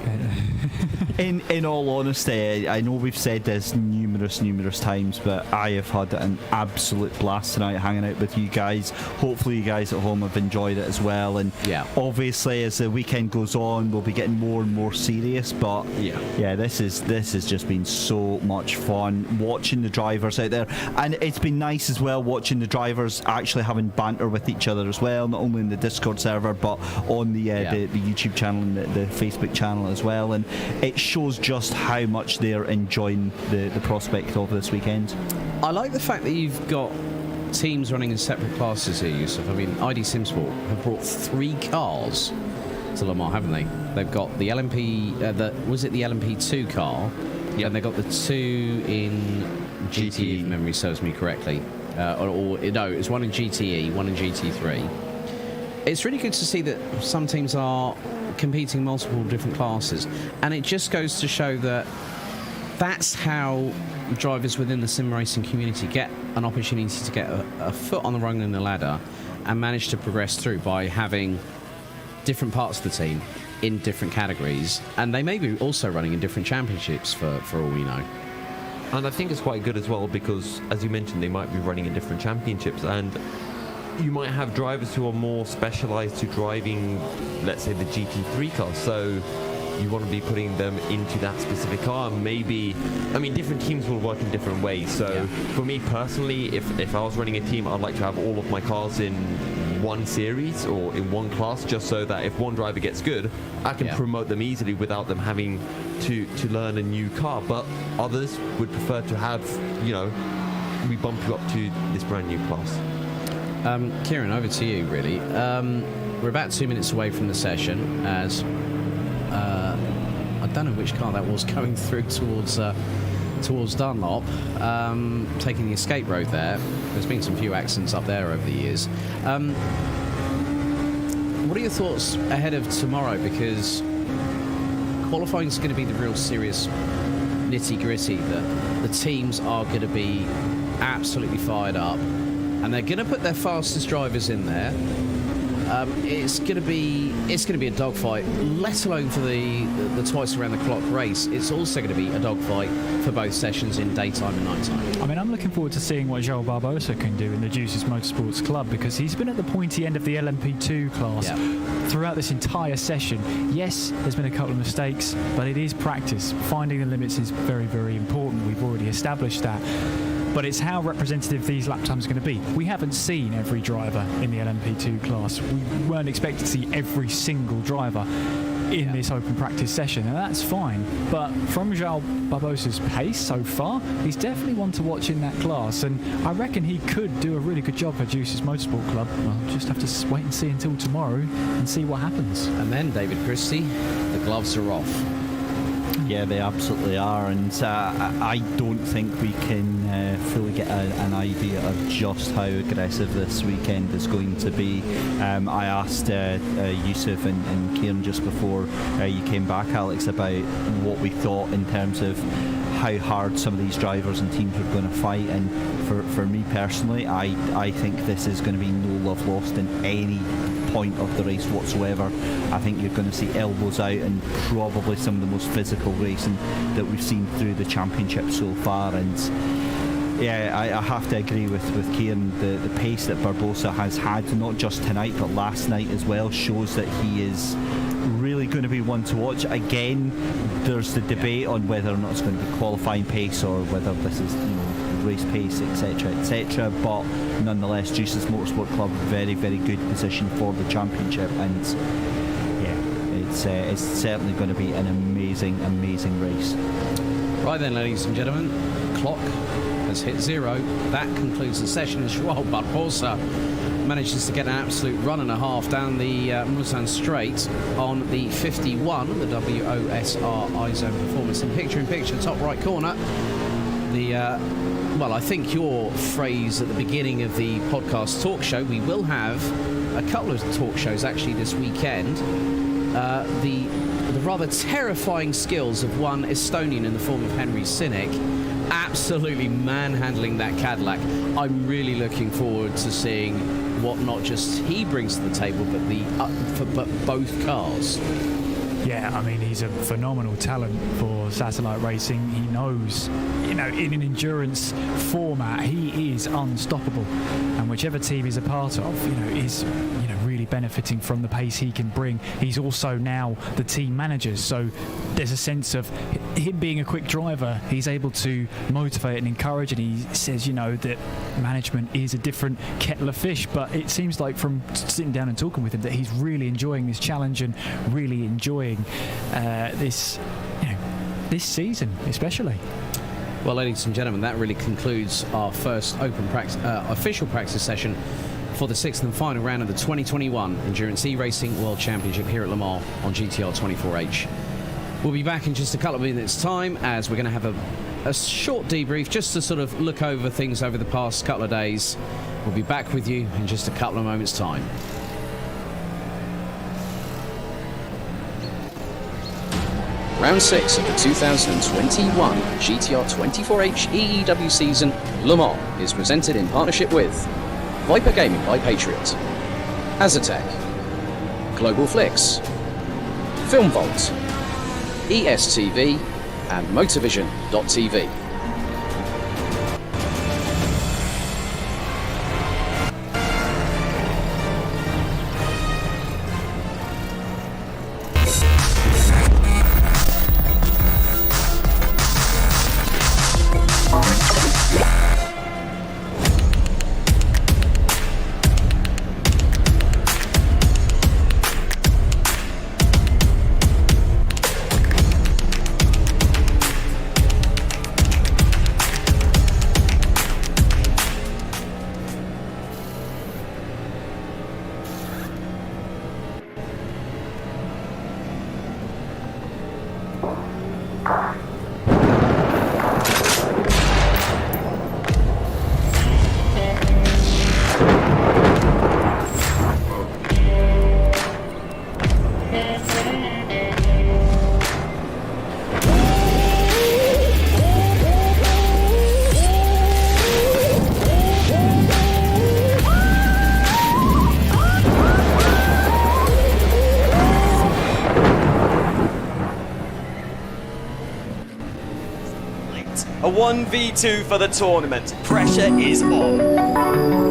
In all honesty, I know we've said this numerous times, but I have had an absolute blast tonight hanging out with you guys. Hopefully you guys at home have enjoyed it as well, and obviously as the weekend goes on we'll be getting more and more serious, but this has just been so much fun watching the drivers out there, and it's been nice as well watching the drivers actually having banter with each other as well, not only in the Discord server but on the YouTube channel and the Facebook channel as well, and it shows just how much they're enjoying the prospect of this weekend. I like the fact that you've got teams running in separate classes here, Yusuf. I mean, ID SimSport have brought 3 cars to Le Mans, haven't they? They've got the LMP, was it the LMP2 car? Yeah. And they've got the 2 in GTE, if memory serves me correctly. No, it's 1 in GTE, 1 in GT3. It's really good to see that some teams are competing multiple different classes, and it just goes to show that that's how drivers within the sim racing community get an opportunity to get a foot on the rung in the ladder and manage to progress through by having different parts of the team in different categories, and they may be also running in different championships for all we know. And I think it's quite good as well because, as you mentioned, they might be running in different championships, and you might have drivers who are more specialised to driving, let's say, the GT3 car. So you want to be putting them into that specific car. Maybe, I mean, different teams will work in different ways. So for me personally, if I was running a team, I'd like to have all of my cars in one series or in one class, just so that if one driver gets good, I can promote them easily without them having to learn a new car. But others would prefer to have, we bump you up to this brand new class. Kieran, over to you, really. We're about 2 minutes away from the session, as I don't know which car that was going through towards Dunlop, taking the escape road there. There's been some few accidents up there over the years. What are your thoughts ahead of tomorrow? Because qualifying is going to be the real serious nitty-gritty. The teams are going to be absolutely fired up, and they're going to put their fastest drivers in there. It's going to be a dogfight, let alone for the twice around the clock race. It's also going to be a dogfight for both sessions in daytime and nighttime. I mean, I'm looking forward to seeing what Joel Barbosa can do in the Juices Motorsports Club, because he's been at the pointy end of the LMP2 class throughout this entire session. Yes, there's been a couple of mistakes, but it is practice. Finding the limits is very, very important. We've already established that. But it's how representative these lap times are going to be. We haven't seen every driver in the LMP2 class. We weren't expected to see every single driver in this open practice session, and that's fine. But from Joel Barbosa's pace so far, he's definitely one to watch in that class, and I reckon he could do a really good job for Juices Motorsport Club. We'll just have to wait and see until tomorrow and see what happens. And then, David Christie, the gloves are off. Yeah, they absolutely are, and I don't think we can fully get an idea of just how aggressive this weekend is going to be. I asked Yusuf and Kieran just before you came back, Alex, about what we thought in terms of how hard some of these drivers and teams are going to fight, and for me personally, I think this is going to be no love lost in any point of the race whatsoever. I think you're going to see elbows out and probably some of the most physical racing that we've seen through the championship so far, and Yeah, I have to agree with Kieran. The pace that Barbosa has had, not just tonight but last night as well, shows that he is really going to be one to watch. Again, there's the debate on whether or not it's going to be qualifying pace or whether this is, race pace, etc. But nonetheless, Jesus Motorsport Club, very, very good position for the championship, and yeah, it's certainly going to be an amazing race. Right then, ladies and gentlemen, clock has hit 0. That concludes the session as Joao Barbosa manages to get an absolute run and a half down the Mulsanne Straight on the 51, the WOSR iZone Performance. In picture-in-picture, top right corner, well, I think your phrase at the beginning of the podcast talk show, we will have a couple of talk shows actually this weekend. The rather terrifying skills of one Estonian in the form of Henry Sinek, absolutely manhandling that Cadillac. I'm really looking forward to seeing what not just he brings to the table, but both cars. Yeah, I mean, he's a phenomenal talent for satellite racing. He knows, in an endurance format, he is unstoppable. And whichever team he's a part of, is really benefiting from the pace he can bring. He's also now the team manager, so there's a sense of him being a quick driver. He's able to motivate and encourage, and he says, that management is a different kettle of fish. But it seems like from sitting down and talking with him that he's really enjoying this challenge and really enjoying this season, especially. Well, ladies and gentlemen, that really concludes our first open practice, official practice session for the 6th and final round of the 2021 Endurance E-Racing World Championship here at Le Mans on GTR24H. We'll be back in just a couple of minutes' time, as we're going to have a short debrief just to sort of look over things over the past couple of days. We'll be back with you in just a couple of moments' time. Round 6 of the 2021 GTR24H EEW season, Le Mans, is presented in partnership with Viper Gaming by Patriot, Azatec, Global Flix, Film Vault, ESTV, and Motorvision.tv. A 1v2 for the tournament. Pressure is on.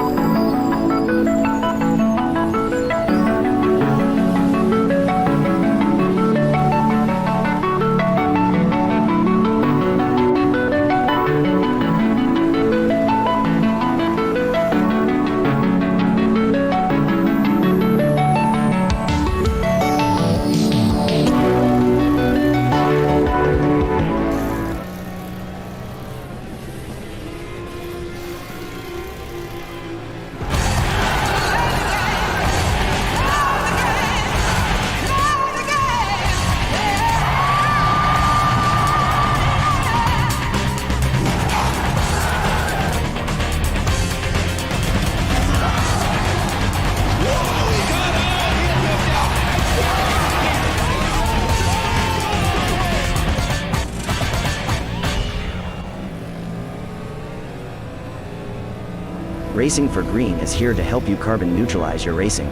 Racing for Green is here to help you carbon neutralize your racing.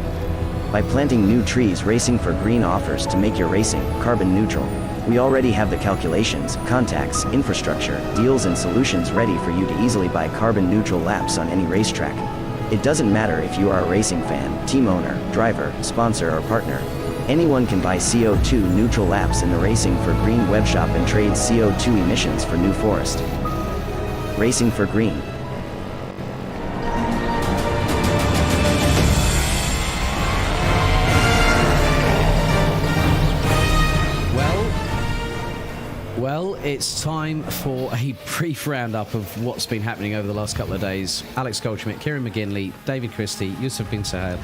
By planting new trees, Racing for Green offers to make your racing carbon neutral. We already have the calculations, contacts, infrastructure, deals and solutions ready for you to easily buy carbon-neutral laps on any racetrack. It doesn't matter if you are a racing fan, team owner, driver, sponsor or partner. Anyone can buy CO2 neutral laps in the Racing for Green webshop and trade CO2 emissions for New Forest. Racing for Green. Well, it's time for a brief roundup of what's been happening over the last couple of days. Alex Goldschmidt, Kieran McGinley, David Christie, Yusuf Bin Sahel.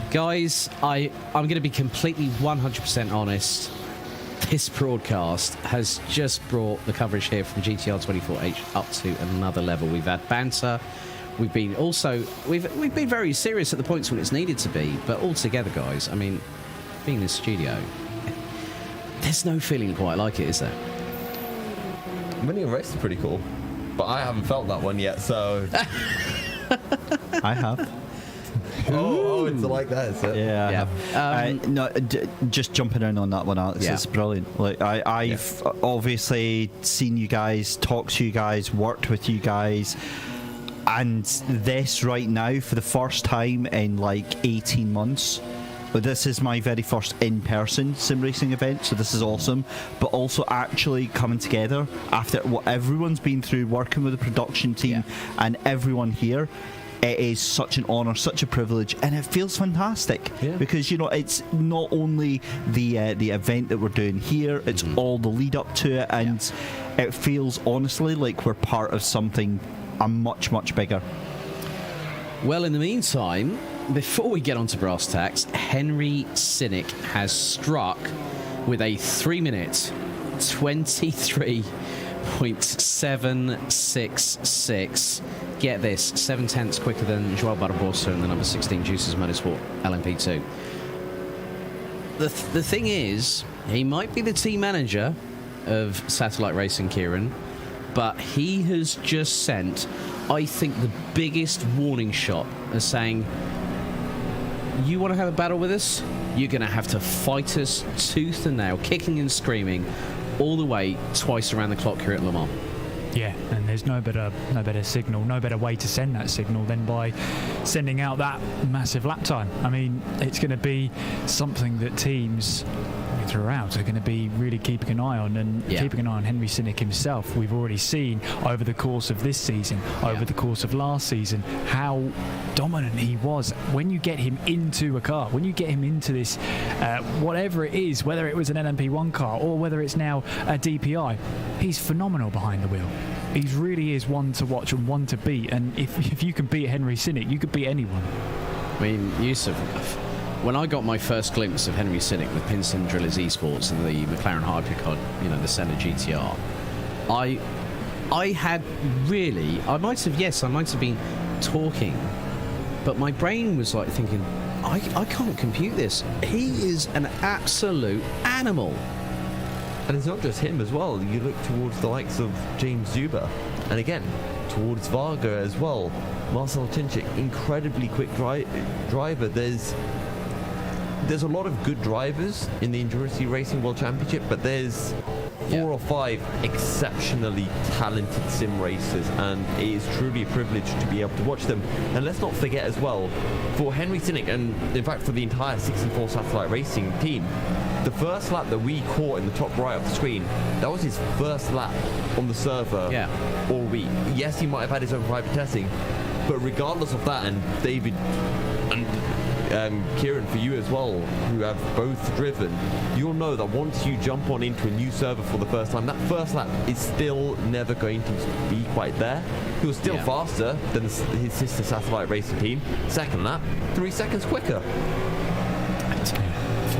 Guys, I'm going to be completely 100% honest. This broadcast has just brought the coverage here from GTR24H up to another level. We've had banter. We've been very serious at the points when it's needed to be, but altogether, guys, I mean, being in the studio, there's no feeling quite like it, is there? Winning a race is pretty cool, but I haven't felt that one yet, so... I have. Oh, it's like that, is it? Yeah. No, just jumping in on that one, Alex. It's brilliant. Like I've obviously seen you guys, talked to you guys, worked with you guys, and this right now for the first time in like 18 months. But this is my very first in-person sim racing event, so this is awesome. But also actually coming together after what everyone's been through, working with the production team and everyone here. It is such an honour, such a privilege, and it feels fantastic because it's not only the event that we're doing here; it's all the lead up to it, and it feels honestly like we're part of something much, much bigger. Well, in the meantime, before we get on to brass tacks, Henry Cynic has struck with a 3-minute 23.766. Get this, 7/10 quicker than Joao Barbosa and the number 16 Juices Motorsport LMP2. The thing is, he might be the team manager of Satellite Racing, Kieran, but he has just sent, I think, the biggest warning shot as saying, you want to have a battle with us? You're going to have to fight us tooth and nail, kicking and screaming, all the way twice around the clock here at Le Mans. Yeah, and there's no better signal, no better way to send that signal than by sending out that massive lap time. I mean, it's going to be something that teams throughout are going to be really keeping an eye on, and keeping an eye on Henry Cynic himself. We've already seen over the course of this season, over the course of last season, how dominant he was. When you get him into a car, when you get him into this, whatever it is, whether it was an LMP1 car or whether it's now a DPI, he's phenomenal behind the wheel. He really is one to watch and one to beat, and if you can beat Henry Cynic, you could beat anyone. I mean, Yusuf, when I got my first glimpse of Henry Cynic with Pinson Drillers Esports and the McLaren Hypercar, the Senna GTR, I might have been talking, but my brain was like thinking, I can't compute this. He is an absolute animal. And it's not just him as well. You look towards the likes of James Zuber, and again, towards Varga as well. Marcel Tinchik, incredibly quick driver. There's a lot of good drivers in the Endurance Racing World Championship, but there's 4 or 5 exceptionally talented sim racers, and it is truly a privilege to be able to watch them. And let's not forget as well, for Henry Cynic, and in fact for the entire 64 Satellite Racing team, the first lap that we caught in the top right of the screen, that was his first lap on the server all week. Yes, he might have had his own private testing, but regardless of that, and David and Kieran, for you as well, who have both driven, you'll know that once you jump on into a new server for the first time, that first lap is still never going to be quite there. He was still faster than his sister Satellite Racing team. Second lap, 3 seconds quicker.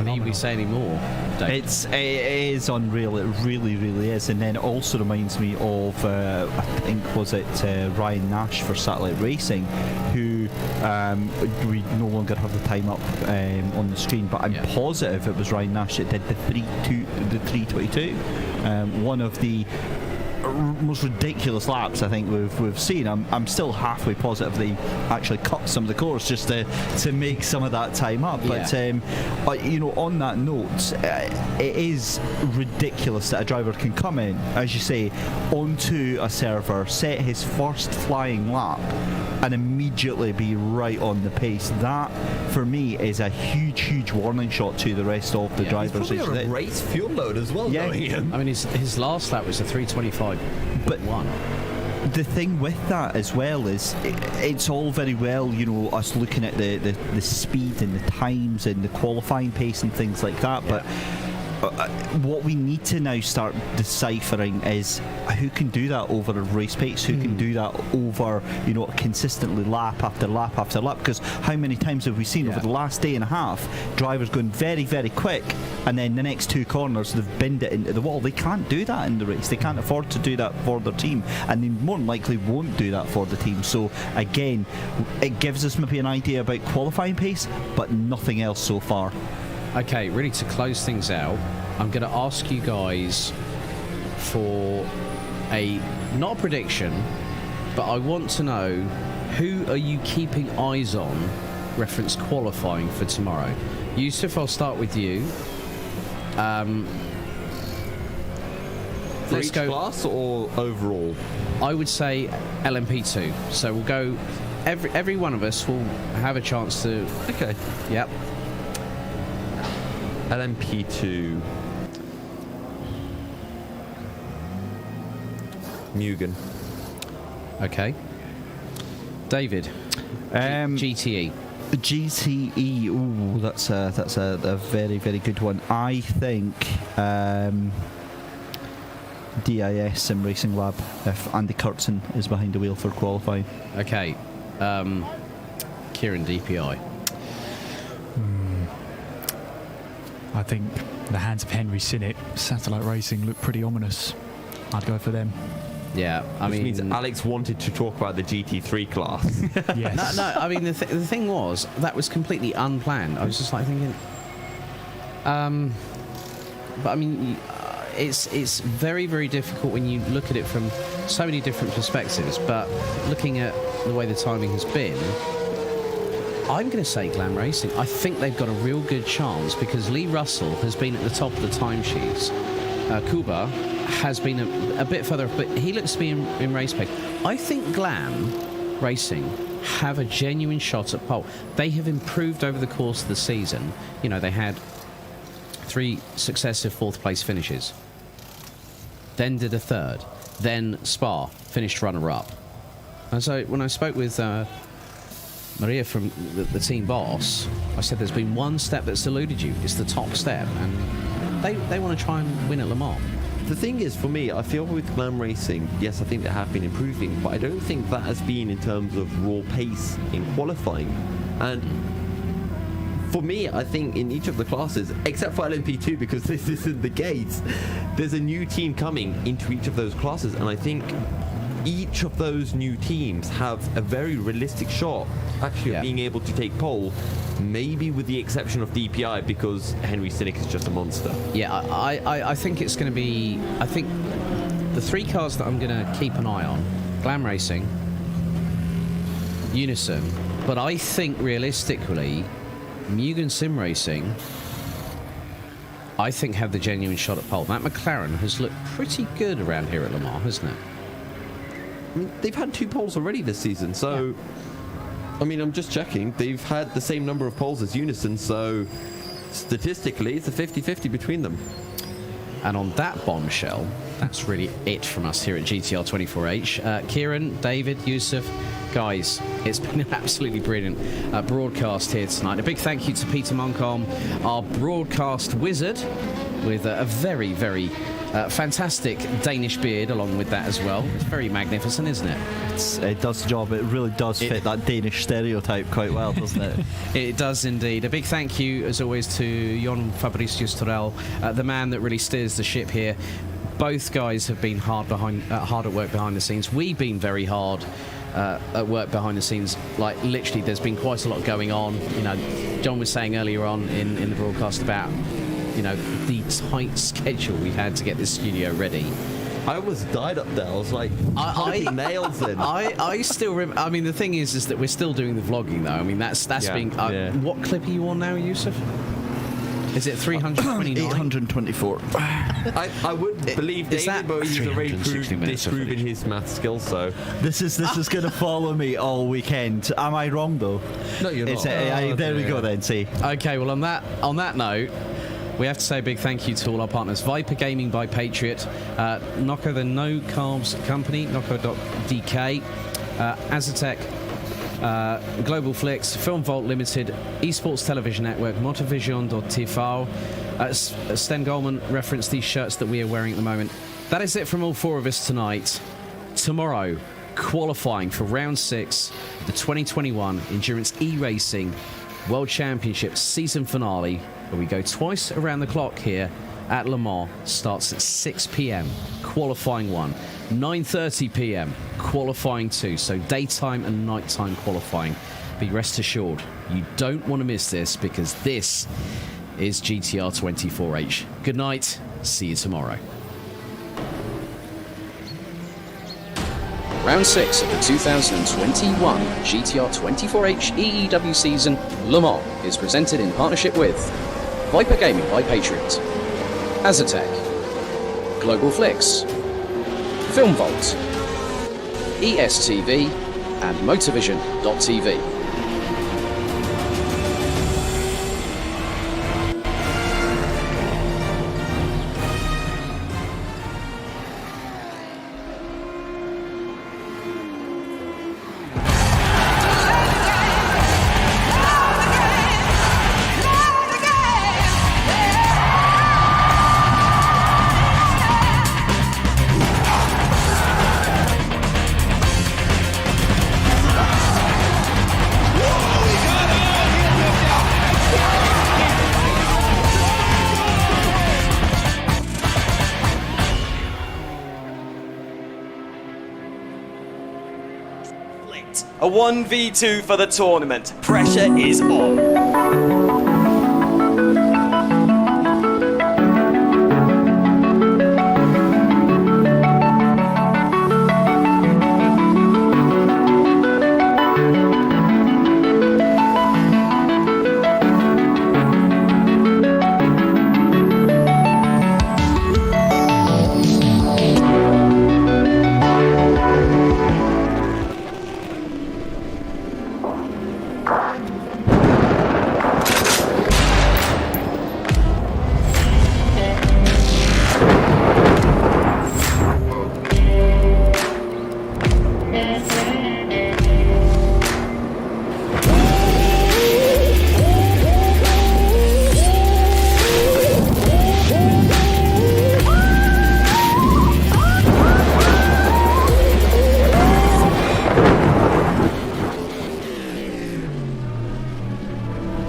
Need we say any more? It is unreal. It really, really is. And then it also reminds me of I think was it Ryan Nash for Satellite Racing, who we no longer have the time up on the screen, but I'm positive it was Ryan Nash that did the 322. One of the most ridiculous laps I think we've seen. I'm still halfway positive they actually cut some of the course just to make some of that time up. But you know, on that note, it is ridiculous that a driver can come in, as you say, onto a server, set his first flying lap, and immediately be right on the pace. That, for me, is a huge warning shot to the rest of the drivers. He's probably on a race fuel load as well. I mean, his last lap was a 3:25.1. But the thing with that as well is it's all very well, you know, us looking at the speed and the times and the qualifying pace and things like that, but what we need to now start deciphering is who can do that over a race pace, who can do that over, you know, consistently lap after lap after lap. Because how many times have we seen over the last day and a half drivers going very quick, and then the next two corners they've binned it into the wall? They can't do that in the race. They can't afford to do that for their team, and they more than likely won't do that for the team. So again, it gives us maybe an idea about qualifying pace, but nothing else so far. Okay, really, to close things out, I'm going to ask you guys for not a prediction, but I want to know, who are you keeping eyes on reference qualifying for tomorrow? Yusuf, I'll start with you. For each class or overall? I would say LMP2. So we'll go, every one of us will have a chance to... Okay. Yep. LMP2. Mugen. Okay. David. GTE. GTE. Ooh, that's a very good one. I think DIS Sim Racing Lab, if Andy Kurtzen is behind the wheel for qualifying. Okay. Kieran, DPI. I think the hands of Henry Sinnott, Satellite Racing, look pretty ominous. I'd go for them. Yeah, Which means Alex wanted to talk about the GT3 class. Yes. No, I mean, the thing was, that was completely unplanned. I was just like thinking... but I mean, it's very difficult when you look at it from so many different perspectives, but looking at the way the timing has been, I'm going to say Glam Racing. I think they've got a real good chance because Lee Russell has been at the top of the timesheets. Kuba has been a bit further, but he looks to be in race pace. I think Glam Racing have a genuine shot at pole. They have improved over the course of the season. You know, they had 3 successive fourth place finishes, then did a third, then Spa finished runner-up. And so when I spoke with Maria from the team boss, I said there's been one step that's eluded you. It's the top step, and they want to try and win at Le Mans. The thing is, for me, I feel with Glam Racing, yes, I think they have been improving, but I don't think that has been in terms of raw pace in qualifying. And for me, I think in each of the classes, except for LMP2, because this isn't the case, there's a new team coming into each of those classes, and I think each of those new teams have a very realistic shot actually of being able to take pole, maybe with the exception of DPI because Henry Sinnott is just a monster. Yeah, I think it's going to be... I think the 3 cars that I'm going to keep an eye on, Glam Racing, Unison, but I think realistically, Mugen Sim Racing, I think have the genuine shot at pole. That McLaren has looked pretty good around here at Le Mans, hasn't it? I mean, they've had 2 poles already this season, so... I mean, I'm just checking. They've had the same number of poles as Unison, so statistically, it's a 50-50 between them. And on that bombshell, that's really it from us here at GTR24H. Kieran, David, Yusuf, guys, it's been an absolutely brilliant broadcast here tonight. A big thank you to Peter Moncombe, our broadcast wizard, with a very fantastic Danish beard along with that as well. It's very magnificent, isn't it? It does the job. It really does fit that Danish stereotype quite well, doesn't it? It does indeed. A big thank you, as always, to Jon Fabricius Torell, the man that really steers the ship here. Both guys have been hard at work behind the scenes. We've been very hard at work behind the scenes. Like, literally, there's been quite a lot going on. You know, John was saying earlier on in the broadcast about, you know, the tight schedule we've had to get this studio ready. I almost died up there. I was like, poking nails in. I still remember. I mean, the thing is that we're still doing the vlogging though. I mean, that's being. What clip are you on now, Yusuf? Is it 329? 824. I wouldn't believe David, but he's already disproving his math skills. So this is going to follow me all weekend. Am I wrong though? No, you're not. There we go then. See. Okay. Well, on that note, we have to say a big thank you to all our partners: Viper Gaming by Patriot, Nocco the No Carbs Company, Nocco.dk, Azatec, Global Flix, Film Vault Limited, Esports Television Network, Motovision.tv. Sten Goldman referenced these shirts that we are wearing at the moment. That is it from all four of us tonight. Tomorrow, qualifying for round 6 of the 2021 Endurance E-Racing World Championship season finale, where we go twice around the clock here at Le Mans. Starts at 6 p.m. qualifying 1, 9:30 p.m. qualifying 2. So daytime and nighttime qualifying. Be rest assured, you don't want to miss this, because this is GTR24H. Good night. See you tomorrow. Round 6 of the 2021 GTR24H EEW season Le Mans is presented in partnership with Viper Gaming by Patriot, Azatec, Global Flix, Film Vault, ESTV, and Motovision.tv. A 1v2 for the tournament. Pressure is on.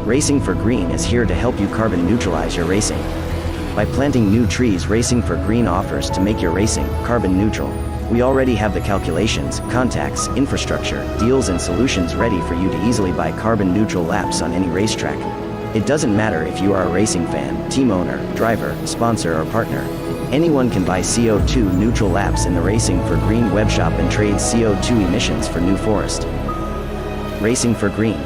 Racing for Green is here to help you carbon neutralize your racing. By planting new trees, Racing for Green offers to make your racing carbon neutral. We already have the calculations, contacts, infrastructure, deals and solutions ready for you to easily buy carbon neutral laps on any racetrack. It doesn't matter if you are a racing fan, team owner, driver, sponsor or partner. Anyone can buy CO2 neutral laps in the Racing for Green webshop and trade CO2 emissions for New Forest. Racing for Green.